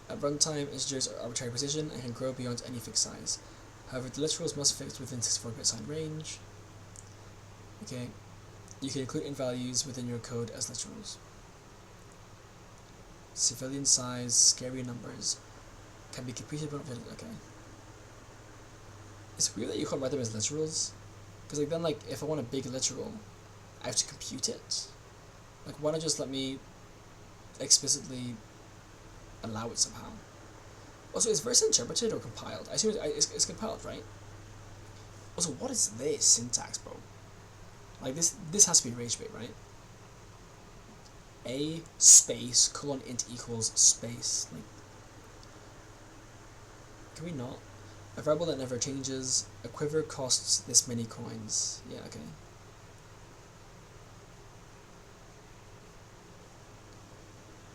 At runtime, integers are arbitrary precision and can grow beyond any fixed size. However, the literals must fit within 64-bit signed range. Okay. You can include int values within your code as literals. Civilian size, scary numbers can be computed but not fitted. Okay. It's weird that you can't write them as literals, because like then like if I want a big literal, I have to compute it. Like why not just let me explicitly allow it somehow? Also, is verse interpreted or compiled? I assume it's compiled, right? Also, what is this syntax, bro? Like this has to be rage bait, right? A space colon int equals space. Like, can we not? A variable that never changes. A quiver costs this many coins. Yeah, okay.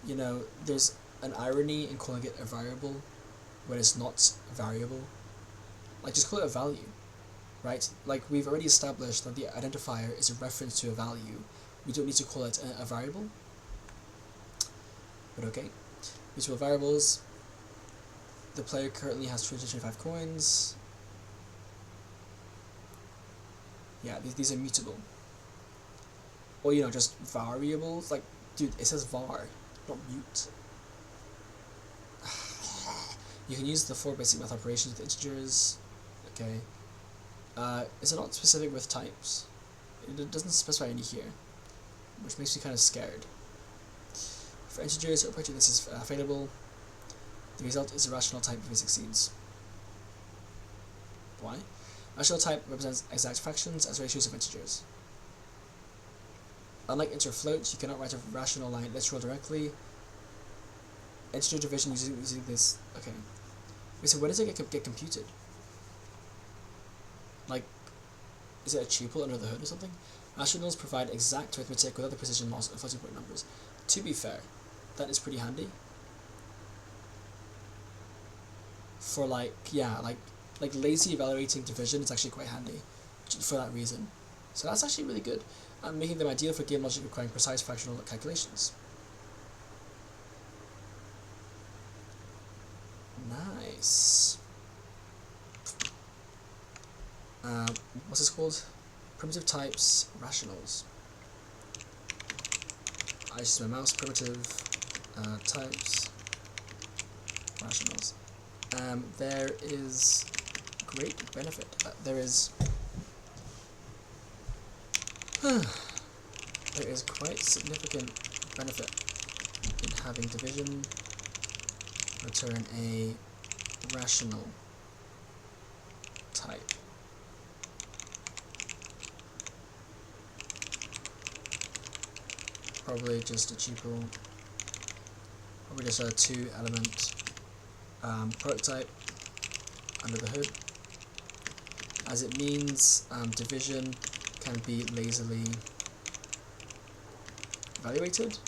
You know, there's an irony in calling it a variable when it's not a variable. Like, just call it a value, right? Like, we've already established that the identifier is a reference to a value. We don't need to call it a variable. But okay. Usable variables. The player currently has 225 coins. Yeah, these are mutable. Or, you know, just variables. Like, dude, it says var, not mute. You can use the 4 basic math operations with integers. Okay. Is it not specific with types? It doesn't specify any here, which makes me kind of scared. For integers, or operator this is available. The result is a rational type if it succeeds. Why? Rational type represents exact fractions as ratios of integers. Unlike int or float, you cannot write a rational line literal directly. Integer division using this. Okay. Wait, so when does it get computed? Like, is it a tuple under the hood or something? Rationals provide exact arithmetic without the precision loss of floating point numbers. To be fair, that is pretty handy. For like, yeah, like lazy evaluating division is actually quite handy for that reason. So that's actually really good, and making them ideal for game logic requiring precise fractional calculations. Nice. What's this called? Primitive types, rationals. I just use my mouse. Primitive types, rationals. There is great benefit. There is quite significant benefit in having division return a rational type. Probably just a tuple. Probably just a 2-element product type under the hood, as it means division can be lazily evaluated,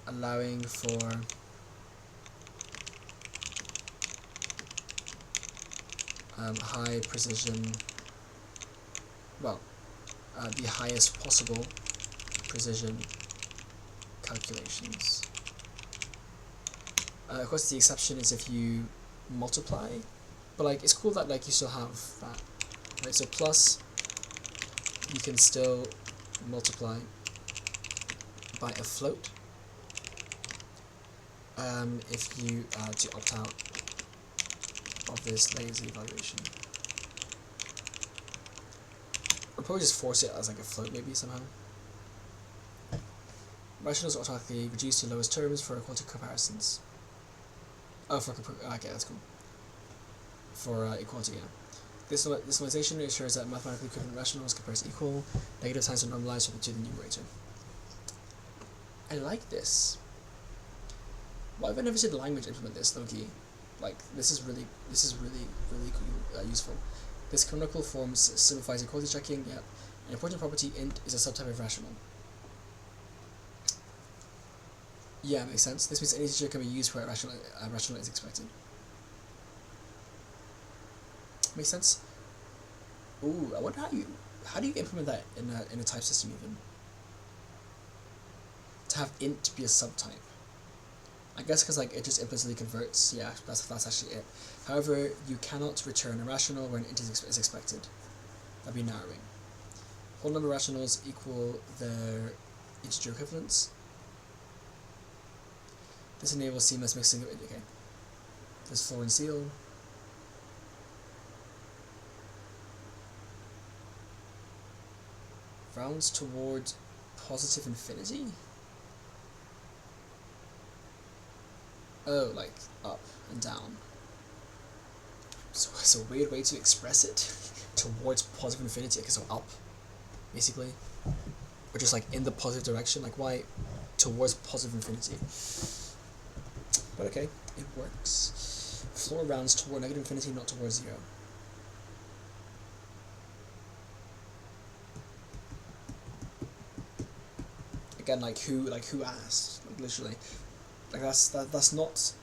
allowing for high precision, well, the highest possible precision calculations. Of course, the exception is if you multiply, but like it's cool that like you still have that, right? So plus, you can still multiply by a float if you to opt out of this lazy evaluation. Or probably just force it as like a float maybe somehow. Rationals automatically reduce to lowest terms for equality comparisons. Oh, okay, that's cool. For equality, yeah. This normalization ensures that mathematically equivalent rationals compares equal. Negative signs are normalized to the numerator. I like this. Why have I never seen the language implement this, low-key? Like, this is really cool, useful. This canonical form simplifies equality checking, yeah. An important property, int, is a subtype of rational. Yeah, makes sense. This means any integer can be used where a rational is expected. Makes sense? Ooh, I wonder how do you implement that in a type system even? To have int be a subtype. I guess because like it just implicitly converts. Yeah, that's actually it. However, you cannot return a rational where an int is expected. That'd be narrowing. Whole number rationals equal their integer equivalents. This enables seamless mixing of okay. There's floor and seal. Rounds toward positive infinity? Oh, like up and down. So it's a weird way to express it. Towards positive infinity, okay, so up, basically. Or just like in the positive direction, like why towards positive infinity? But okay, it works. Floor rounds toward negative infinity, not towards 0. Again, like who asked? Like literally, like that's not.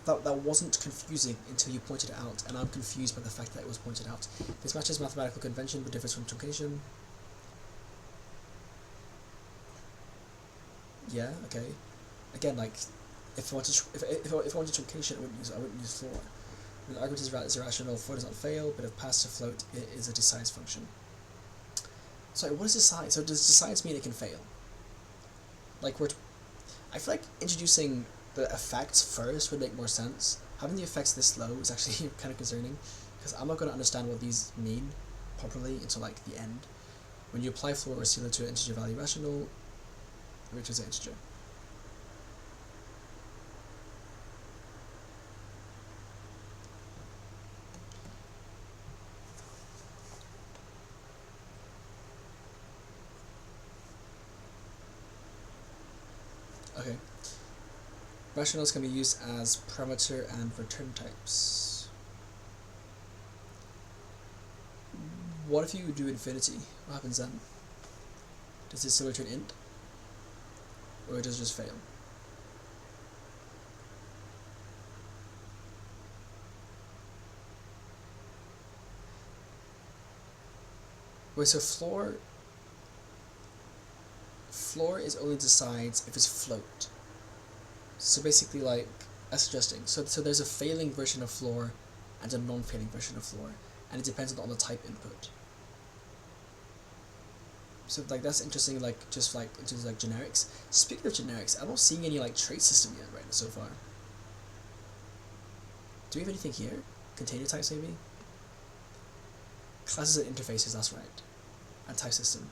That wasn't confusing until you pointed it out, and I'm confused by the fact that it was pointed out. This matches mathematical convention, but differs from truncation. Yeah, okay. Again, like, if I wanted truncation, I wouldn't use floor. When the argument is irrational, floor does not fail, but if passed to float, it is a decides function. Sorry, what is decide? So does decides mean it can fail? Like I feel like introducing the effects first would make more sense. Having the effects this low is actually kind of concerning, because I'm not going to understand what these mean properly until like the end. When you apply floor or sealer to an integer value rational, which is an integer. Okay. Rationals can be used as parameter and return types. What if you do infinity? What happens then? Does it still return int? Or does it just fail? Wait, so floor is only decides if it's float. So basically, like, that's suggesting. So there's a failing version of floor and a non-failing version of floor, and it depends on the type input. So like that's interesting. Like just like in terms of like generics. Speaking of generics, I'm not seeing any like trait system yet right so far. Do we have anything here? Container types maybe. Classes and interfaces. That's right. And type system.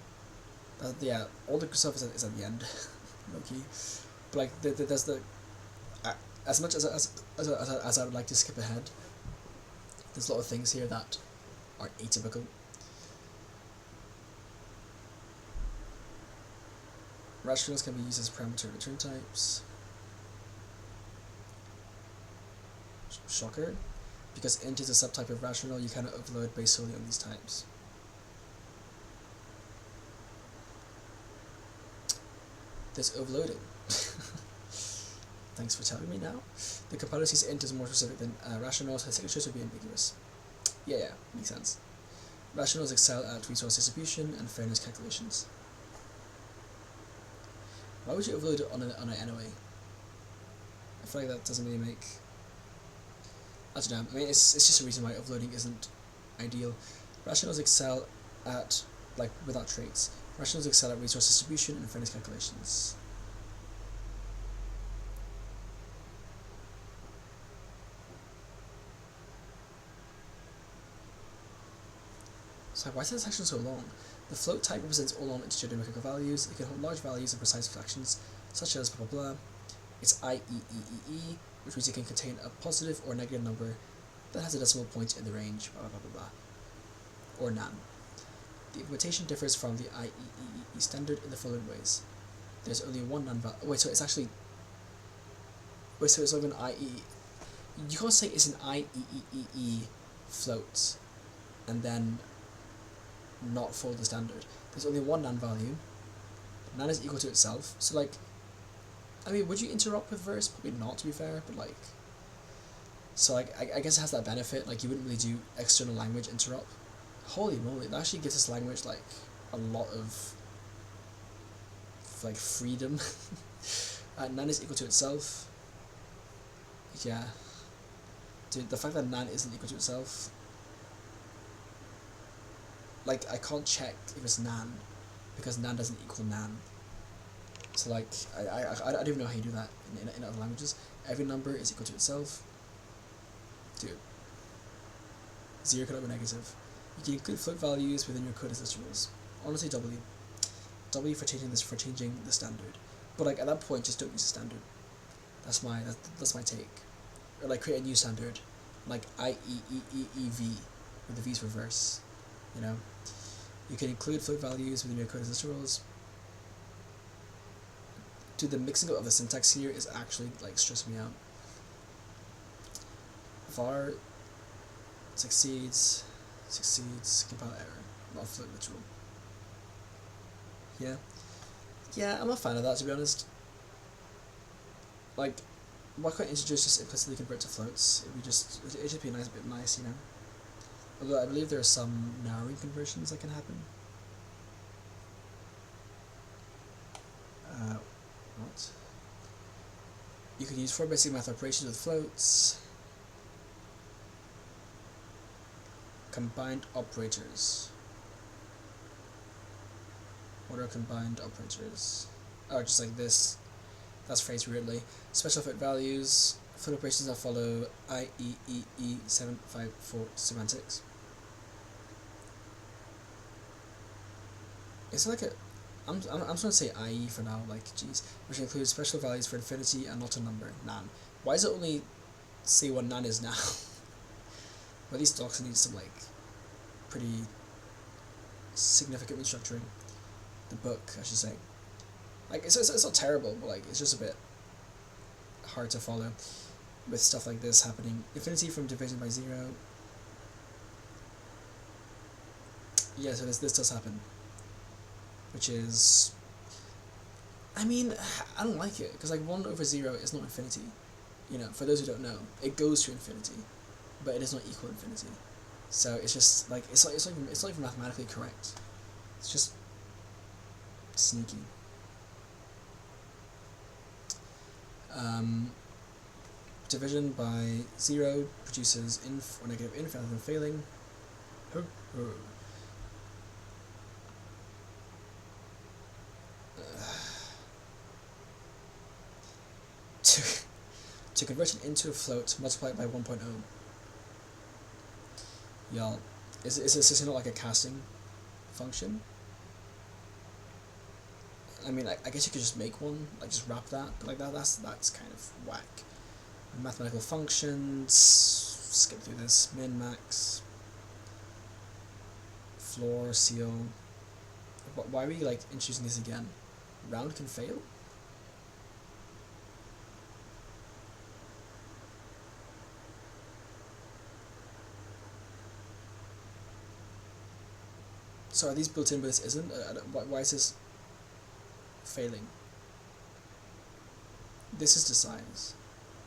Yeah, all the good stuff is at the end, low-key. But like, there's the as much as I would like to skip ahead, there's a lot of things here that are atypical. Rationals can be used as parameter return types. Shocker, because int is a subtype of rational, you cannot overload based solely on these types. There's overloading. Thanks for telling me now. The compiler sees int is more specific than rationals, and signatures would be ambiguous. Yeah, makes sense. Rationals excel at resource distribution and fairness calculations. Why would you overload it on an NOA? feel like that doesn't really make... I don't know, I mean, it's just a reason why overloading isn't ideal. Rationals excel at, like, without traits. Rationals excel at resource distribution and fairness calculations. So why is this section so long? The float type represents all non-integer numerical values. It can hold large values of precise fractions, such as blah blah blah. It's IEEEE, which means it can contain a positive or negative number that has a decimal point in the range, blah blah blah blah blah, or NaN. The implementation differs from the IEEE standard in the following ways. There's only one NaN value. Wait, so it's actually... Wait, so it's only an IEEE... You can't say it's an IEEE float, and then not follow the standard. There's only one NaN value. NaN is equal to itself. So, like, I mean, would you interrupt with verse? Probably not, to be fair, but, like... So, like, I guess it has that benefit. Like, you wouldn't really do external language interrupt. Holy moly, that actually gives this language, like, a lot of, like, freedom. NaN is equal to itself. Yeah. Dude, the fact that NaN isn't equal to itself... Like, I can't check if it's NaN, because NaN doesn't equal NaN. So, like, I don't even know how you do that in other languages. Every number is equal to itself. Dude. 0 cannot be negative. You can include float values within your code as list rules. Honestly, W. W for changing the standard. But, like, at that point, just don't use the standard. That's my take. Or, like, create a new standard. Like, IEEEV, with the V's reverse. You know? You can include float values within your code as list rules. Dude, the mixing up of the syntax here is actually, like, stressing me out. var succeeds, compile error, not float literal. Yeah, I'm not a fan of that, to be honest. Like, why can't integers just implicitly convert to floats? It'd just be a bit nice, you know. Although I believe there are some narrowing conversions that can happen. What? You can use 4 basic math operations with floats. Combined operators. What are combined operators? Oh, just like this. That's phrased weirdly. Special float values. Float operations that follow IEEE 754 semantics. It's like a... I'm just going to say IE for now, like, jeez. Which includes special values for infinity and not a number, NaN. Why does it only say what NaN is now? Well, these docs need some, like, pretty significant restructuring. The book, I should say. Like, it's not terrible, but, like, it's just a bit hard to follow with stuff like this happening. Infinity from division by 0. Yeah, so this does happen. Which is... I mean, I don't like it, because, like, 1 over 0 is not infinity. You know, for those who don't know, it goes to infinity, but it does not equal infinity. So it's just, like, it's not even mathematically correct. It's just sneaky. Division by 0 produces inf or negative inf rather than failing. To convert it into a float, multiply it by 1.0. Y'all, is this not like a casting function? I mean, I guess you could just make one, like just wrap that, but like that's kind of whack. Mathematical functions, skip through this, min, max, floor, seal. Why are we like introducing this again? Round can fail? So are these built in but this isn't? Why is this failing? This is the size,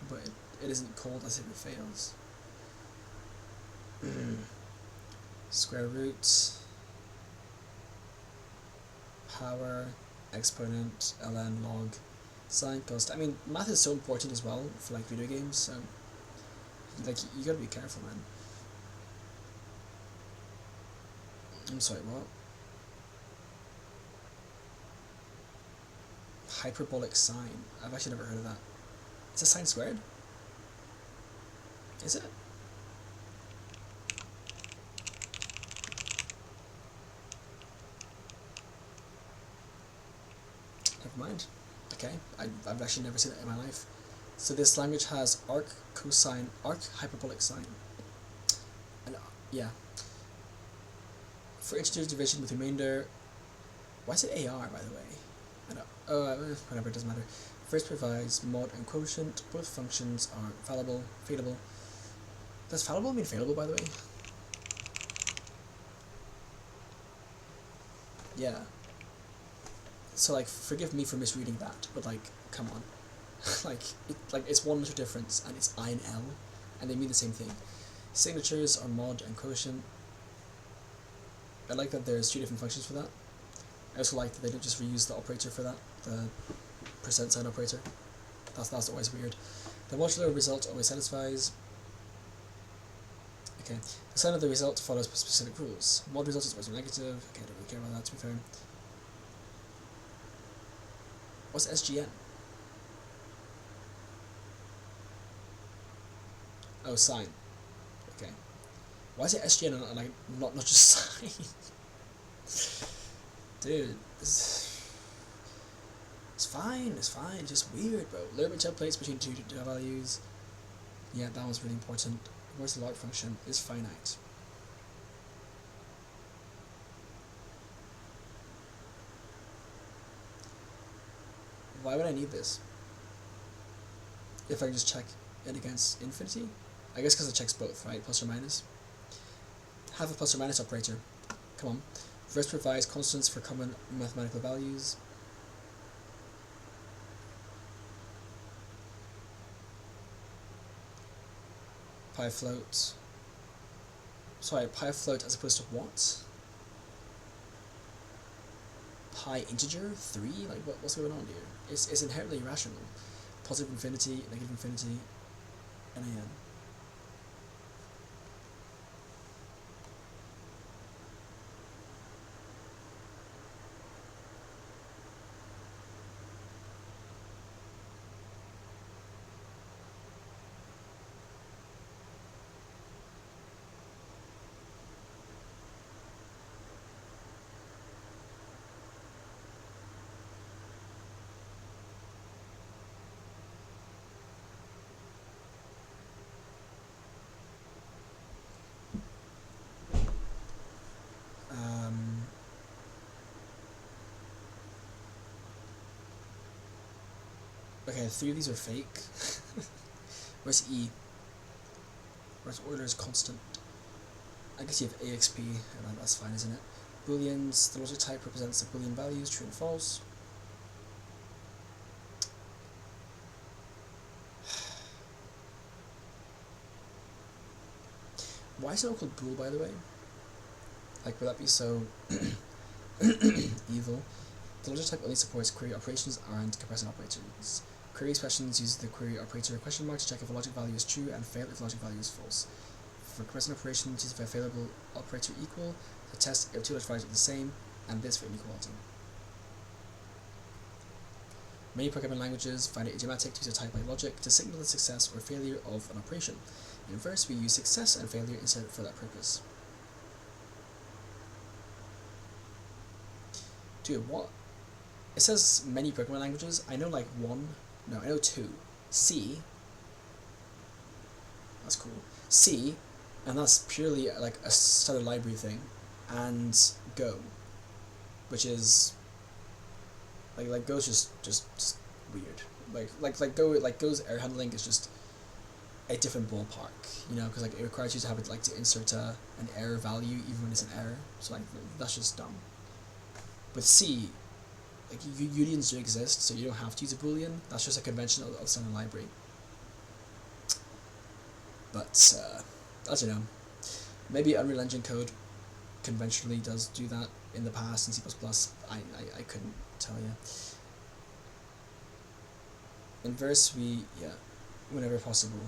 but it isn't called as if it fails. Square root, power, exponent, ln, log. Sine, cos. I mean, math is so important as well for like video games. So, like, you gotta be careful, man. I'm sorry, what? Hyperbolic sine. I've actually never heard of that. Is it sine squared? Is it? Never mind. Okay, I've actually never seen it in my life. So this language has arc cosine, arc hyperbolic sine. And yeah. For integer division with remainder, why is it AR, by the way? I don't, whatever, it doesn't matter. First provides mod and quotient. Both functions are fallible, failable. Does fallible mean failable, by the way? Yeah. So, like, forgive me for misreading that, but, like, come on. like, it's one little difference, and it's I and L, and they mean the same thing. Signatures are mod and quotient. I like that there's two different functions for that. I also like that they don't just reuse the operator for that, the percent sign operator. That's always weird. The modular result always satisfies. Okay, the sign of the result follows specific rules. Mod result is always negative. Okay, I don't really care about that, to be fair. What's SGN? Oh, sine. Okay. Why is it SGN and like not just sine? Dude, it's fine, it's fine, it's just weird, bro. Limit templates between two values. Yeah, that was really important. Where's the log function? Is finite. Why would I need this? If I can just check it against infinity? I guess because it checks both, right? Plus or minus. Have a plus or minus operator. Come on. First provides constants for common mathematical values. Pi float. Sorry, pi float as opposed to what? Pi integer 3? Like what's going on here? It's inherently irrational. Positive infinity, negative infinity, NAN. Okay, 3 of these are fake. Where's E? Where's Euler's constant? I guess you have AXP, and that's fine, isn't it? Booleans, the logic type represents the Boolean values, true and false. Why is it all called bool, by the way? Like, would that be so evil? The logic type only supports query operations and comparison operators. Query expressions use the query operator question mark to check if a logic value is true and fail if the logic value is false. For comparison operations, use the available operator equal to test if two logic values are the same, and this for inequality. Many programming languages find it idiomatic to use a type like logic to signal the success or failure of an operation. In verse, we use success and failure instead for that purpose. Dude, what? It says many programming languages. I know like one. No, I know 2. C. That's cool. C, and that's purely like a standard library thing, and Go, which is like Go's just weird. Like Go's error handling is just a different ballpark, you know, because like it requires you to have it like to insert an error value even when it's an error. So like that's just dumb. With C, like Unions do exist, so you don't have to use a Boolean. That's just a convention of standard library. But I don't know. Maybe Unreal Engine code conventionally does do that in the past in C++. I couldn't tell you. In verse, whenever possible.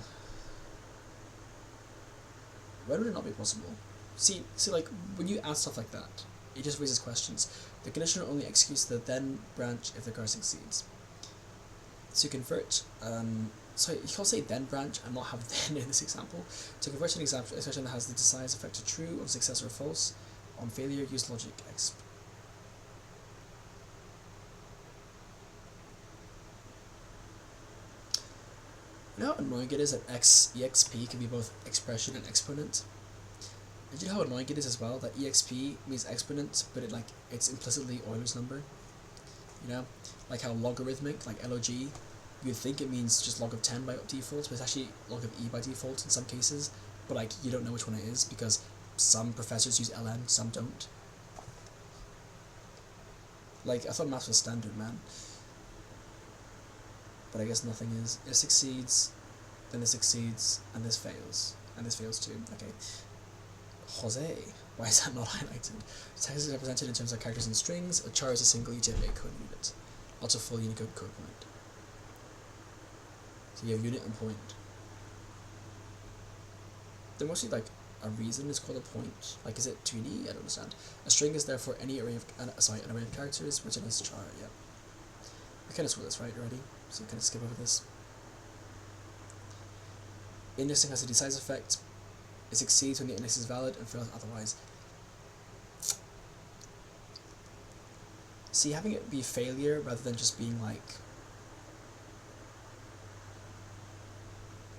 When would it not be possible? See, like, when you add stuff like that, it just raises questions. The condition only executes the then branch if the card succeeds. To convert, sorry, you can't say then branch and not have then in this example. To convert an expression that has the desired effect to true on success or false, on failure, use logic exp. You know how annoying it is that exp can be both expression and exponent? And you know how annoying it is as well that exp means exponent, but it's implicitly Euler's number? You know? Like how logarithmic, like log, you'd think it means just log of 10 by default, but it's actually log of e by default in some cases, but like you don't know which one it is because some professors use ln, some don't. Like, I thought maths was standard, man. But I guess nothing is. It succeeds, then it succeeds, and this fails. And this fails too. Okay. Jose. Why is that not highlighted? Text is represented in terms of characters and strings. A char is a single ETFA code unit. Not a full Unicode code point. So you have unit and point. They're mostly like a reason is called a point. Like, is it 2D? I don't understand. A string is therefore any array of an array of characters written as char. Yeah. We kind of saw this right already, so we kind of skip over this. Indexing has a decisive effect. It succeeds when the index is valid and fails otherwise. See, having it be failure rather than just being like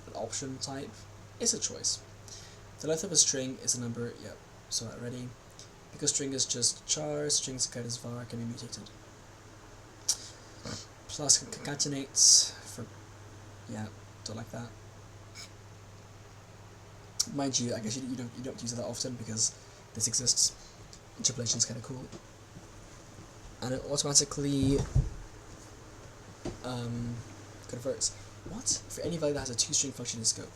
an option type is a choice. The length of a string is a number, yep, so that ready. Because string is just char, strings code as var can be mutated. Plus concatenates for, yeah, don't like that. Mind you, I guess you don't use it that often because this exists. Interpolation is kind of cool. And it automatically converts. What? For any value that has a toString function in scope.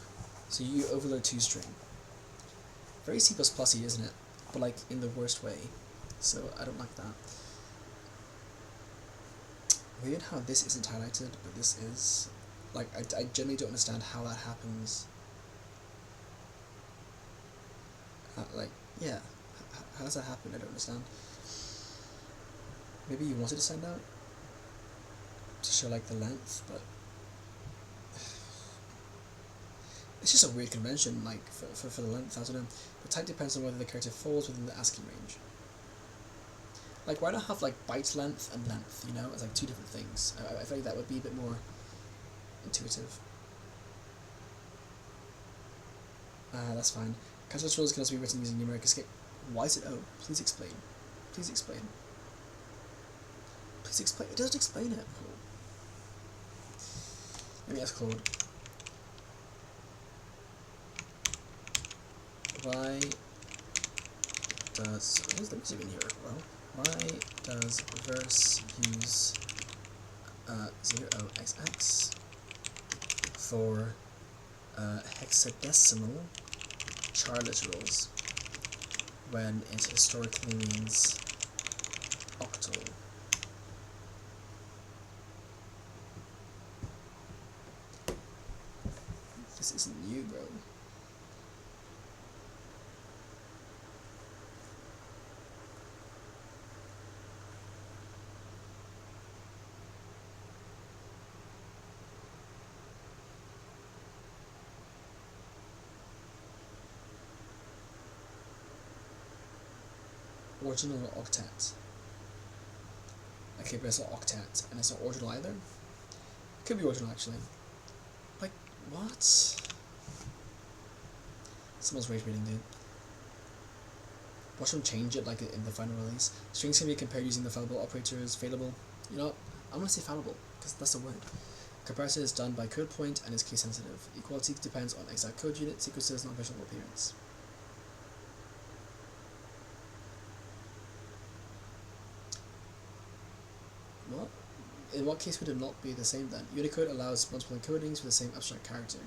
So you overload toString. Very C++y, isn't it? But like in the worst way. So I don't like that. Weird how this isn't highlighted, but this is. Like, I generally don't understand how that happens. Like, yeah. How does that happen? I don't understand. Maybe you wanted to send out to show like the length, but it's just a weird convention, like for the length. I don't know. The type depends on whether the character falls within the ASCII range. Like, why not have like byte length and length? You know, it's like two different things. I feel like that would be a bit more intuitive. That's fine. Calculus rules can also be written using numeric escape. Why is it O? Please explain. Please explain. Please explain. It doesn't explain it. Let me ask Claude. Why does... What is the music in here? Well, why does verse use 0xx for hexadecimal char literals when it historically means octal? This isn't new, bro. Ordinal or octet? Okay, but it's not octet, and it's not ordinal either? It could be ordinal, actually. Like, what? Someone's rage reading, dude. Watch them change it, like, in the final release. Strings can be compared using the fallible operators, failable. You know what? I'm gonna say fallible, because that's the word. Comparison is done by code point and is case sensitive. Equality depends on exact code unit, sequences, not visual appearance. What? In what case would it not be the same then? Unicode allows multiple encodings for the same abstract character.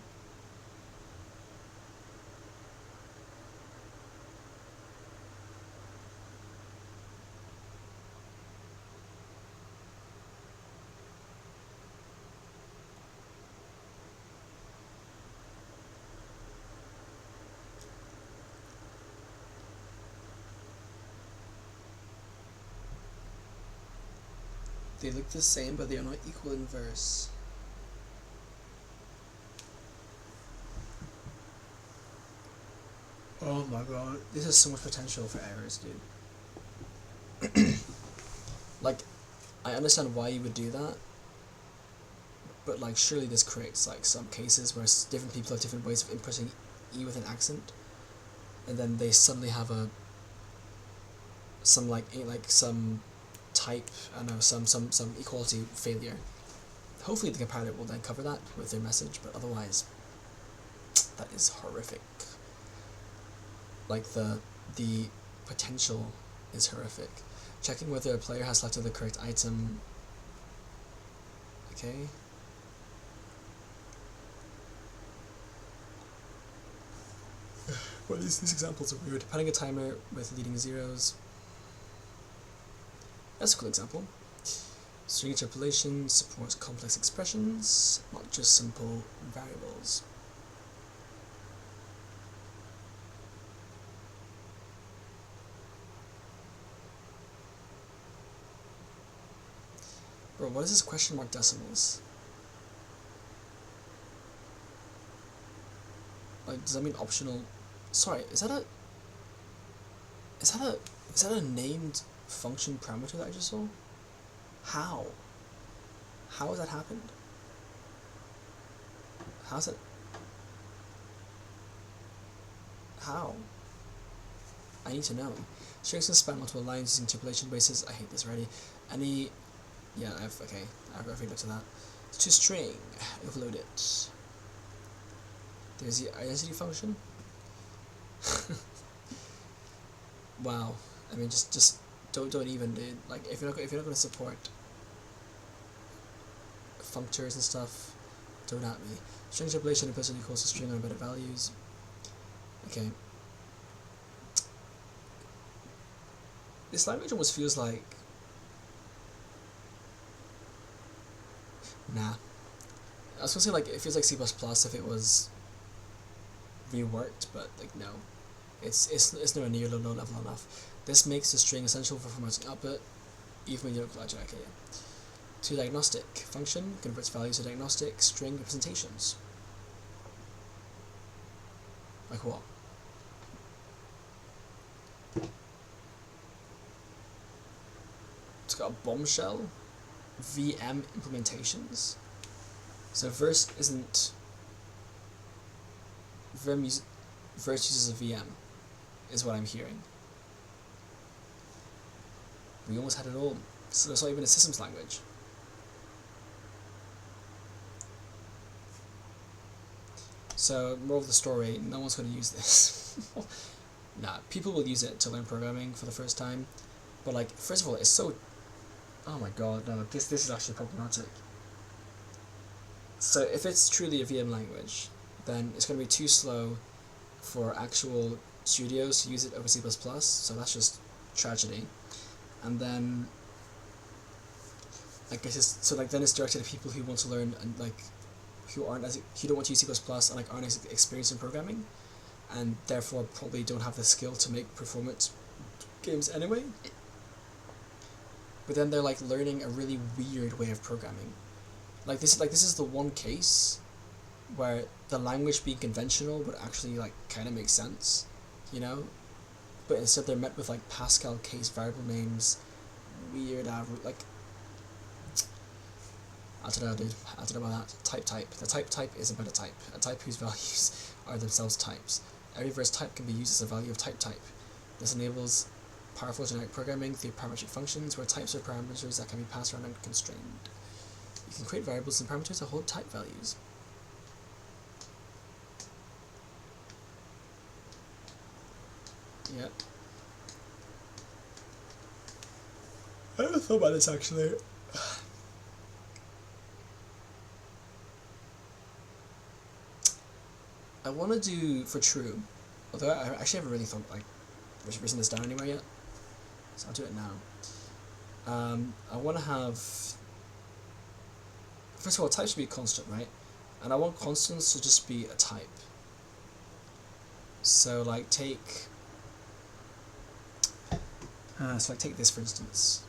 They look the same, but they are not equal in verse. Oh my god. This has so much potential for errors, dude. Like, I understand why you would do that, but like, surely this creates like some cases where different people have different ways of inputting E with an accent, and then they suddenly have some type, I don't know, some equality failure. Hopefully the compiler will then cover that with their message, but otherwise, that is horrific. Like, the potential is horrific. Checking whether a player has selected the correct item. Okay. Well, these examples are weird. Padding a timer with leading zeros. That's a cool example. String interpolation supports complex expressions, not just simple variables. Bro, what is this question mark decimals? Like, does that mean optional? Sorry, is that a named function parameter that I just saw? How? How has that happened? How's it? How? I need to know. Strings can span multiple lines using interpolation bases. I hate this already. Yeah, I've already looked at that. To string, overload it. There's the identity function. Wow. I mean, just don't even, dude. Like, if you're not gonna support functors and stuff, don't at me. String interpolation implicitly equals to string on embedded values. Okay. This language almost feels like. Nah. I was gonna say, like, it feels like C++ if it was reworked, but like, no. It's nowhere near low level enough. This makes the string essential for formatting output, even when you don't collage it. Okay, yeah. To diagnostic function converts values to diagnostic string representations. Like what? It's got a bombshell. VM implementations. So verse isn't. Verse uses a VM, is what I'm hearing. We almost had it all. So it's not even a systems language. So, moral of the story, no one's going to use this. Nah, people will use it to learn programming for the first time. But, like, first of all, it's so... Oh my god, no, this is actually problematic. So, if it's truly a VM language, then it's going to be too slow for actual studios to use it over C++, so that's just tragedy. And then, I guess then it's directed at people who want to learn and like, who don't want to use C++ and like aren't as experienced in programming, and therefore probably don't have the skill to make performance games anyway. But then they're like learning a really weird way of programming. Like this is the one case where the language being conventional would actually like kind of make sense, you know? But instead they're met with like Pascal case variable names, weird like, I don't know, dude. I don't know about that. Type. The type is about a type whose values are themselves types. Every verse type can be used as a value of type. This enables powerful generic programming through parametric functions where types are parameters that can be passed around and constrained. You can create variables and parameters that hold type values. Yep. I never thought about this actually. I want to do for true, although I actually haven't really thought like written this down anywhere yet, so I'll do it now. I want to have, first of all, type should be a constant, right? And I want constants to just be a type. So like take this for instance.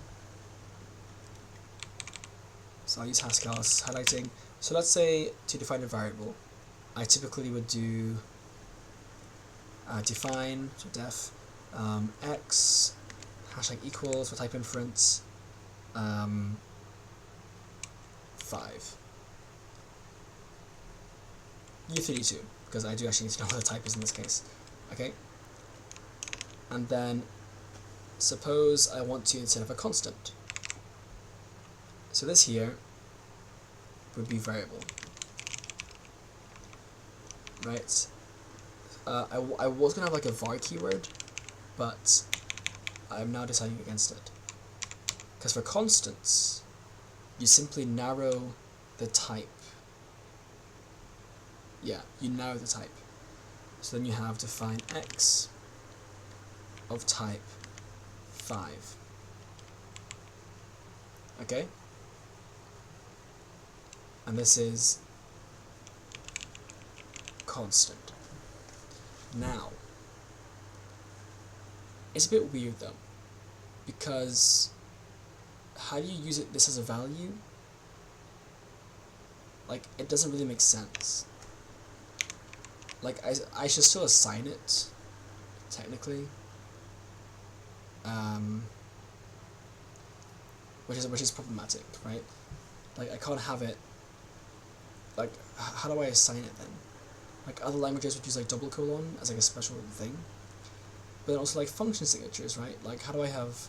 So I'll use Haskell's highlighting. So let's say to define a variable, I typically would do define, so def, x, hashtag equals for type inference, 5. U32, because I do actually need to know what the type is in this case. Okay? And then suppose I want to instead of a constant. So this here would be variable. Right? I was going to have like a var keyword, but I'm now deciding against it. Because for constants, you simply narrow the type. Yeah, you narrow the type. So then you have define x of type 5. Okay? And this is constant. Now, it's a bit weird though, because how do you use this as a value? Like, it doesn't really make sense. Like, I should still assign it, technically. Which is problematic, right? Like, I can't have it. Like, how do I assign it then? Like, other languages would use like double colon as like a special thing. But then also like function signatures, right? Like, how do I have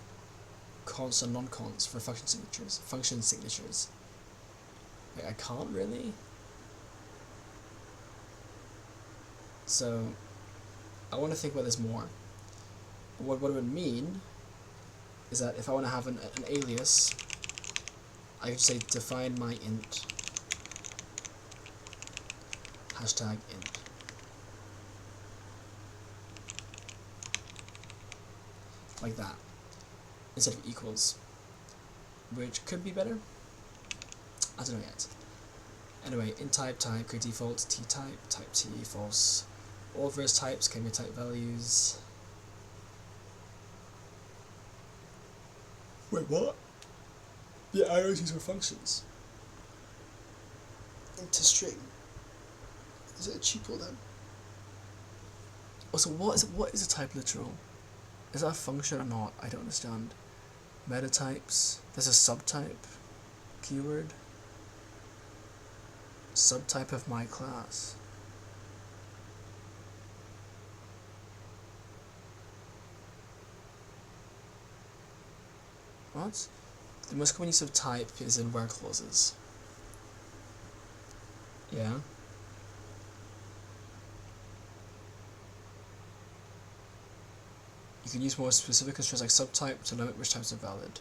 const and non-const for function signatures? Like, I can't really. So, I want to think about this more. What it would mean is that if I want to have an alias, I could say define my int, hashtag int. Like that, instead of equals, which could be better. I don't know yet. Anyway, int type create default t type t false. All verse types can be type values. Wait, what? Yeah, I always use for functions. Into string. Is it a tuple then? Also, what is a type literal? Is that a function or not? I don't understand. Meta types. There's a subtype keyword. Subtype of my class. What? The most common use of type is in where clauses. Yeah. You can use more specific constraints like subtype to limit which types are valid.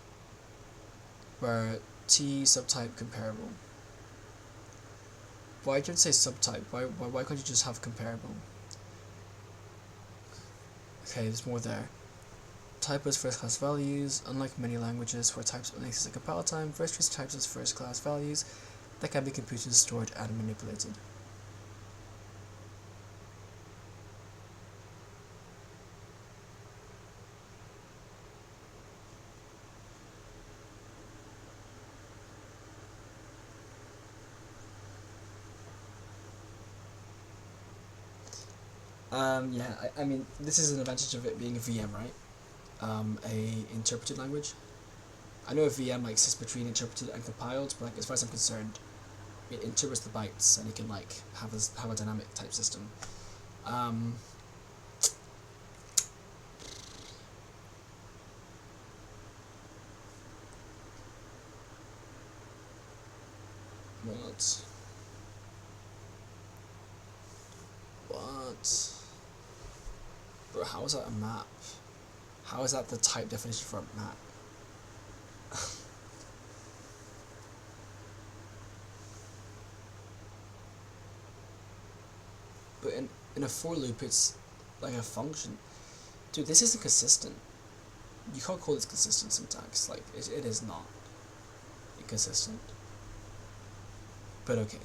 Where T subtype comparable. Why did it say subtype? Why can't you just have comparable? Okay, there's more there. Type as first class values. Unlike many languages where types only exist at compile time, verse treats types as first class values that can be computed, stored, and manipulated. Yeah, I mean, this is an advantage of it being a VM, right? A interpreted language. I know a VM like sits between interpreted and compiled, but like, as far as I'm concerned, it interprets the bytes and you can like have a dynamic type system. What? Bro, how is that a map? How is that the type definition for a map? But in a for loop, it's like a function. Dude, this isn't consistent. You can't call this consistent syntax. Like, it is not inconsistent. But okay.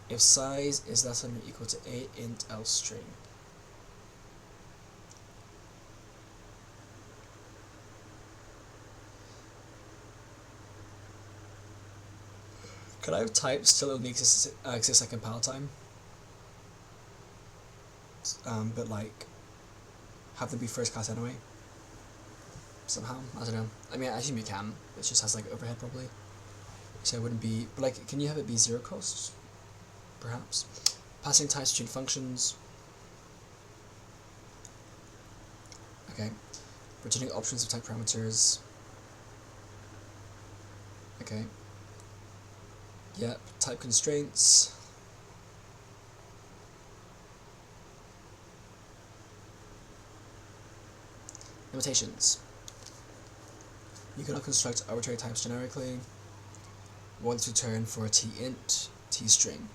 If size is less than or equal to a int else string. Could I have types still only exist like compile time? But like have them be first class anyway. Somehow, I don't know. I mean, I assume you can. It just has like overhead probably. So it wouldn't be. But like, can you have it be zero cost? Perhaps. Passing types between functions. Okay. Returning options of type parameters. Okay. Yep. Type constraints. Limitations. You cannot construct arbitrary types generically. Once return for t-int, t-string.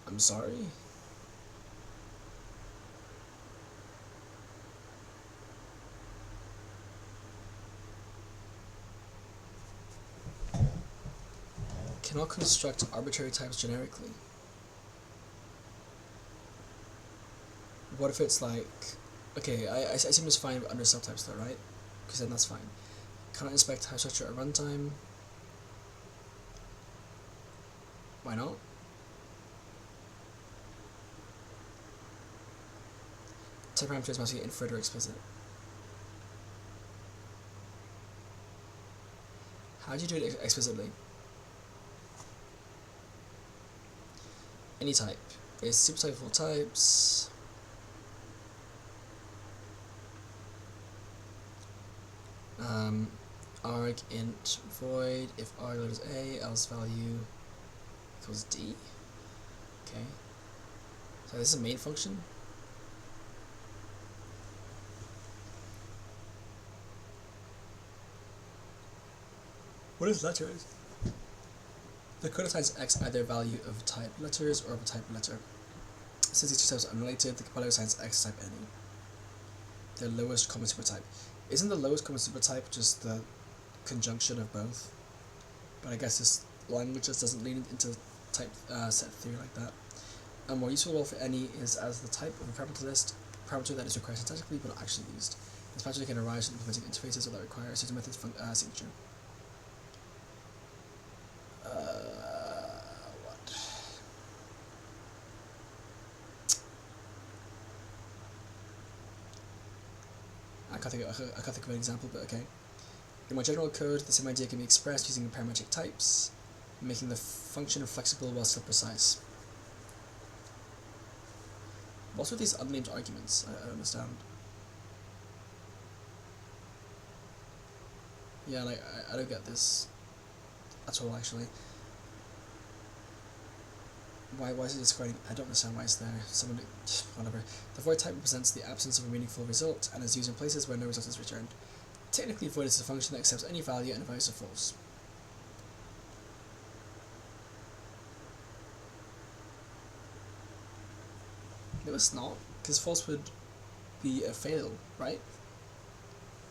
I'm sorry? Cannot construct arbitrary types generically. What if it's like... Okay, I assume it's fine under subtypes though, right? Because then that's fine. Cannot inspect type structure at runtime. Why not? Type parameters must be inferred or explicit. How do you do it explicitly? Any type is supertype of all types. Arg int void if arg is a, else value equals d. Okay. So this is a main function. What is letters? The code assigns x either value of type letters or of a type letter. Since these two types are unrelated, the compiler assigns x type any. The lowest common supertype. Isn't the lowest common supertype just the conjunction of both? But I guess this language just doesn't lean into type set theory like that. A more useful role for any is as the type of a parameter list, parameter that is required syntactically but not actually used. This parameter can arise from implementing interfaces that require a certain method's signature. What? I can't think of an example, but okay. In more general code, the same idea can be expressed using parametric types, making the function flexible while still precise. What's with these unnamed arguments? I don't understand. Yeah, like, I don't get this at all, actually. Why is it describing? I don't understand why it's there. Someone, whatever. The void type represents the absence of a meaningful result and is used in places where no result is returned. Technically, void is a function that accepts any value and values are false. No, it's not, because false would be a fail, right?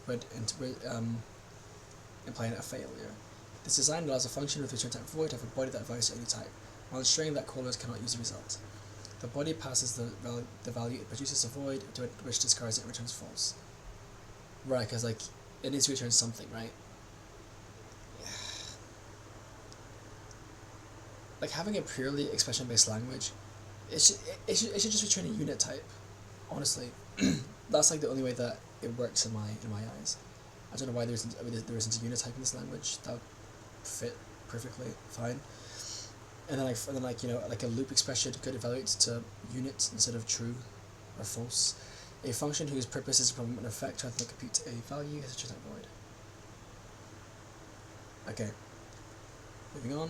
Would implying a failure. This design allows a function with return type void to have a body that varies to any type, while ensuring that callers cannot use the result. The body passes the value it produces a void, to which discards it and returns false. Right, because like it needs to return something, right? Like having a purely expression-based language, it should just return a unit type. Honestly, that's like the only way that it works in my eyes. I don't know why there isn't a unit type in this language. That would fit perfectly fine. And then like you know, like a loop expression could evaluate to units instead of true or false. A function whose purpose is to implement an effect rather than compute a value has a type void. Okay. Moving on.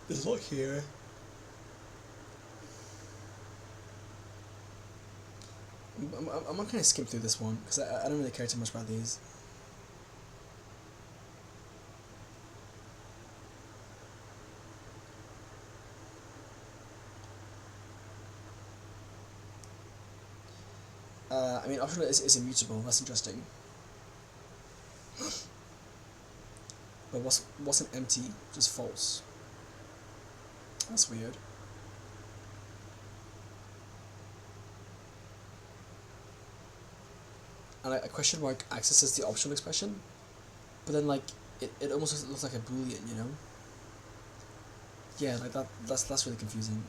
There's a lot here. I'm not going to skip through this one because I don't really care too much about these. I mean, optional is immutable. That's interesting. But what's an empty? Just false. That's weird. And a question mark accesses the optional expression, but then like it almost looks like a boolean, you know? Yeah, like that's really confusing.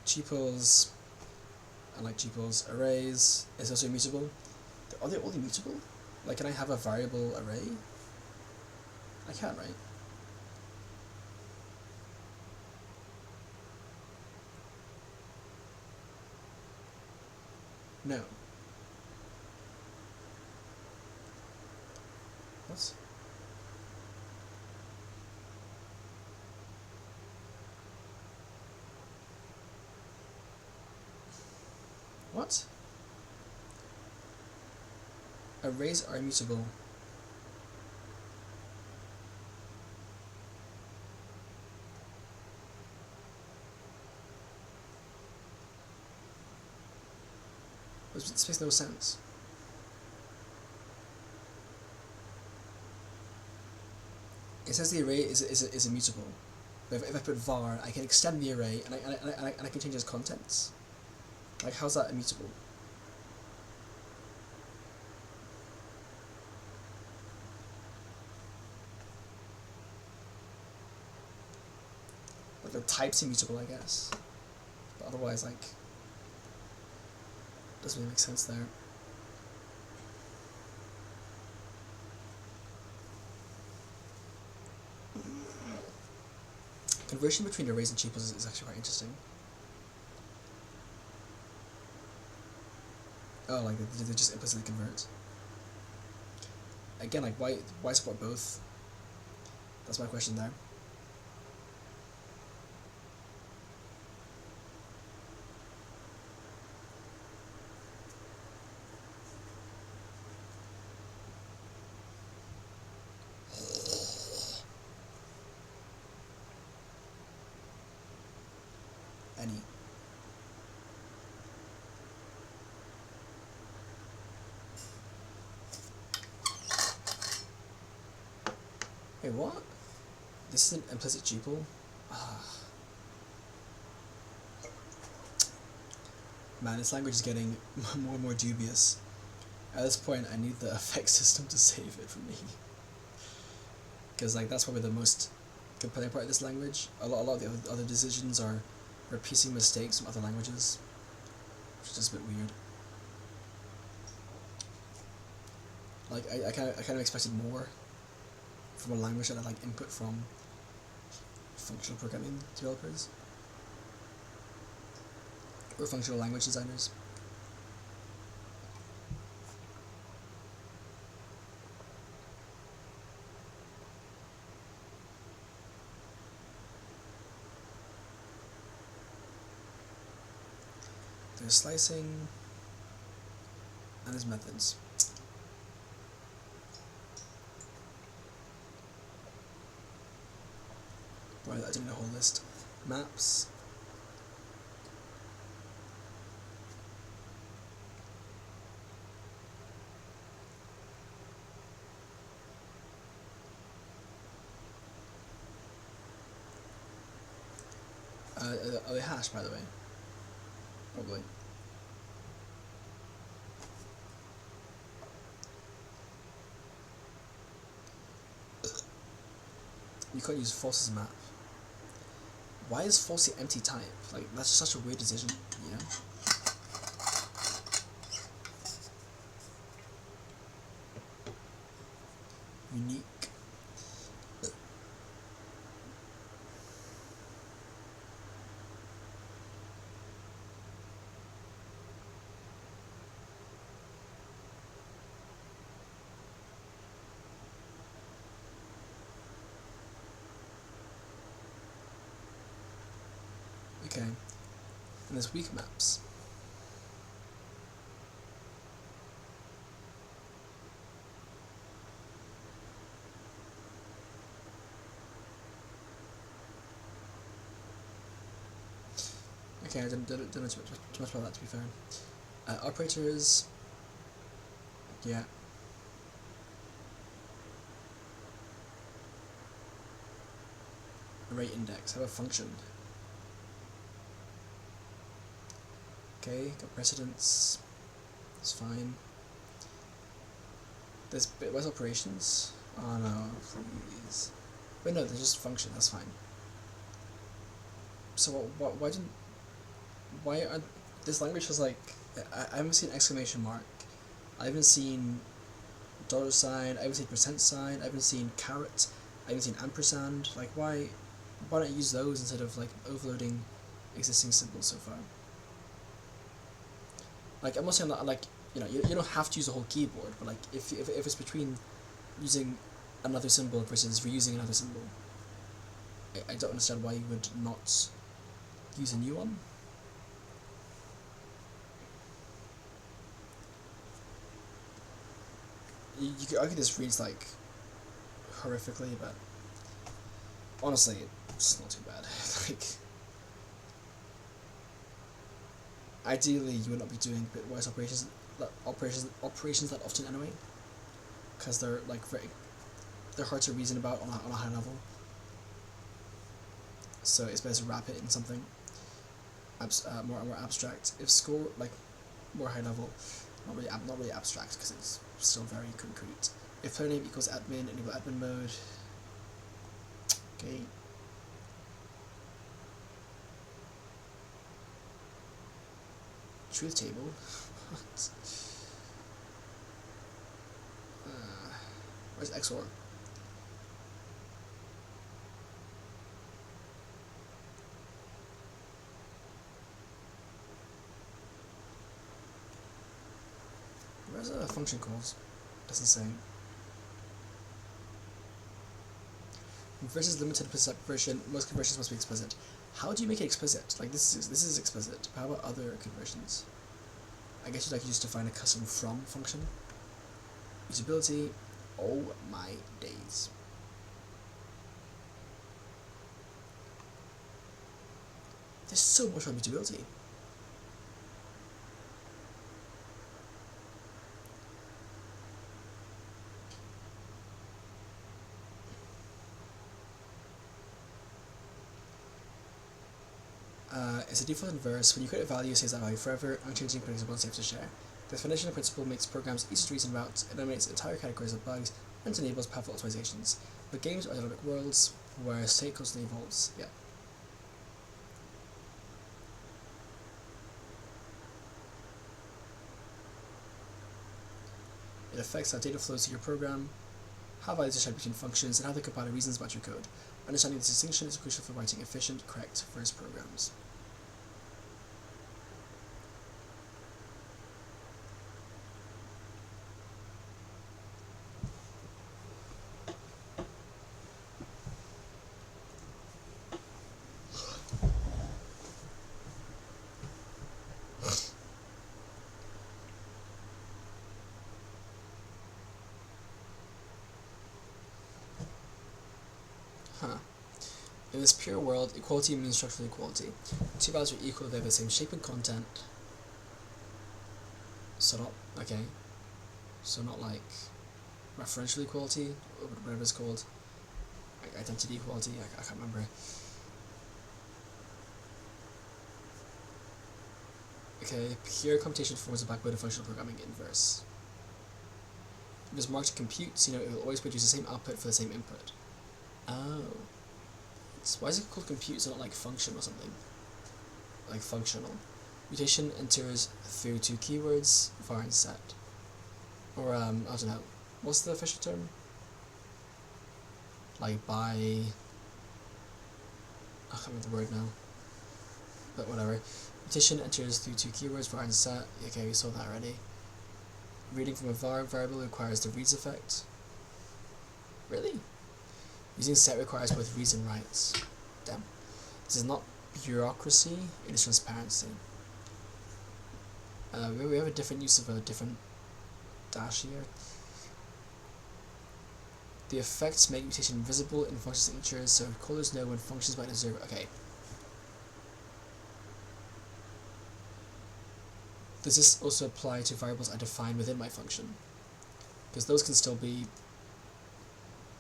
Tuples, I like tuples. Arrays is also immutable. Are they all immutable? Like, can I have a variable array? I can, right? No. What? What? Arrays are immutable. This makes no sense. It says the array is immutable. But if I put var, I can extend the array and I can change its contents. Like, how's that immutable? Like, the type's immutable, I guess. But otherwise, like, doesn't really make sense there. Conversion between arrays and tuples is actually quite interesting. Oh, like they just implicitly convert. Again, like why support both? That's my question there. Any. Wait, what? This is an implicit tuple? Man, this language is getting more and more dubious. At this point, I need the effect system to save it for me. Because like that's probably the most compelling part of this language. A lot of the other decisions are repeating mistakes from other languages, which is just a bit weird. Like I kind of expected more from a language that had like input from functional programming developers or functional language designers. There's slicing and there's methods. Right, I didn't know a whole list. Maps. Are they hashed, by the way? Probably. You can't use false as a map. Why is false the empty type? Like, that's just such a weird decision, you know? Unique. Okay, and there's weak maps. Okay, I didn't know too much about that, to be fair. Operators, yeah. Array index, have a function. Okay, got precedence, it's fine. There's bitwise operations. Oh no, please. Wait, no, there's just function, that's fine. So why aren't, this language has like, I haven't seen exclamation mark, I haven't seen dollar sign, I haven't seen percent sign, I haven't seen caret, I haven't seen ampersand. Like why not use those instead of like overloading existing symbols so far? Like I'm not saying that, like, you know, you don't have to use the whole keyboard, but like if it's between using another symbol versus reusing another symbol, I don't understand why you would not use a new one. You could argue this reads like horrifically, but honestly, it's not too bad. Like, ideally, you would not be doing bitwise operations that often anyway, because they're like they're hard to reason about on a high level. So it's better to wrap it in something more abstract. If score like more high level, not really abstract because it's still very concrete. If player name equals admin, enable admin mode. Okay. Truth table. What? Where's XOR? Where's a function calls? Doesn't say. Versus limited version, most conversions must be explicit. How do you make it explicit? Like this is explicit. How about other conversions? I guess you'd like to just define a custom from function. Usability, oh my days. There's so much on usability. It's a default inverse. When you create a value, it saves that value forever, unchanging, predictable, and safe to share. The definition of principle makes programs easy to reason about, eliminates entire categories of bugs, and enables powerful optimizations. But games are dynamic worlds where state constantly evolves. Yeah. It affects how data flows to your program, how values are shared between functions, and how the compiler reasons about your code. Understanding this distinction is crucial for writing efficient, correct verse programs. Huh. In this pure world, equality means structural equality. Two values are equal if they have the same shape and content. So not, okay. So not like referential equality, or whatever it's called. Like identity equality, I can't remember. Okay, pure computation forms the backbone of functional programming inverse. If it's marked compute, you know, it will always produce the same output for the same input. Oh. Why is it called compute, so not like function or something? Like functional. Mutation enters through two keywords, var and set. Or, I don't know. What's the official term? Like by... I can't remember the word now. But whatever. Mutation enters through two keywords, var and set. Okay, we saw that already. Reading from a var variable requires the reads effect. Really? Using set requires both reads and writes. Damn. This is not bureaucracy, it is transparency. We have a different use of a different dash here. The effects make mutation visible in function signatures, so callers know when functions might observe. Okay. Does this also apply to variables I define within my function? Because those can still be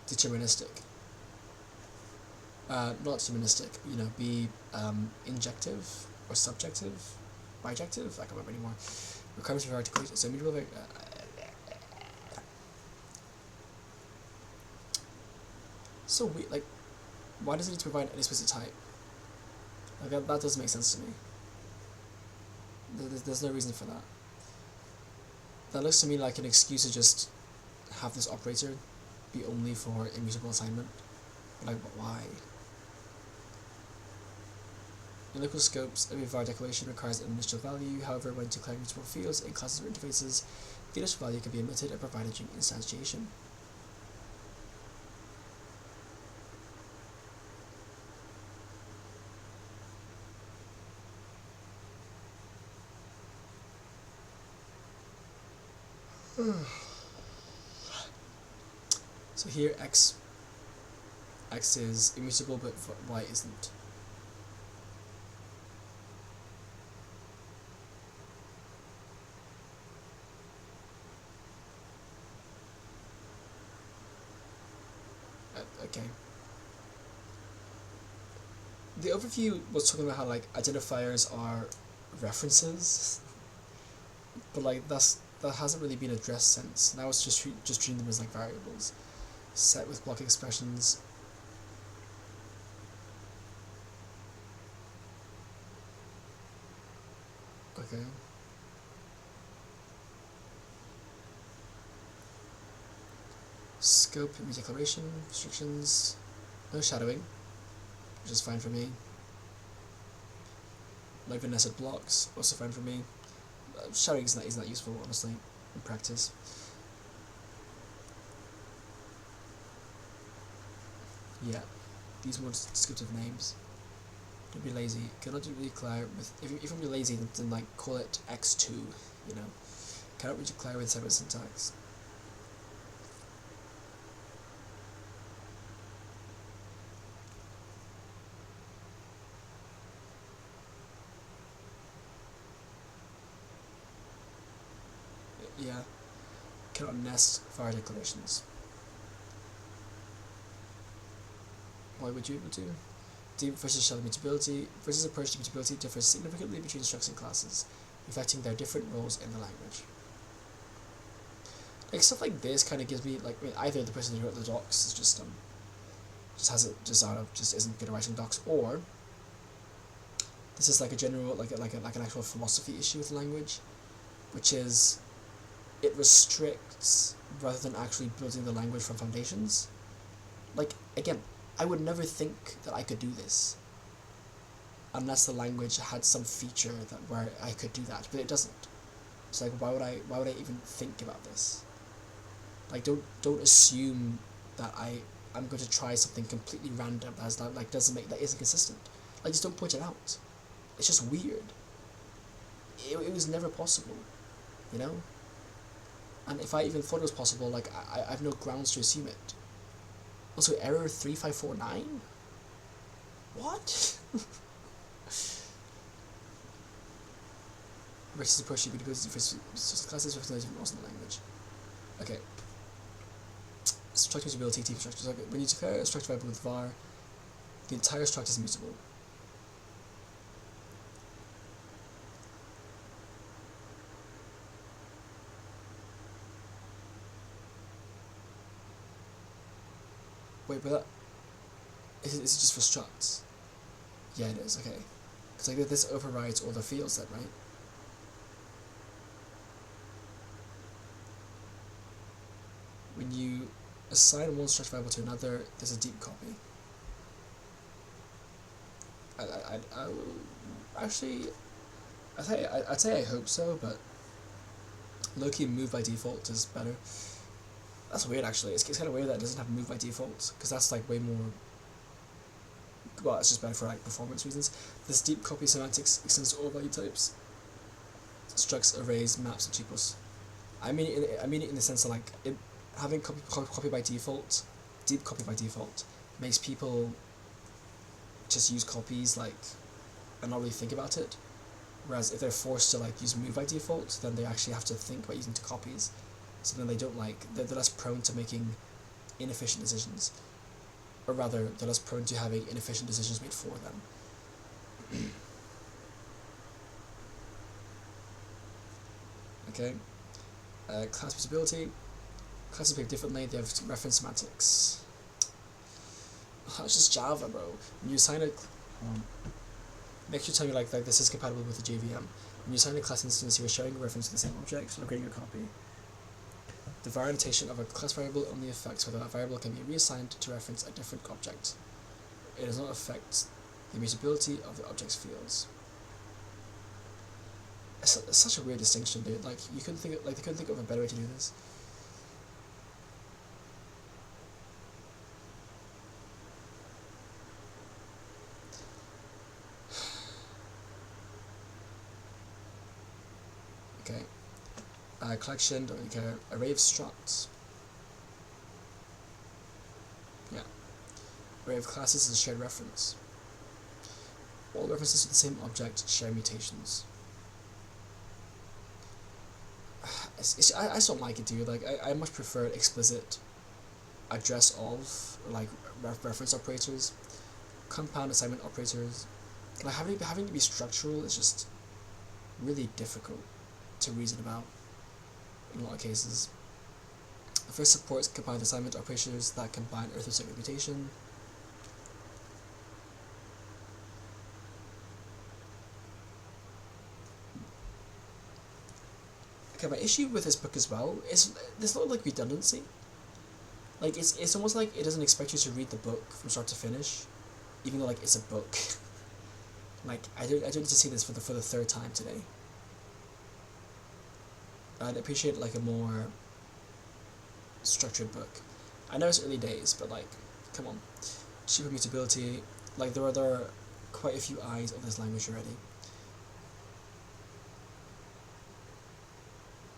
deterministic. Not deterministic, be injective or subjective, bijective, I can't remember anymore. Requirements for articulation, so immutable, so why does it need to provide an explicit type? Like, that doesn't make sense to me. There's no reason for that. That looks to me like an excuse to just have this operator be only for immutable assignment. Like, why? In local scopes, every var declaration requires an initial value. However, when declaring multiple fields in classes or interfaces, the initial value can be omitted or provided during instantiation. So here x is immutable, but y isn't. Okay. The overview was talking about how identifiers are references, but that hasn't really been addressed since. Now it's just treating them as variables, set with block expressions. Okay. Scope, immediate declaration, restrictions, no shadowing, which is fine for me. Like the nested blocks, also fine for me. Shadowing is not useful, honestly, in practice. Yeah, these more descriptive names. Don't be lazy. Cannot declare with if you're gonna be lazy, then call it x2. Cannot declare with separate syntax. Yeah, cannot nest var declarations. Why would you be able to? Deep versus shallow mutability versus approach to mutability differs significantly between structs and classes, affecting their different roles in the language. Stuff like this kind of gives me either the person who wrote the docs is just isn't good at writing docs, or this is a general an actual philosophy issue with the language, which is it restricts rather than actually building the language from foundations. Again, I would never think that I could do this unless the language had some feature where I could do that, but it doesn't. It's why would I even think about this? Don't assume that I'm going to try something completely random that isn't consistent. Just don't point it out. It's just weird. It was never possible, And if I even thought it was possible, I have no grounds to assume it. Also, error 3549? What? Versus approach because classes with different roles in the language. Okay. Structure mutability, team structures. Okay. When you declare a structure variable with var, the entire struct is mutable. Wait, but that is it just for structs? Yeah, it is. Okay, because this overrides all the fields then, right? When you assign one struct variable to another, there's a deep copy. I'd say I hope so, but low-key move by default is better. That's weird, actually. It's kind of weird that it doesn't have move by default, because that's way more. Well, it's just better for performance reasons. This deep copy semantics extends to all value types, structs, arrays, maps, and tuples. I mean it in the sense of having copy by default, deep copy by default, makes people just use copies and not really think about it. Whereas if they're forced to like use move by default, then they actually have to think about using two copies. So then they don't they're less prone to making inefficient decisions. Or rather, they're less prone to having inefficient decisions made for them. Okay. Class mutability. Classes behave differently, they have reference semantics. Oh, it's just Java, bro. When you assign a... make sure to tell me like this is compatible with the JVM. When you assign a class instance, you are sharing a reference to the same object, or creating a copy. The variantation of a class variable only affects whether that variable can be reassigned to reference a different object. It does not affect the immutability of the object's fields. It's such a weird distinction, dude. Like they couldn't think of a better way to do this. Okay. Collection, don't really care. Array of structs. Yeah. Array of classes is a shared reference. All references to the same object share mutations. I just don't like it, dude. Like, I much prefer explicit address of, like, reference operators. Compound assignment operators. Like, having to be structural is just really difficult to reason about in a lot of cases. The first supports combined assignment operators that combine arithmetic with mutation. Okay, my issue with this book as well is there's a lot of like redundancy. Like it's almost like it doesn't expect you to read the book from start to finish, even though like it's a book. Like I don't need to see this for the third time today. I'd appreciate like a more structured book. I know it's early days, but like, come on. Cheaper mutability, like there are quite a few eyes of this language already.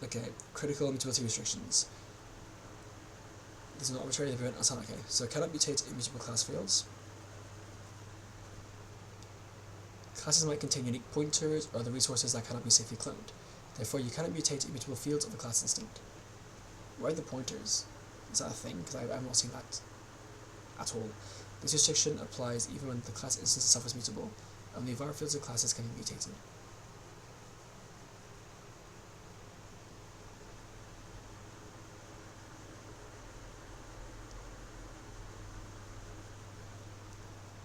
Okay, critical mutability restrictions. These are not arbitrary, they prevent us. Okay, so cannot mutate immutable class fields. Classes might contain unique pointers or other resources that cannot be safely cloned. Therefore, you cannot mutate immutable fields of the class instinct. Where are the pointers? Is that a thing? Because I've not seen that at all. This restriction applies even when the class instance itself is mutable. Only var fields of classes can be mutated.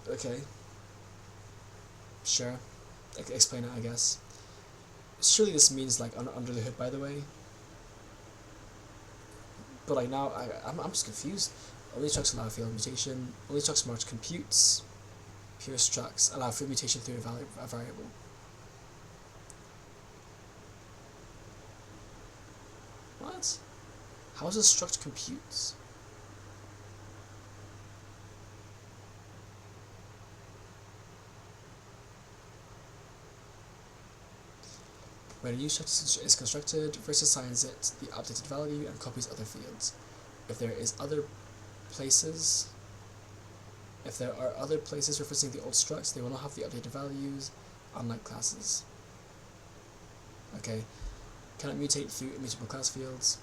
Okay. Sure. Explain it, I guess. Surely this means like under the hood, by the way. But like now, I'm just confused. Only structs allow field mutation. Only structs march computes. Pure structs allow field mutation through a variable. What? How is a struct computes? When a new struct is constructed, first assigns it the updated value and copies other fields. If there are other places referencing the old structs, they will not have the updated values, unlike classes. Okay, cannot mutate through immutable class fields.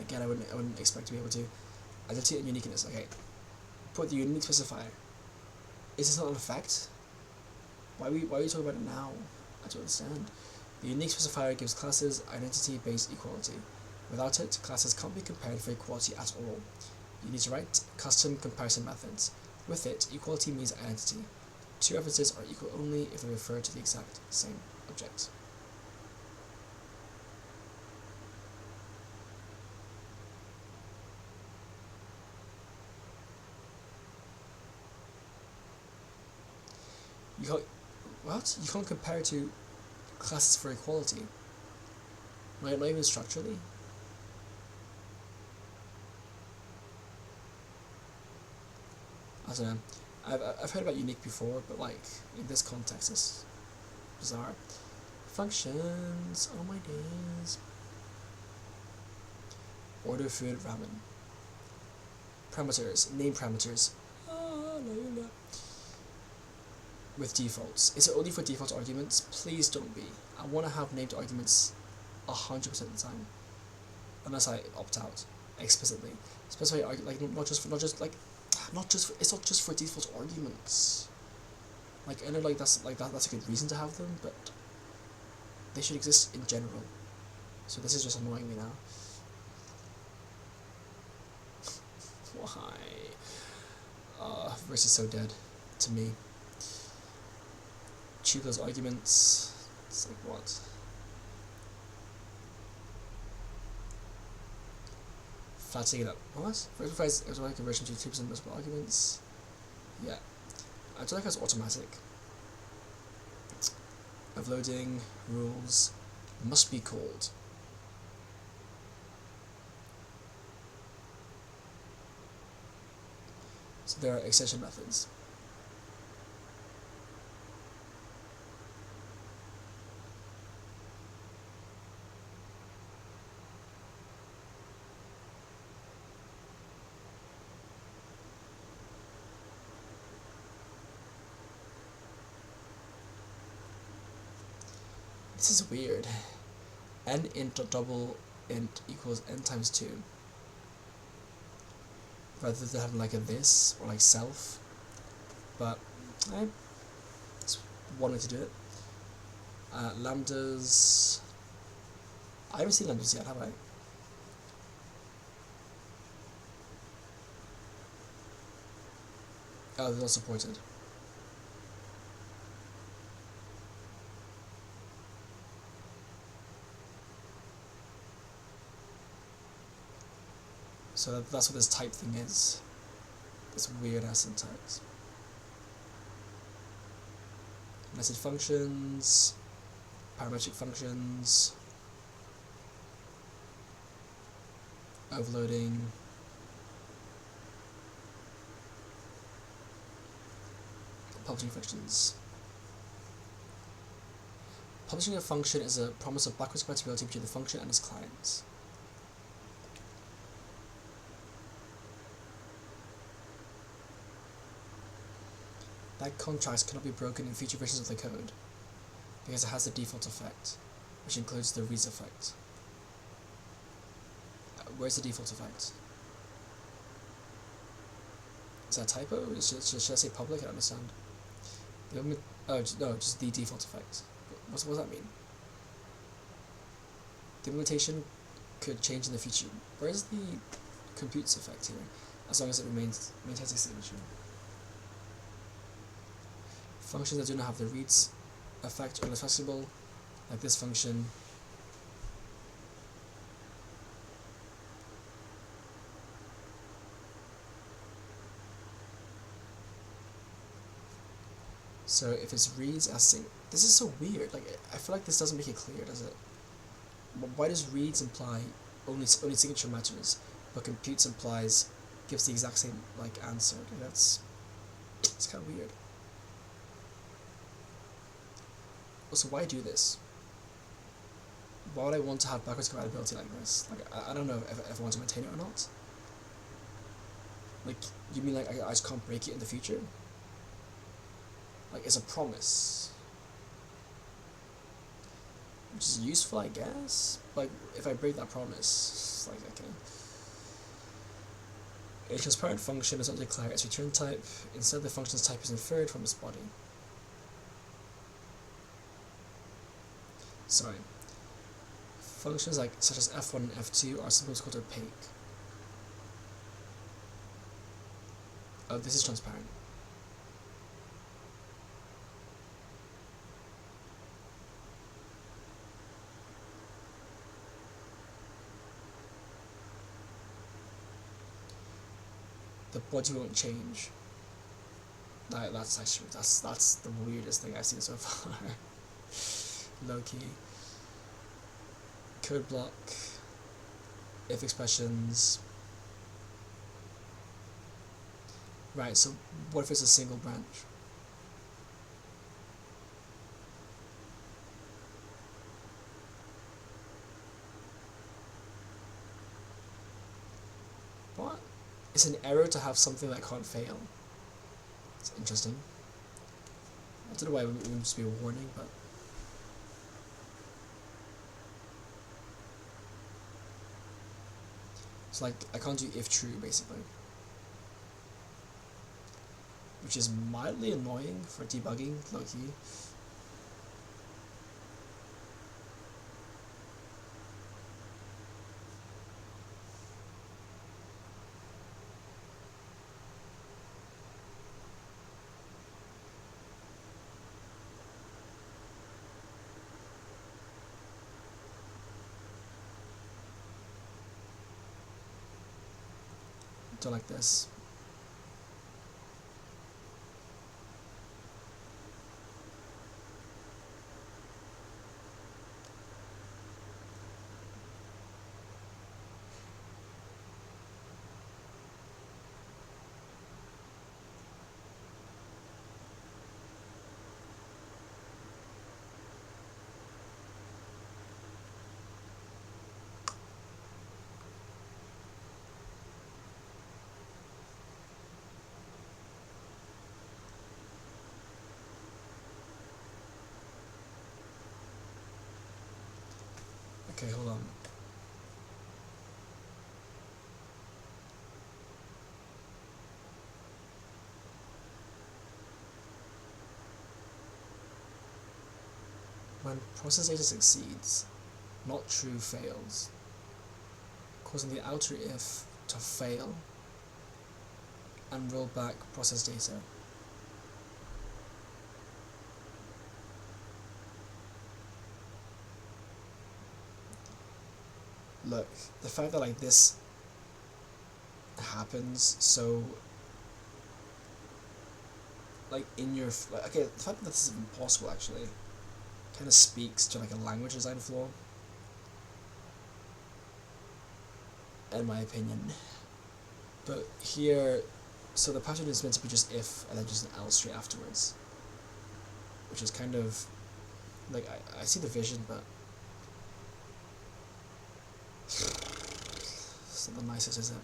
Again, I wouldn't expect to be able to. Identity and uniqueness. Okay, put the unique specifier. Is this not an effect? Why are we talking about it now? I don't understand. The unique specifier gives classes identity-based equality. Without it, classes can't be compared for equality at all. You need to write custom comparison methods. With it, equality means identity. Two references are equal only if they refer to the exact same object. What? You can't compare to classes for equality? Not even structurally? I don't know. I've heard about unique before, but like in this context, it's bizarre. Functions. Oh my days. Order food ramen. Parameters. Name parameters. with defaults. Is it only for default arguments? Please don't be. I want to have named arguments 100% of the time, unless I opt out explicitly. Specify like it's not just for default arguments. Like I know like that's a good reason to have them, but they should exist in general. So this is just annoying me now. Why? Verse is so dead to me. Choose those arguments. It's like what? Flattening it up. What? Verse provides automatic conversion to 2% multiple arguments. Yeah. I do like how it's automatic. Overloading rules must be called. So there are extension methods. This is weird. N int double int equals n times 2. Rather than having like a this or like self. But it's one way to do it. Lambdas. I haven't seen lambdas yet, have I? Oh, they're not supported. So that's what this type thing is. This weird ass syntax. Message functions, parametric functions, overloading, publishing functions. Publishing a function is a promise of backwards compatibility between the function and its clients. That contract cannot be broken in future versions of the code, because it has the default effect, which includes the reads effect. Where's the default effect? Is that a typo? Should I say public? I don't understand. Oh, no, just the default effect. What does that mean? The implementation could change in the future. Where's the computes effect here? As long as it maintains a signature. Functions that do not have the reads effect are less flexible, like this function. So if it's reads as this is so weird. Like I feel like this doesn't make it clear, does it? Why does reads imply only signature matters, but computes implies gives the exact same like answer? Like it's kind of weird. Also, why do this? Why would I want to have backwards compatibility like this? Like I don't know if I want to maintain it or not. Like you mean like I just can't break it in the future? Like it's a promise, which is useful, I guess. Like if I break that promise, it's like okay. A transparent function does not declare its return type. Instead, the function's type is inferred from its body. Sorry. Functions like such as f1 and f2 are sometimes called opaque. Oh, this is transparent. The body won't change. That's actually that's the weirdest thing I've seen so far. Low key. Code block. If expressions. Right, so what if it's a single branch? What? It's an error to have something that can't fail. It's interesting. I don't know why it wouldn't just be a warning, but it's like I can't do if true basically, which is mildly annoying for debugging, low-key. Don't like this. Okay, hold on. When process data succeeds, not true fails, causing the outer if to fail and roll back process data. Look, the fact that like this happens so like in your okay, the fact that this is impossible actually kind of speaks to like a language design flaw, in my opinion. But here, so the pattern is meant to be just if and then just an else straight afterwards, which is kind of like I see the vision, but it's not the nicest, is it?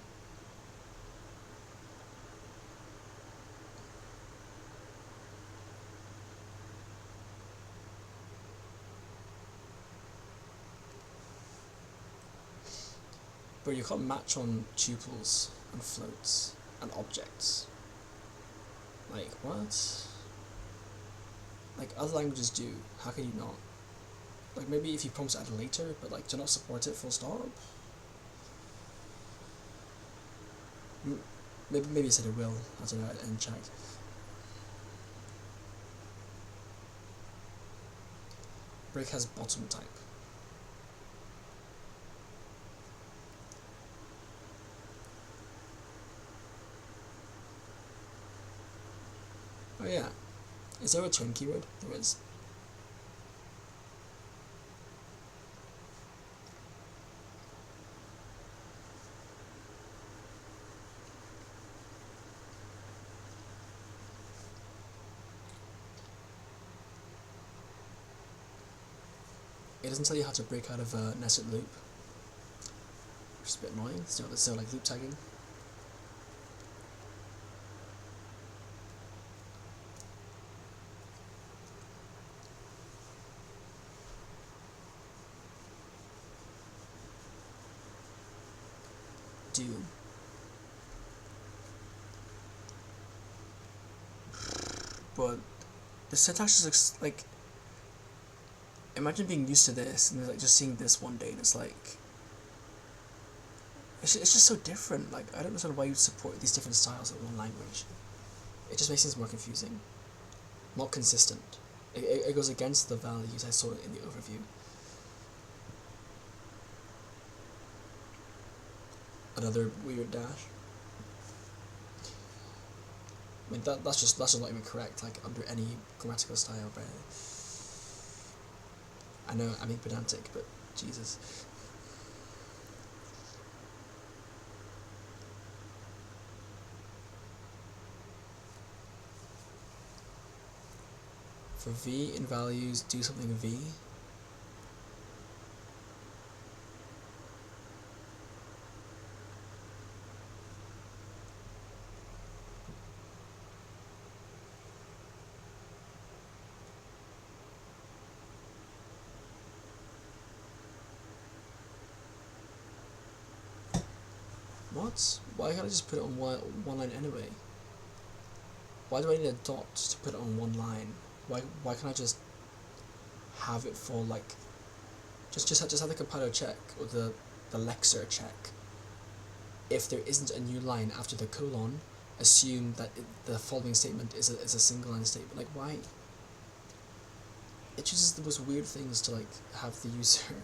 But you can't match on tuples and floats and objects. Like, what? Like, other languages do. How can you not? Like, maybe if you promise to add later, but like, do not support it full stop? Maybe it said it will. I don't know, I didn't check. Break has bottom type. Oh yeah. Is there a return keyword? There is. It doesn't tell you how to break out of a nested loop, which is a bit annoying. It's still like loop tagging. Do. But the syntax is like, imagine being used to this and like just seeing this one day and it's like, it's just so different. Like, I don't understand why you support these different styles in one language. It just makes things more confusing, not consistent. It goes against the values I saw in the overview. Another weird dash. I mean that's just not even correct. Like under any grammatical style, but I know I'm being pedantic, but Jesus. For v in values, do something v. What? Why can't I just put it on one line anyway? Why do I need a dot to put it on one line? Why can't I just have it for like just have the compiler check or the lexer check. If there isn't a new line after the colon, assume that the following statement is a single line statement. Like why? It chooses the most weird things to like have the user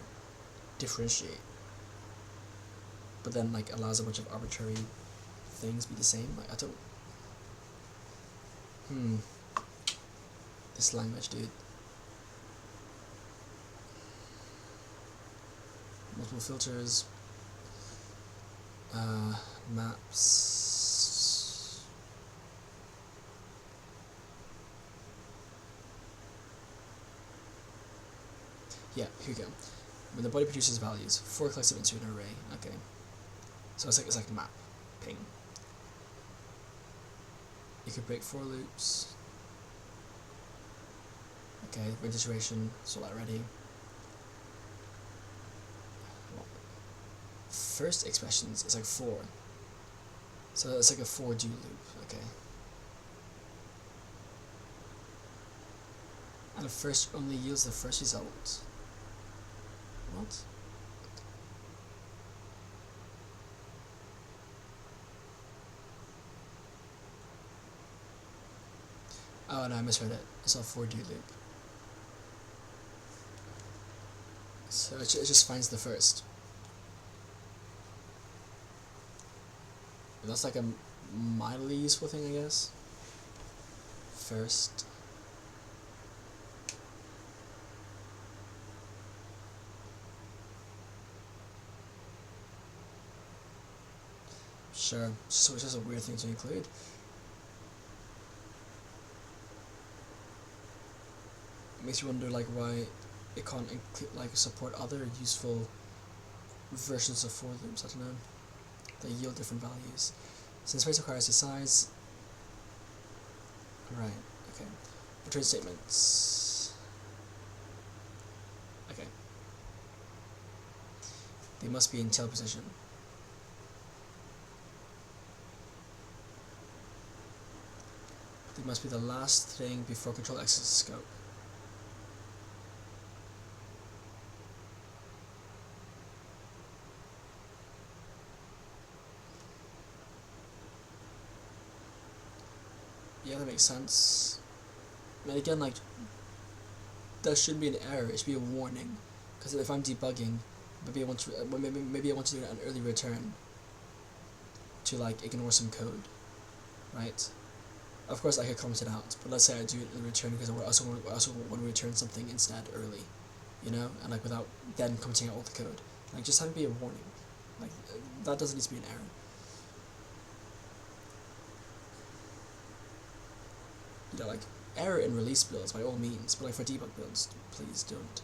differentiate, but then like allows a bunch of arbitrary things be the same. Like I don't. This language, dude. Multiple filters. Maps. Yeah, here we go. When the body produces values, 4 collects them into an array. Okay. So it's like a map. Ping. You could break for loops. Okay, ring iteration, so that ready. First expressions is like 4. So it's like a for do loop, okay. And the first only yields the first result. What? Oh no, I misread it. It's a for do loop. So it just finds the first. That's like a mildly useful thing, I guess. First. Sure, so it's just a weird thing to include. It makes you wonder like why it can't like support other useful versions of for loops. I don't know. They yield different values. Since race requires a size. Right. Okay. Return statements. Okay. They must be in tail position. They must be the last thing before control exits the scope. Yeah, that makes sense. And again, like, that shouldn't be an error. It should be a warning. Because if I'm debugging, maybe I want to do an early return to like ignore some code, right? Of course, I could comment it out, but let's say I do it in return because I also want to return something instead early, you know, and like without then commenting out all the code. Like, just have it be a warning. Like, that doesn't need to be an error. You know, like, error in release builds by all means, but like for debug builds, please don't.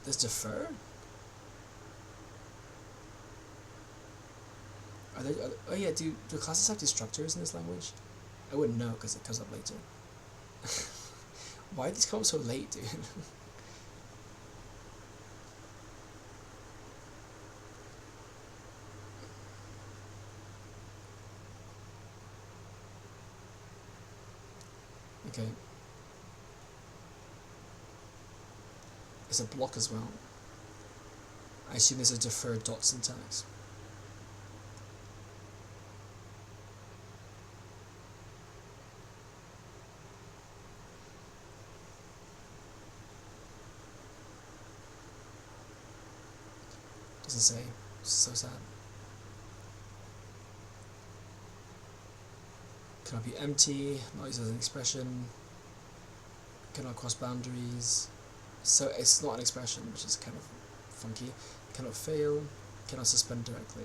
There's defer? Oh yeah, do classes have destructors in this language? I wouldn't know because it comes up later. Why did these come up so late, dude? Okay. It's a block as well. I assume there's a deferred dot syntax. Doesn't say. So sad. Cannot be empty, not used as an expression, cannot cross boundaries. So it's not an expression, which is kind of funky. Cannot fail, cannot suspend directly.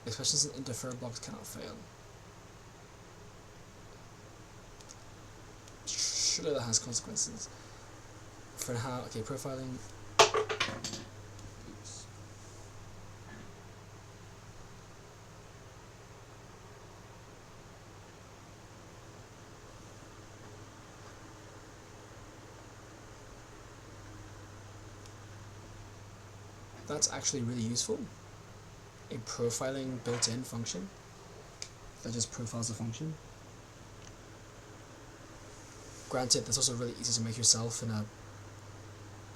Expressions in deferred blocks cannot fail. Surely that has consequences. For how, okay, profiling. Oops. that's actually really useful. A profiling built-in function that just profiles the function. Granted, that's also really easy to make yourself in a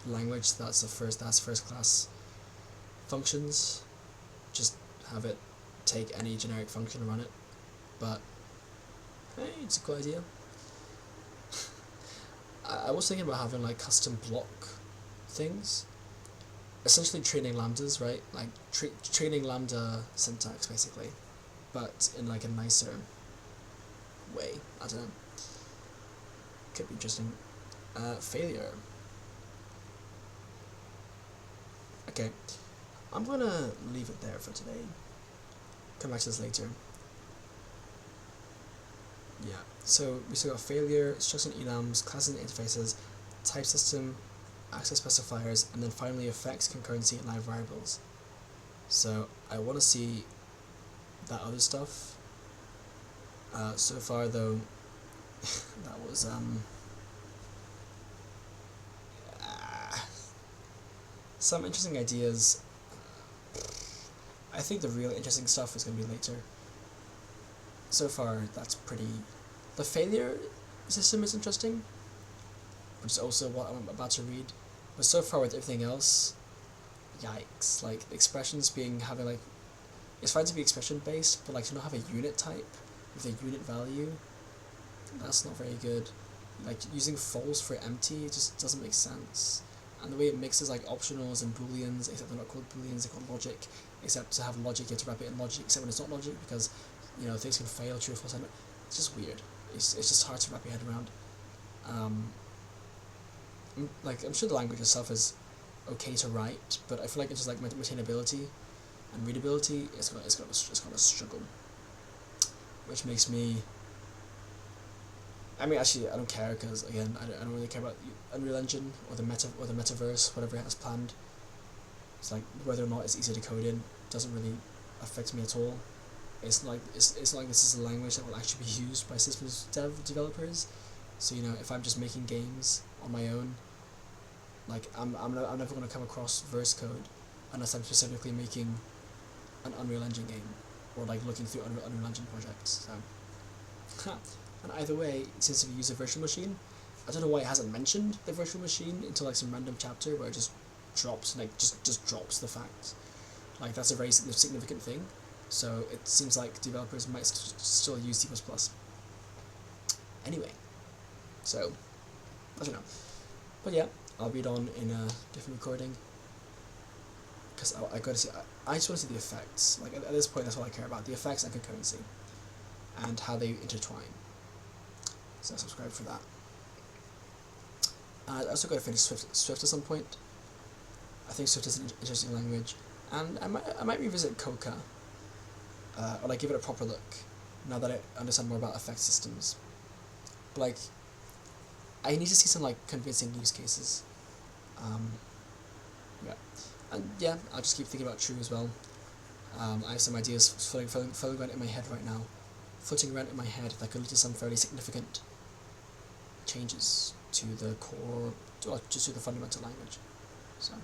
language that's first class functions. Just have it take any generic function and run it. But hey, it's a cool idea. I was thinking about having like custom block things, essentially training lambdas, right? Like training lambda syntax basically, but in like a nicer way. I don't know. Could be interesting. Failure. Okay, I'm gonna leave it there for today. Come back to this later. Yeah, so we still got failure, structures and enums, classes and interfaces, type system, access specifiers, and then finally effects, concurrency, and live variables. So I want to see that other stuff. So far though, that was some interesting ideas. I think the real interesting stuff is going to be later. So far, that's pretty... The failure system is interesting, which is also what I'm about to read. But so far with everything else, yikes. Like, expressions having like... It's fine to be expression based, but like to not have a unit type with a unit value, that's not very good. Like, using false for empty just doesn't make sense. And the way it mixes like optionals and booleans, except they're not called booleans, they're called logic. Except to have logic, you have to wrap it in logic, except when it's not logic, because, you know, things can fail, true or false. It's just weird. It's just hard to wrap your head around. I'm sure the language itself is okay to write, but I feel like it's just like maintainability and readability. It's got a struggle, which makes me. I mean, actually, I don't care because again, I don't really care about Unreal Engine or the metaverse, whatever it has planned. It's like whether or not it's easy to code in doesn't really affect me at all. It's like this is a language that will actually be used by systems developers. So, you know, if I'm just making games on my own, like I'm never going to come across verse code unless I'm specifically making an Unreal Engine game or like looking through Unreal Engine projects. So, and either way, since we use a virtual machine, I don't know why it hasn't mentioned the virtual machine until like some random chapter where it just drops, like just drops the facts. Like that's a very significant thing. So it seems like developers might still use C++. Anyway, so I don't know, but yeah, I'll read on in a different recording because I got to see. I just want to see the effects. Like at this point, that's all I care about: the effects and concurrency, and how they intertwine. So subscribe for that. I also got to finish Swift at some point. I think Swift is an interesting language, and I might revisit Coca, or like give it a proper look, now that I understand more about effect systems. But like, I need to see some like convincing use cases. Yeah, and yeah, I'll just keep thinking about True as well. I have some ideas floating around in my head right now, that could lead to some fairly significant changes to the core, or just to the fundamental language. So.